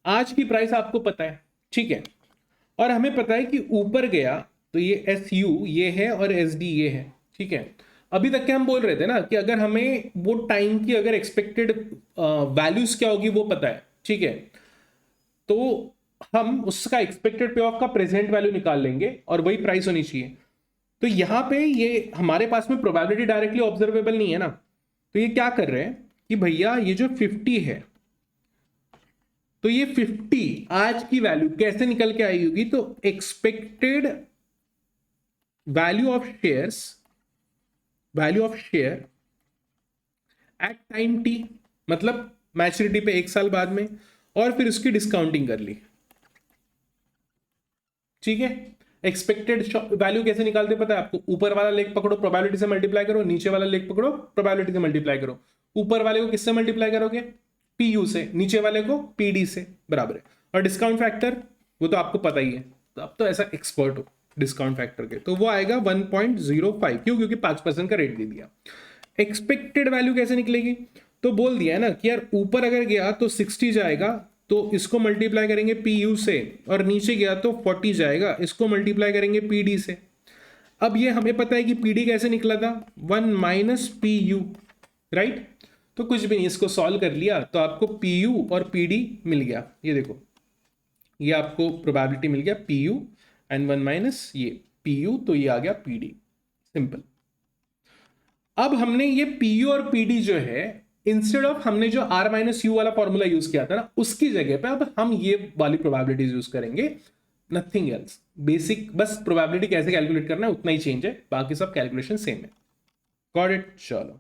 Speaker 1: आज की प्राइस आपको पता है, ठीक है, और हमें पता है कि ऊपर गया तो ये SU ये है और SD ये है, ठीक है। अभी तक के हम बोल रहे थे ना कि अगर हमें वो टाइम की अगर एक्सपेक्टेड वैल्यूज क्या होगी वो पता है, ठीक है, तो हम उसका एक्सपेक्टेड पे ऑफ का प्रेजेंट वैल्यू निकाल लेंगे और वही प्राइस होनी चाहिए। तो यहां पे ये हमारे पास में प्रोबेबिलिटी डायरेक्टली ऑब्जर्वेबल नहीं है ना, तो ये क्या कर रहे हैं कि भैया ये जो 50 है, तो ये 50 आज की वैल्यू कैसे निकल के आई होगी, तो expected value of share at time T, मतलब मैच्योरिटी पे 1 साल बाद में, और फिर उसकी डिस्काउंटिंग कर ली। ठीक है, एक्सपेक्टेड वैल्यू कैसे निकालते पता है आपको? ऊपर वाला लेग पकड़ो, प्रोबेबिलिटी से मल्टीप्लाई करो, नीचे वाला लेग पकड़ो, प्रोबेबिलिटी से मल्टीप्लाई करो। ऊपर वाले को किससे मल्टीप्लाई करोगे? पीयू से, नीचे वाले को पीडी से, बराबर है। और डिस्काउंट फैक्टर वो तो आपको पता ही है, तो आप तो ऐसा एक्सपर्ट हो डिस्काउंट फैक्टर के, तो वो आएगा 1.05। क्यों? क्योंकि 5% का रेट दे दिया। एक्सपेक्टेड वैल्यू कैसे निकलेगी? तो बोल दिया है ना कि यार ऊपर अगर गया तो 60 जाएगा, तो इसको मल्टीप्लाई करेंगे पीयू से, और नीचे गया तो 40 जाएगा, इसको मल्टीप्लाई करेंगे पीडी से। अब ये हमें पता है कि पीडी कैसे निकला था, 1 माइनस पी यू, राइट। तो कुछ भी नहीं, इसको सॉल्व कर लिया तो आपको पी यू और पी डी मिल गया। ये देखो, ये आपको प्रोबेबिलिटी मिल गया पी यू एंड 1 माइनस ये पी यू, तो ये आ गया पी डी, सिंपल। अब हमने ये पी यू और पी डी जो है, इंस्टेड ऑफ हमने जो आर माइनस यू वाला फॉर्मूला यूज किया था ना, उसकी जगह पे अब हम ये वाली प्रोबेबिलिटीज यूज करेंगे, नथिंग एल्स। बेसिक बस प्रोबेबिलिटी कैसे कैलकुलेट करना है उतना ही चेंज है, बाकी सब कैलकुलेशन सेम है। Got it? चलो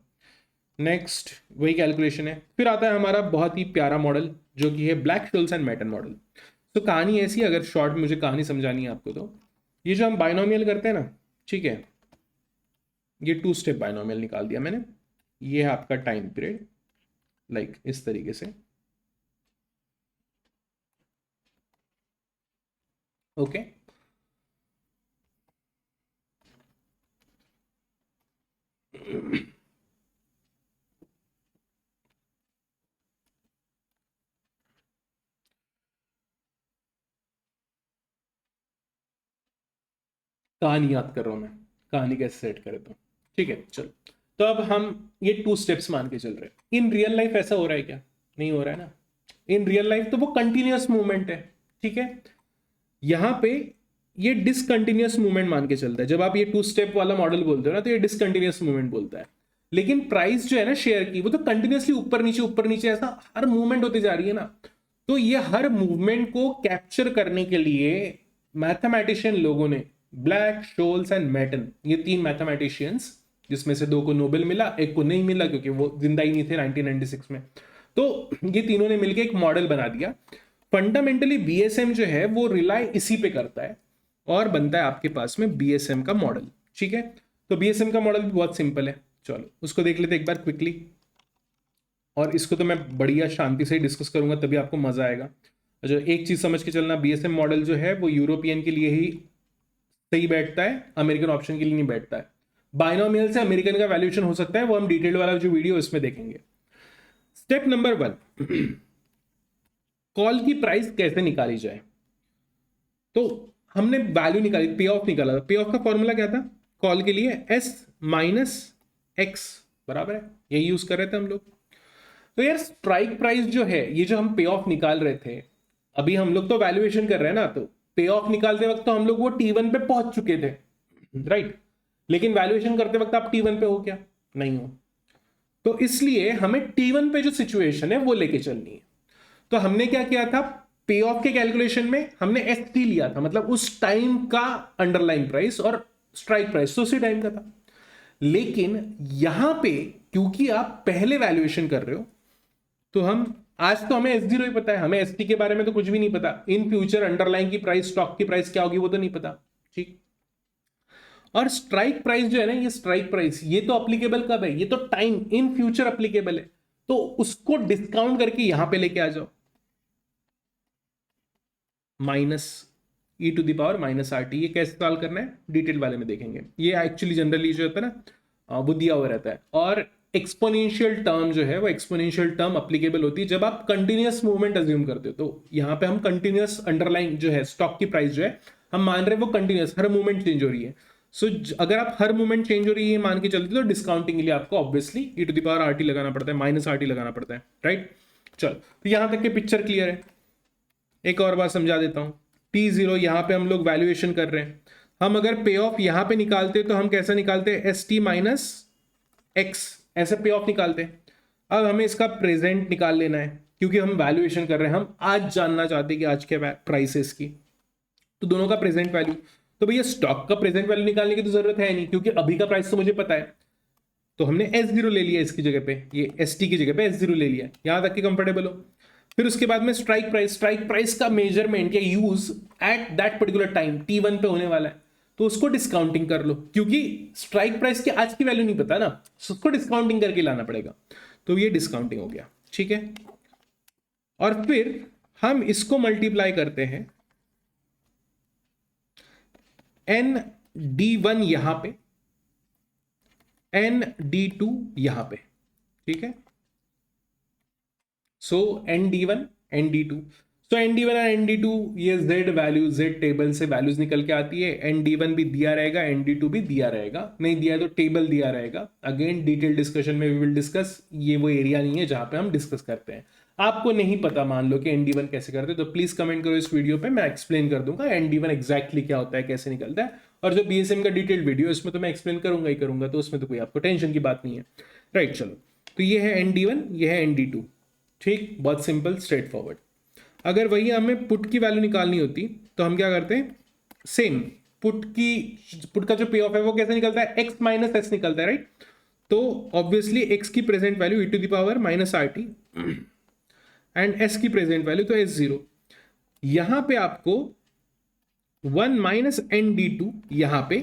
Speaker 1: नेक्स्ट वही कैलकुलेशन है। फिर आता है हमारा बहुत ही प्यारा मॉडल जो कि है ब्लैक-शोल्स एंड मैटन मॉडल। तो कहानी ऐसी, अगर शॉर्ट मुझे कहानी समझानी है आपको, तो ये जो हम बाइनोमियल करते हैं ना, ठीक है, ये 2 स्टेप बाइनोमियल निकाल दिया मैंने। ये है आपका टाइम पीरियड, लाइक इस तरीके से, ओके। कहानी याद कर रहा हूं मैं, कहानी कैसे सेट करे, तो ठीक है चलो। तो अब हम ये 2 स्टेप्स मान के चल रहे हैं। इन रियल लाइफ ऐसा हो रहा है क्या? नहीं हो रहा है ना। इन रियल लाइफ तो वो कंटिन्यूअस मूवमेंट है, ठीक है। यहां पे ये डिसकंटिन्यूअस मूवमेंट मान के चलता है। जब आप ये 2 स्टेप वाला मॉडल बोलते हो ना, तो ये डिसकंटिन्यूअस मूवमेंट बोलता है। लेकिन प्राइस जो है ना शेयर की, वो तो कंटिन्यूअसली ऊपर नीचे ऐसा हर मूवमेंट होती जा रही है ना। तो ये हर मूवमेंट को कैप्चर करने के लिए मैथमेटिशियन लोगों ने, ब्लैक, शोल्स एंड मैटन, ये 3 मैथमेटिशियंस, जिसमें से 2 को नोबेल मिला, एक को नहीं मिला क्योंकि वो जिंदा ही नहीं थे 1996 में। तो ये तीनों ने मिलकर एक मॉडल बना दिया। फंडामेंटली बीएसएम जो है वो रिलाई इसी पे करता है, और बनता है आपके पास में बीएसएम का मॉडल, ठीक है। तो बीएसएम का मॉडल भी बहुत सिंपल है, चलो उसको देख लेते एक बार क्विकली। और इसको तो मैं बढ़िया शांति से डिस्कस करूंगा, तभी आपको मजा आएगा। जो एक चीज समझ के चलना, बीएसएम मॉडल जो है वो यूरोपियन के लिए ही सही बैठता है, अमेरिकन ऑप्शन के लिए नहीं बैठता है। बाइनोमियल से अमेरिकन का वैल्यूएशन हो सकता है, वो हम डिटेल वाला जो वीडियो इसमें देखेंगे। स्टेप नंबर 1, कॉल की प्राइस कैसे निकाली जाए। तो हमने वैल्यू निकाली, पे ऑफ निकाला था। पे ऑफ का फॉर्मूला क्या था कॉल के लिए? एस माइनस एक्स, बराबर है, यही यूज कर रहे थे हम लोग। तो यार स्ट्राइक प्राइस जो है, ये जो हम पे ऑफ निकाल रहे थे, अभी हम लोग तो वैल्यूएशन कर रहे हैं ना, तो पे ऑफ निकालते वक्त तो हम लोग वो T1 पे पहुंच चुके थे, राइट। लेकिन वैल्यूएशन करते वक्त आप T1 पे हो क्या? नहीं हो। तो इसलिए हमें T1 पे जो सिचुएशन है वो लेके चलनी है। तो हमने क्या किया था, पे ऑफ के कैलकुलेशन में हमने ST लिया था, मतलब उस टाइम का अंडरलाइन प्राइस, और स्ट्राइक प्राइस तो उसी टाइम का था। लेकिन यहां पे क्योंकि आप पहले वैल्यूएशन कर रहे हो, तो हम आज तो हमें S0 ही पता है, हमें ST के बारे में तो कुछ भी नहीं पता। इन फ्यूचर अंडरलाइन की प्राइस, स्टॉक की प्राइस क्या होगी वो तो नहीं पता, ठीक। और स्ट्राइक प्राइस जो है ना, ये स्ट्राइक प्राइस ये तो अप्लीकेबल कब है? ये तो टाइम इन फ्यूचर अप्लीकेबल है। तो उसको डिस्काउंट करके यहां पे लेके आ जाओ, minus e to the power minus r t. ये कैसे सॉल्व करना है डिटेल वाले में देखेंगे। ये एक्चुअली जनरली जो होता है ना, वो दिया हुआ रहता है। और एक्सपोनेंशियल टर्म जो है, वो एक्सपोनेंशियल टर्म अप्लीकेबल होती है जब आप कंटिन्यूअस मूवमेंट अज्यूम करते हो। तो यहाँ पे हम कंटिन्यूअस अंडरलाइन जो है स्टॉक की प्राइस जो है, हम मान रहे हैं वो कंटिन्यूअस, हर मूवमेंट चेंज हो रही है। सो अगर आप हर मूवमेंट चेंज हो रही है मान के चलते, तो डिस्काउंटिंग के लिए आपको obviously e to the power r t लगाना पड़ता है, माइनस आर टी लगाना पड़ता है, राइट। चलो, तो यहां तक के पिक्चर क्लियर है। एक और बार समझा देता हूं। T0 यहां पे हम लोग वैल्यूएशन कर रहे हैं। हम अगर पे ऑफ यहां पे निकालते तो हम कैसा निकालते हैं? ST माइनस एक्स, ऐसे पे ऑफ निकालते हैं। अब हमें इसका प्रेजेंट निकाल लेना है, क्योंकि हम वैल्यूएशन कर रहे हैं, हम आज जानना चाहते हैं कि आज क्या प्राइस है इसकी। तो दोनों का प्रेजेंट वैल्यू, तो भैया स्टॉक का प्रेजेंट वैल्यू निकालने की तो जरूरत है नहीं, क्योंकि अभी का प्राइस तो मुझे पता है। तो हमने S0 ले लिया इसकी जगह पे, ये ST की जगह पे S0 ले लिया, यहां तक कि कंफर्टेबल हो। फिर उसके बाद में स्ट्राइक प्राइस का मेजरमेंट या use at that particular time T1 पे होने वाला है, तो उसको डिस्काउंटिंग कर लो, क्योंकि स्ट्राइक प्राइस की आज की वैल्यू नहीं पता ना, उसको डिस्काउंटिंग करके लाना पड़ेगा। तो ये डिस्काउंटिंग हो गया, ठीक है। और फिर हम इसको मल्टीप्लाई करते हैं ND1 यहां पे, ND2 यहां पे, ठीक है। सो ND1 ND2, तो ND1 और ND2 ये Z वैल्यू, Z टेबल से वैल्यूज निकल के आती है। ND1 भी दिया रहेगा, ND2 भी दिया रहेगा, नहीं दिया तो टेबल दिया रहेगा। अगेन डिटेल डिस्कशन में वी विल डिस्कस, ये वो एरिया नहीं है जहां पे हम डिस्कस करते हैं। आपको नहीं पता मान लो कि ND1 कैसे करते हैं, तो प्लीज कमेंट करो इस वीडियो पे, मैं एक्सप्लेन कर दूंगा ND1 एग्जैक्टली क्या होता है, कैसे निकलता है। और जो BSM का डिटेल वीडियो है उसमें तो मैं एक्सप्लेन करूंगा ही करूंगा, तो उसमें तो कोई आपको टेंशन की बात नहीं है, राइट। चलो, तो ये है ND1, ये है ND2, ठीक, बहुत सिंपल स्ट्रेट फॉरवर्ड। अगर वही हमें पुट की वैल्यू निकालनी होती तो हम क्या करते हैं, सेम पुट का जो पे ऑफ है वो कैसे निकलता है, x माइनस एस निकलता है, राइट। तो ऑब्वियसली x की present value e⁻ and s की प्रेजेंट वैल्यू तो S0। यहां पे आपको 1 माइनस ND2 यहां पे,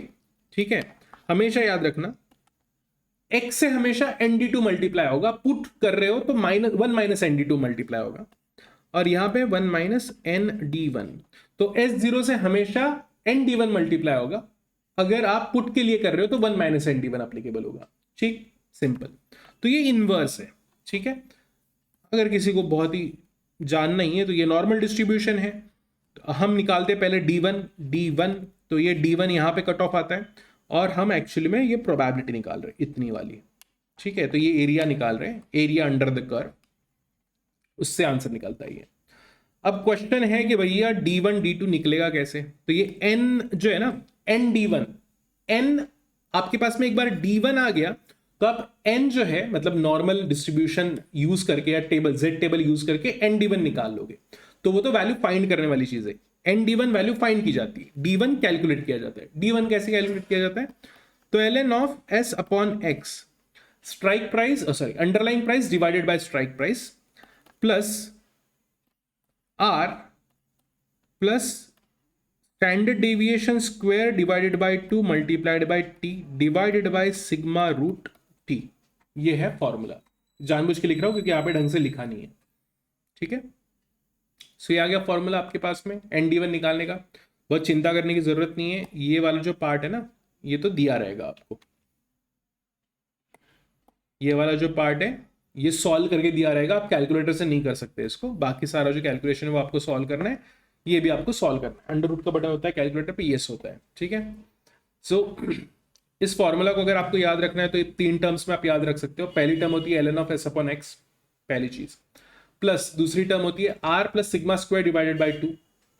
Speaker 1: ठीक है। हमेशा याद रखना x से हमेशा ND2 मल्टीप्लाई होगा, पुट कर रहे हो तो वन माइनस ND2 मल्टीप्लाई होगा, और यहां पे 1 माइनस ND1, तो S0 से हमेशा ND1 मल्टीप्लाई होगा। अगर आप पुट के लिए कर रहे हो तो 1 माइनस ND1 एप्लीकेबल होगा, ठीक, सिंपल। तो ये इनवर्स है, ठीक है। अगर किसी को बहुत ही जानना ही है तो ये नॉर्मल डिस्ट्रीब्यूशन है। तो हम निकालते हैं पहले D1, तो ये D1 यहां पे कट ऑफ आता है, और हम एक्चुअली में ये प्रोबेबिलिटी निकाल रहे हैं इतनी वाली, ठीक है। तो ये एरिया निकाल रहे हैं, एरिया अंडर द कर्व, उससे आंसर निकलता है ये। अब क्वेश्चन है कि भैया D1 D2 निकलेगा कैसे, तो ये n जो है ना, ND1 n, आपके पास में एक बार D1 आ गया तो आप n जो है मतलब नॉर्मल डिस्ट्रीब्यूशन यूज करके या टेबल Z टेबल यूज करके ND1 निकाल लोगे, तो वो तो वैल्यू फाइंड करने वाली चीज है। ND1 वैल्यू फाइंड की जाती है, D1 कैलकुलेट किया जाता है। D1 कैसे कैलकुलेट किया जाता है, तो ln of S upon x, strike price sorry underlying price divided by strike price plus R plus standard deviation square divided by 2 multiplied by T divided by sigma root T। ये है फॉर्मूला, जानबूझ के लिख रहा हूं क्योंकि यहाँ पे ढंग से लिखा नहीं है, ठीक है। सो ये आ गया फॉर्मूला आपके पास में ND1 निकालने का, बहुत चिंता करने की जरूरत नहीं है। ये वाला जो पार्ट है ना, ये तो दिया रहेगा आपको, ये वाला जो पार्ट है ये सॉल्व करके दिया रहेगा, आप कैलकुलेटर से नहीं कर सकते इसको, बाकी सारा जो कैलकुलेशन है वो आपको सॉल्व करना है, ये भी आपको सॉल्व करना है। अंडर रूट का बटन होता है कैलकुलेटर पे, यस होता है, ठीक है। सो इस फॉर्मूला को अगर आपको याद रखना है तो 3 टर्म्स में आप याद रख सकते हो। पहली टर्म होती है ln of s upon x, पहली चीज, प्लस दूसरी टर्म होती है r plus sigma square divided by 2,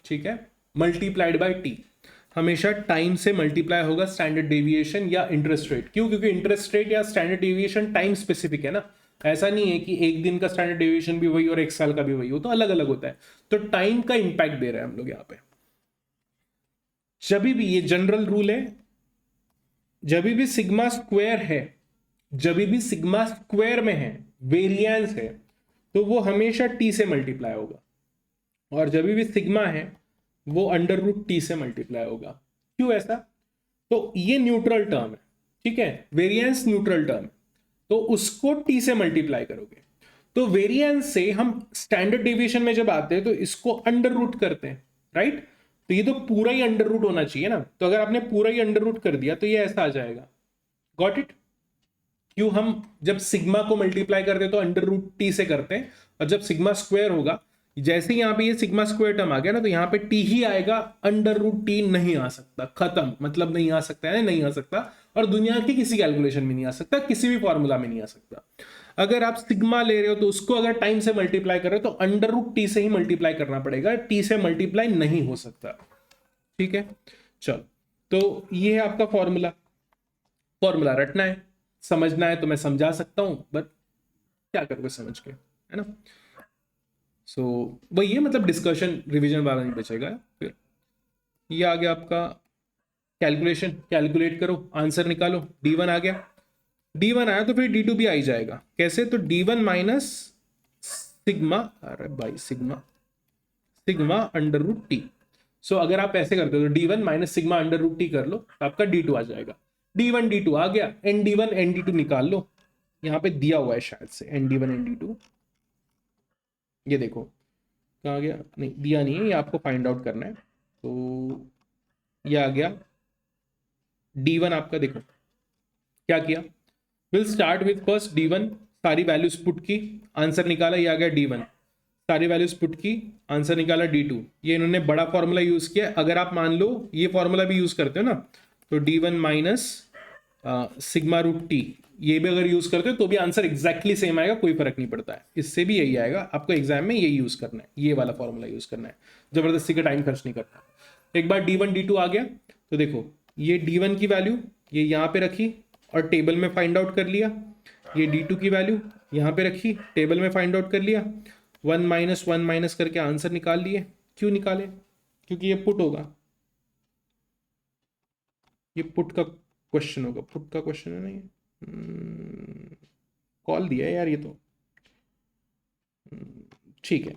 Speaker 1: ठीक है, मल्टीप्लाइड बाई t। हमेशा टाइम से मल्टीप्लाई होगा स्टैंडर्ड डेविएशन या इंटरेस्ट रेट, क्यों, क्योंकि इंटरेस्ट रेट या स्टैंडर्ड डेविएशन टाइम स्पेसिफिक है ना, ऐसा नहीं है कि एक दिन का स्टैंडर्ड डेविएशन भी वही और एक साल का भी वही हो, तो अलग अलग होता है। तो टाइम का इंपैक्ट दे रहे हैं हम लोग यहाँ पे। जब भी ये जनरल रूल है, जब भी सिग्मा स्क्वायर है, जब भी सिग्मा स्क्वायर में है, वेरिएंस है, तो वो हमेशा टी से मल्टीप्लाई होगा, और जब भी सिग्मा है वो अंडर रूट टी से मल्टीप्लाई होगा। क्यों ऐसा, तो ये न्यूट्रल टर्म है, ठीक है, वेरिएंस न्यूट्रल टर्म है, तो उसको टी से मल्टीप्लाई करोगे। तो वेरिएंस से हम स्टैंडर्ड डेविएशन में जब आते हैं तो इसको अंडर रूट करते हैं, राइट। तो ये तो पूरा ही अंडर रूट होना चाहिए ना, तो अगर आपने पूरा ही अंडर रूट कर दिया तो ये ऐसा आ जाएगा, गॉट इट। क्यों, हम जब सिग्मा को मल्टीप्लाई करते हैं तो अंडर रूट टी से करते हैं, और जब सिग्मा स्क्वायर होगा, जैसे ही यहां पे ये सिग्मा स्क्वायर टर्म आ गया ना, तो यहां पे टी ही आएगा, अंडर रूट टी नहीं आ सकता, खत्म, मतलब नहीं आ सकता है, नहीं आ सकता, और दुनिया की किसी कैलकुलेशन में नहीं आ सकता, किसी भी फॉर्मूला में नहीं आ सकता। अगर आप सिग्मा ले रहे हो तो उसको अगर टाइम से मल्टीप्लाई कर रहे हो तो अंडर रूट टी से ही मल्टीप्लाई करना पड़ेगा, टी से मल्टीप्लाई नहीं हो सकता, ठीक है। चलो, तो ये है आपका फॉर्मूला, फॉर्मूला रटना है, समझना है तो मैं समझा सकता हूं, बट क्या करोगे समझ के, है ना। सो वही है, मतलब डिस्कशन रिवीजन वाला नहीं बचेगा। फिर ये आ गया आपका कैलकुलेशन कैलकुलेट करो, आंसर निकालो, D1 आ गया, D1 आया तो फिर D2 भी आ ही जाएगा। कैसे? तो D1 माइनस सिग्मा, अरे भाई sigma, sigma under root T. So अगर आप ऐसे करते हो तो D1 minus sigma under root T कर लो, तो आपका D2 आ जाएगा। D1 D2 आ गया, ND1 ND2 निकाल लो, यहाँ पे दिया हुआ है शायद से ND1 ND2, ये देखो कहाँ गया, नहीं दिया नहीं है, ये आपको फाइंड आउट करना है। तो ये आ गया D1 आपका, देखो क्या किया, will start with first D1, सारी वैल्यूज पुट की, आंसर निकाला, ये आ गया D1, सारी वैल्यूज पुट की, आंसर निकाला D2। ये इन्होंने बड़ा फॉर्मूला यूज किया। अगर आप मान लो ये फॉर्मूला भी यूज करते हो ना, तो D1 minus sigma root T, ये भी अगर यूज करते हो तो भी आंसर एग्जैक्टली सेम आएगा, कोई फर्क नहीं पड़ता है, इससे भी यही आएगा। आपको एग्जाम में यही यूज करना है, ये वाला फॉर्मूला यूज करना है, जबरदस्ती का टाइम खर्च नहीं करना। एक बार D1 D2 आ गया तो देखो ये D1 की वैल्यू ये यहाँ पे रखी और टेबल में फाइंड आउट कर लिया, ये D2 की वैल्यू यहाँ पे रखी, टेबल में फाइंड आउट कर लिया, 1 माइनस करके आंसर निकाल लिए। क्यों निकाले? क्योंकि ये पुट होगा, ये पुट का क्वेश्चन होगा, पुट का क्वेश्चन है नहीं, कॉल दिया है यार ये तो, ठीक है।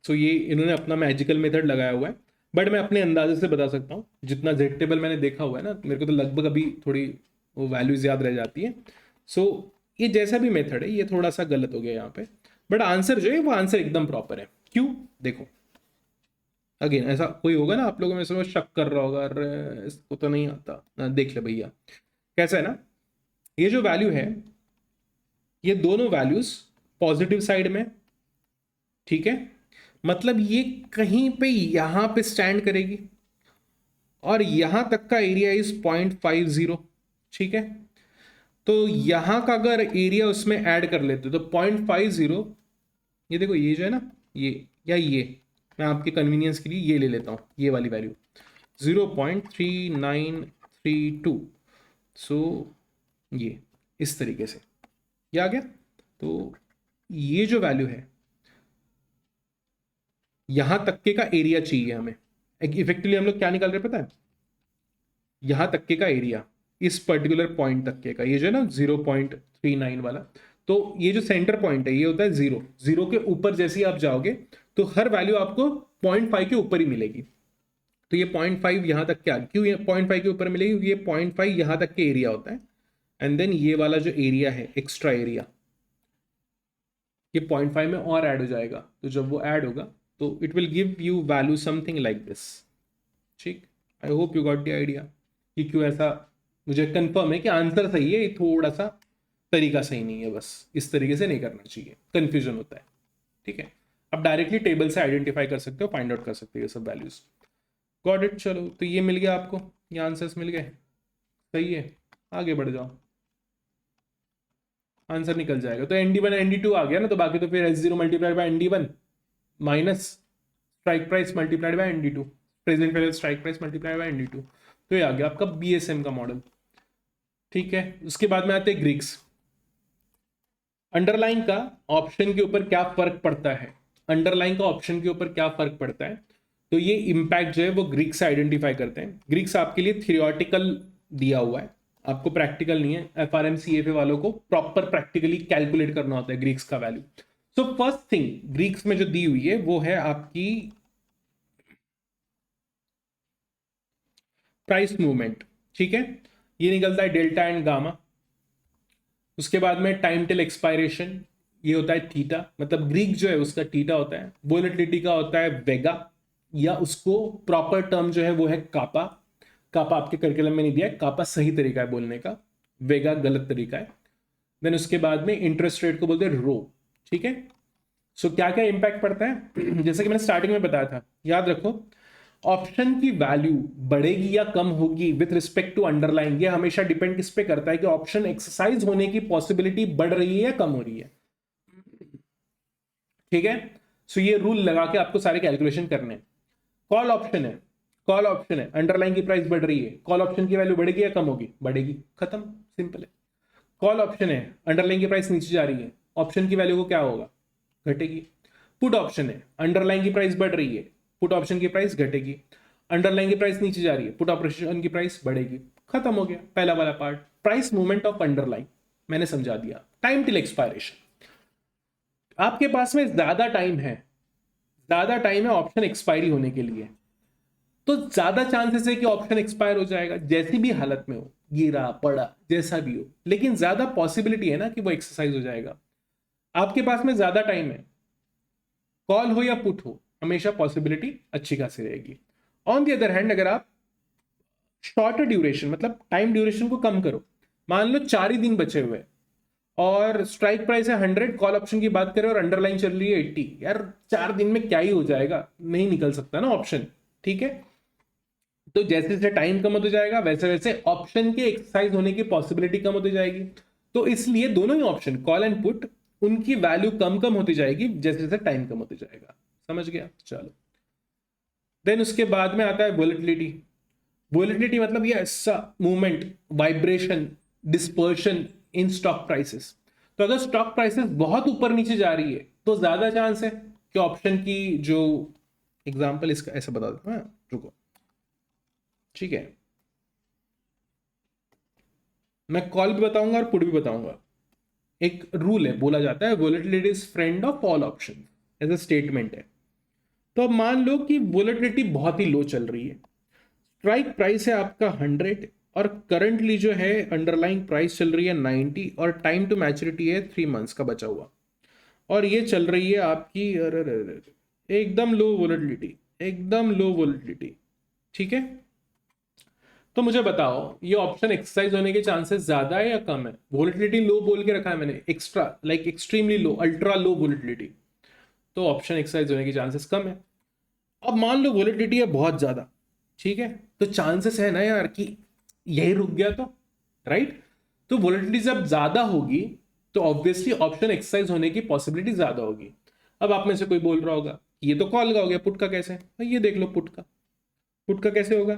Speaker 1: सो ये इन्होंने अपना मैजिकल मेथड लगाया हुआ है, बट मैं अपने अंदाजे से बता सकता हूँ, जितना जेड टेबल मैंने देखा हुआ है ना, मेरे को तो लगभग अभी थोड़ी वो वैल्यूज याद रह जाती है। सो ये जैसा भी मेथड है ये थोड़ा सा गलत हो गया यहाँ पे, बट आंसर जो है वो आंसर एकदम प्रॉपर है। क्यों? देखो अगेन ऐसा कोई होगा ना आप लोगों में से वो शक कर रहा होगा, अरे इसको तो नहीं आता, देख ले भैया कैसा है ना, ये जो वैल्यू है ये दोनों वैल्यूज पॉजिटिव साइड में, ठीक है, मतलब ये कहीं पे यहां पे स्टैंड करेगी और यहां तक का एरिया इज 0.50, ठीक है। तो यहां का अगर एरिया उसमें ऐड कर लेते तो 0.50, ये देखो ये जो है ना, ये या ये मैं आपके कन्वीनियंस के लिए ये ले लेता हूं, ये वाली वैल्यू 0.3932। सो ये इस तरीके से ये आ गया। तो ये जो वैल्यू है यहां तक के का एरिया चाहिए हमें, इफेक्टिवली हम लोग क्या निकाल रहे हैं पता है, यहां तक के का एरिया, इस पर्टिकुलर पॉइंट तक के का, ये जो है ना 0.39 वाला, तो ये जो सेंटर पॉइंट है ये होता है 0, 0 के ऊपर जैसे ही आप जाओगे तो हर वैल्यू आपको 0.5 के ऊपर ही मिलेगी। तो ये 0.5 यहां तक क्या, क्यों ये 0.5 के ऊपर मिलेगी? क्योंकि ये 0.5 यहां तक के एरिया होता है, एंड देन ये वाला जो एरिया है एक्स्ट्रा एरिया ये 0.5 में और ऐड हो जाएगा। तो जब वो ऐड होगा तो it will give you value something like this, ठीक। I hope you got the idea कि क्यों ऐसा, मुझे कंफर्म है कि आंसर सही है, ये थोड़ा सा तरीका सही नहीं है, बस इस तरीके से नहीं करना चाहिए, कंफ्यूजन होता है, ठीक है। आप डायरेक्टली टेबल से आइडेंटिफाई कर सकते हो, फाइंड आउट कर सकते हो ये सब वैल्यूज। Got it. चलो तो ये मिल गया आपको, ये आंसर्स मिल गए, सही है, आगे बढ़ जाओ, आंसर निकल जाएगा। तो ND1 ND2 आ गया ना, तो बाकी तो फिर S0 multiplied by ND1 minus strike price multiplied by ND2, present value strike price multiplied by ND2, तो ये आ गया आपका BSM का मॉडल, ठीक है। उसके बाद में आते हैं ग्रीक्स। अंडरलाइन का ऑप्शन के ऊपर क्या फर्क पड़ता है, अंडरलाइन का ऑप्शन के ऊपर क्या फर्क पड़ता है, तो ये इंपैक्ट जो है वो ग्रीक्स आइडेंटिफाई करते हैं। ग्रीक्स आपके लिए थियोरेटिकल दिया हुआ है, आपको प्रैक्टिकल नहीं है। FRM CFA वालों को प्रॉपर प्रैक्टिकली कैलकुलेट करना होता है ग्रीक्स का value. So first thing Greeks में जो दी हुई है वो है आपकी प्राइस मूवमेंट, ठीक है, ये निकलता है डेल्टा एंड गामा। उसके बाद में टाइम टिल एक्सपायरेशन, ये होता है थीटा, मतलब ग्रीक जो है उसका थीटा होता है। वोलेटिलिटी का होता है वेगा, या उसको प्रॉपर टर्म जो है वो है कापा। कापा आपके करिकुलम में नहीं दिया है, कापा सही तरीका है बोलने का, वेगा गलत तरीका है। देन उसके बाद में इंटरेस्ट रेट को बोलते हैं रो, ठीक है। सो क्या क्या इंपैक्ट पड़ता है, जैसे कि मैंने स्टार्टिंग में बताया था, याद रखो ऑप्शन की वैल्यू बढ़ेगी या कम होगी विथ रिस्पेक्ट टू अंडरलाइन, ये हमेशा डिपेंड किस पे करता है कि ऑप्शन एक्सरसाइज होने की पॉसिबिलिटी बढ़ रही है या कम हो रही है, ठीक है। सो ये रूल लगा के आपको सारे कैलकुलेशन करने हैं। कॉल ऑप्शन है, कॉल ऑप्शन है, अंडरलाइन की प्राइस बढ़ रही है, कॉल ऑप्शन की वैल्यू बढ़ेगी या कम होगी? बढ़ेगी, खत्म, सिंपल है। कॉल ऑप्शन है, अंडरलाइन की प्राइस नीचे जा रही है, ऑप्शन की वैल्यू को क्या होगा? घटेगी। पुट ऑप्शन है, अंडरलाइन की प्राइस बढ़ रही है, पुट ऑप्शन की प्राइस घटेगी। अंडरलाइन की प्राइस नीचे जा रही है, पुट ऑपरेशन की प्राइस बढ़ेगी, खत्म हो गया पहला वाला part. Price movement of underline मैंने समझा दिया। टाइम टिल एक्सपायरेशन, आपके पास में ज्यादा टाइम है, ज्यादा टाइम है ऑप्शन एक्सपायरी होने के लिए, तो ज्यादा चांसेस है कि ऑप्शन एक्सपायर हो जाएगा, जैसी भी हालत में हो, गिरा पड़ा जैसा भी हो, लेकिन ज्यादा पॉसिबिलिटी है ना कि वो एक्सरसाइज हो जाएगा। आपके पास में ज्यादा टाइम है, कॉल हो या पुट हो, हमेशा पॉसिबिलिटी अच्छी खासी रहेगी। ऑन द अदर हैंड, अगर आप शॉर्टर ड्यूरेशन, मतलब टाइम ड्यूरेशन को कम करो, मान लो 4 ही दिन बचे हुए और स्ट्राइक प्राइस है 100, कॉल ऑप्शन की बात करें और अंडरलाइन चल रही है 80, यार 4 दिन में क्या ही हो जाएगा, नहीं निकल सकता ना ऑप्शन, ठीक है। तो जैसे जैसे टाइम कम होता जाएगा वैसे वैसे ऑप्शन के एक्सरसाइज होने की पॉसिबिलिटी कम होती जाएगी। तो इसलिए दोनों ही ऑप्शन कॉल एंड पुट, उनकी वैल्यू कम कम होती जाएगी जैसे जैसे टाइम कम होते जाएगा। समझ गया, चलो। देन उसके बाद में आता है वोलेटिलिटी। वोलेटिलिटी मतलब ये ऐसा movement, vibration, dispersion in stock prices. तो अगर स्टॉक प्राइसेस बहुत ऊपर नीचे जा रही है तो ज्यादा चांस है कि ऑप्शन की, जो एग्जांपल इसका ऐसा बता देता हूं, रुको, ठीक है, मैं कॉल भी बताऊंगा और पुट भी बताऊंगा। एक रूल है, बोला जाता है volatility is friend of all option, ऐसा स्टेटमेंट है। तो अब मान लो कि वोलेटिलिटी बहुत ही लो चल रही है, स्ट्राइक प्राइस है आपका 100 और करंटली जो है अंडरलाइंग प्राइस चल रही है 90 और टाइम टू मैच्योरिटी है 3 मंथ्स का बचा हुआ, और ये चल रही है आपकी एकदम लो वोलेटिलिटी, एकदम लो वोलेटिलिटी, ठीक है। तो मुझे बताओ ये ऑप्शन एक्सरसाइज होने के चांसेस ज्यादा है या कम है? वोलेटिलिटी लो बोल के रखा है मैंने, extra like extremely low, ultra low volatility, तो ऑप्शन एक्सरसाइज होने के चांसेस कम है। अब मान लो वोलेटिलिटी है बहुत ज्यादा, ठीक है, तो चांसेस है ना यार कि यही रुक गया तो, राइट। तो वोलेटिलिटी जब ज्यादा होगी तो ऑब्वियसली ऑप्शन एक्सरसाइज होने की पॉसिबिलिटी ज्यादा होगी। अब आप में से कोई बोल रहा होगा ये तो कॉल का हो गया, पुट का कैसे? तो ये देख लो पुट का, पुट का कैसे होगा?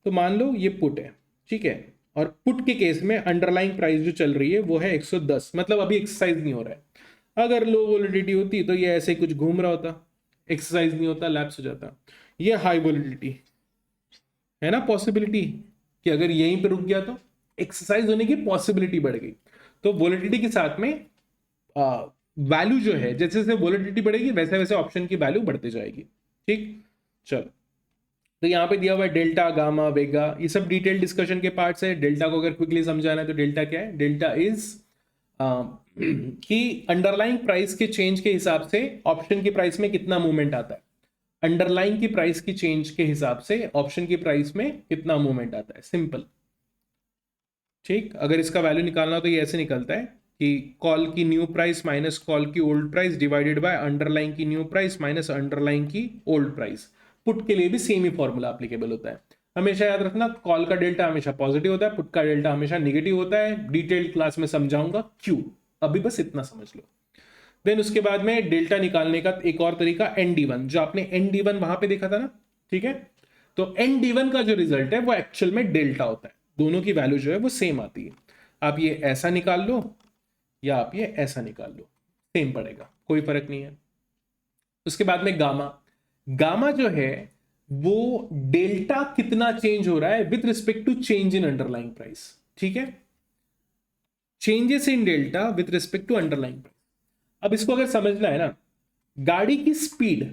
Speaker 1: तो मान लो ये पुट है, ठीक है, और पुट के केस में अंडरलाइंग प्राइस जो चल रही है वो है 110, मतलब अभी एक्सरसाइज नहीं हो रहा है। अगर लो वोलेटिलिटी होती तो ये ऐसे कुछ घूम रहा होता, एक्सरसाइज नहीं होता, लैप्स हो जाता। ये हाई वोलेटिलिटी है ना, पॉसिबिलिटी कि अगर यहीं पे रुक गया तो एक्सरसाइज होने की पॉसिबिलिटी बढ़ गई। तो वोलेटिलिटी के साथ में वैल्यू जो है, जैसे जैसे वोलेटिलिटी बढ़ेगी वैसे वैसे ऑप्शन की वैल्यू बढ़ती जाएगी, ठीक। चलो, तो यहाँ पे दिया हुआ है डेल्टा, गामा, वेगा, ये सब डिटेल डिस्कशन के पार्ट्स है। डेल्टा को अगर क्विकली समझाना है तो डेल्टा क्या है? डेल्टा इज कि अंडरलाइंग प्राइस के चेंज के हिसाब से ऑप्शन की प्राइस में कितना मूवमेंट आता है। अंडरलाइंग की प्राइस की चेंज के हिसाब से ऑप्शन की प्राइस में कितना मूवमेंट आता है, सिंपल, ठीक। अगर इसका वैल्यू निकालना हो तो ये ऐसे निकलता है कि कॉल की न्यू प्राइस माइनस कॉल की old price divided bye underlying की न्यू प्राइस माइनस अंडरलाइंग की ओल्ड प्राइस। पुट के लिए भी सेम ही फॉर्मूला एप्लीकेबल होता है। हमेशा याद रखना, कॉल का डेल्टा हमेशा पॉजिटिव होता है, पुट का डेल्टा हमेशा निगेटिव होता है। डिटेल्ड क्लास में समझाऊंगा क्यों, अभी बस इतना समझ लो। देन उसके बाद में डेल्टा निकालने का एक और तरीका ND1, जो आपने ND1 वहां पे देखा था ना, ठीक है। तो ND1 का जो रिजल्ट है वो एक्चुअल में डेल्टा होता है, दोनों की वैल्यू जो है वो सेम आती है। आप ये ऐसा निकाल लो या आप ये ऐसा निकाल लो, सेम पड़ेगा, कोई फर्क नहीं है। उसके बाद में गामा, गामा जो है वो डेल्टा कितना चेंज हो रहा है with respect to change in underlying price, ठीक है, changes in delta with respect to underlying price. अब इसको अगर समझना है ना, गाड़ी की स्पीड,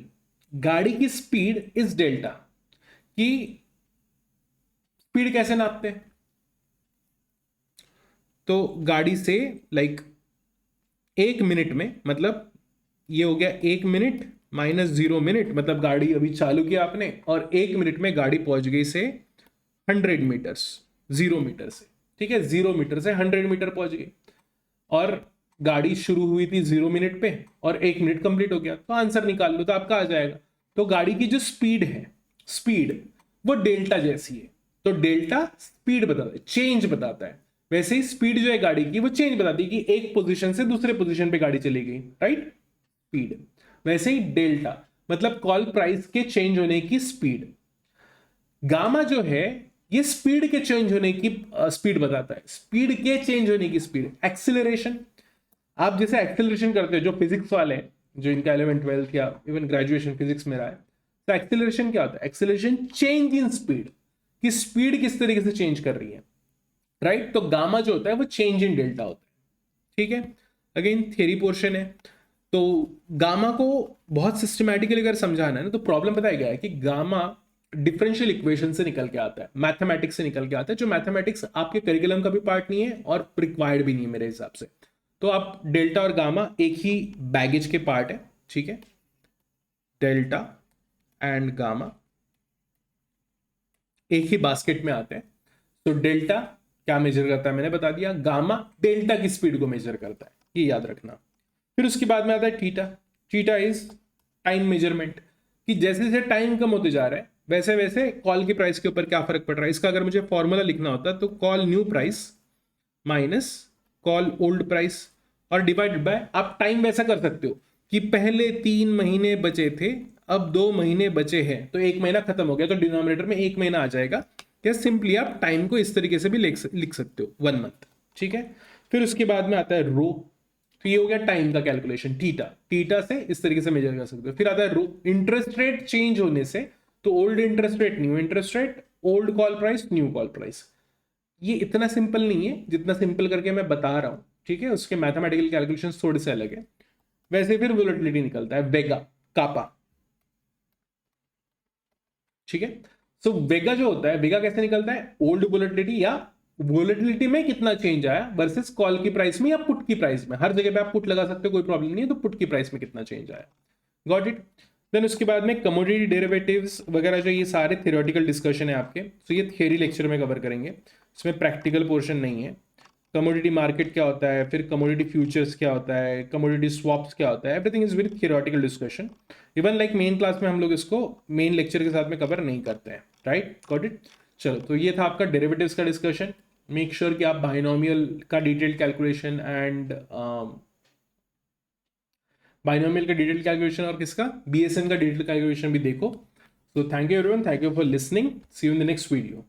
Speaker 1: गाड़ी की स्पीड इज डेल्टा, कि स्पीड कैसे नापते हैं? तो गाड़ी से लाइक 1 मिनट में, मतलब ये हो गया 1 मिनट माइनस 0 मिनट, मतलब गाड़ी अभी चालू किया आपने और 1 मिनट में गाड़ी पहुंच गई से 100 मीटर्स, 0 मीटर से, ठीक है, 0 मीटर से 100 मीटर पहुंच गई, और गाड़ी शुरू हुई थी 0 मिनट पे और 1 मिनट कंप्लीट हो गया, तो आंसर निकाल लो तो आपका आ जाएगा। तो गाड़ी की जो स्पीड है, स्पीड वो डेल्टा जैसी है, तो डेल्टा स्पीड बताता है, चेंज बताता है। वैसे ही स्पीड जो है गाड़ी की वो चेंज बताती है कि एक पोजीशन से दूसरे पोजीशन पे गाड़ी चली गई, राइट, स्पीड। वैसे ही डेल्टा मतलब कॉल प्राइस के चेंज होने की स्पीड। गामा जो है ये स्पीड के चेंज होने की स्पीड बताता है, स्पीड के चेंज होने की स्पीड। एक्सीलरेशन, आप जैसे एक्सीलरेशन करते हो, जो फिजिक्स वाले हैं, जो इनका 11th 12th या इवन ग्रेजुएशन फिजिक्स में रहा है, तो एक्सेलरेशन क्या होता है? एक्सेलरेशन चेंज इन स्पीड, कि स्पीड किस तरीके से चेंज कर रही है, राइट? तो गामा जो होता है वो चेंज इन डेल्टा होता है, ठीक है? अगेन थ्योरी पोर्शन है, तो गामा को बहुत सिस्टमैटिकली अगर समझाना है ना, तो प्रॉब्लम पता है क्या है कि गामा डिफरेंशियल इक्वेशन से निकल के आता है, मैथमेटिक्स से निकल के आता है, जो मैथमेटिक्स आपके करिकुलम का भी पार्ट नहीं है और रिक्वायर्ड भी नहीं है मेरे हिसाब से। तो आप डेल्टा और गामा एक ही बैगेज के पार्ट है, ठीक है? डेल्टा एंड गामा एक ही बास्केट में आते हैं। तो डेल्टा क्या मेजर करता है मैंने बता दिया, गामा डेल्टा की स्पीड को मेजर करता है, ये याद रखना। फिर उसके बाद में आता है theta. Theta is time measurement, कि जैसे जैसे टाइम कम होते जा रहा है वैसे वैसे कॉल की प्राइस के ऊपर क्या फर्क पड़ रहा है। इसका अगर मुझे फॉर्मूला लिखना होता तो call new price minus call old price और डिवाइडेड बाय, आप टाइम वैसा कर सकते हो कि पहले 3 महीने बचे थे, अब 2 महीने बचे हैं, तो 1 महीना खत्म हो गया, तो डिनोमिनेटर में 1 महीना आ जाएगा। या सिंपली आप टाइम को इस तरीके से भी लिख सकते हो 1 मंथ, ठीक है? फिर उसके बाद में आता है रो, तो ये हो गया टाइम का कैलकुलेशन, थीटा। थीटा से इस तरीके से मेजर कर सकते हो। फिर आता है रो, इंटरेस्ट रेट चेंज होने से, तो old interest rate, new interest rate, old call price, new call price. ये इतना सिंपल नहीं है जितना सिंपल करके मैं बता रहा हूं, ठीक है? उसके मैथमेटिकल कैलकुलेशन थोड़े से अलग है। वैसे फिर वोलेटिलिटी निकलता है, वेगा, कापा, ठीक है? सो वेगा जो होता है, वेगा कैसे निकलता है? ओल्ड वोलेटिलिटी या वोलेटिलिटी में कितना चेंज आया वर्सेस कॉल की प्राइस में या पुट की प्राइस में। हर जगह पे आप पुट लगा सकते हो, कोई प्रॉब्लम नहीं है। तो पुट की प्राइस में कितना चेंज आया, गॉट इट? देन उसके बाद में कमोडिटी डेरिवेटिव्स वगैरह जो, ये सारे थियोरेटिकल डिस्कशन है आपके, तो ये थियरी लेक्चर में कवर करेंगे, इसमें प्रैक्टिकल पोर्शन नहीं है। कमोडिटी मार्केट क्या होता है, फिर कमोडिटी फ्यूचर्स क्या होता है, कमोडिटी स्वैप्स क्या होता है, everything is very theoretical discussion. Even like main class में हम लोग इसको मेन लेक्चर के साथ में कवर नहीं करते हैं, राइट? Got it? चलो, तो ये था आपका डेरिवेटिव्स का डिस्कशन। मेक श्योर कि आप बाइनोमियल का डिटेल्ड कैलकुलेशन एंड बाइनोमियल का डिटेल्ड कैलकुलेशन और किसका, बीएसएन का डिटेल्ड कैलकुलेशन भी देखो। So thank you everyone, thank you for listening, see you in the next video.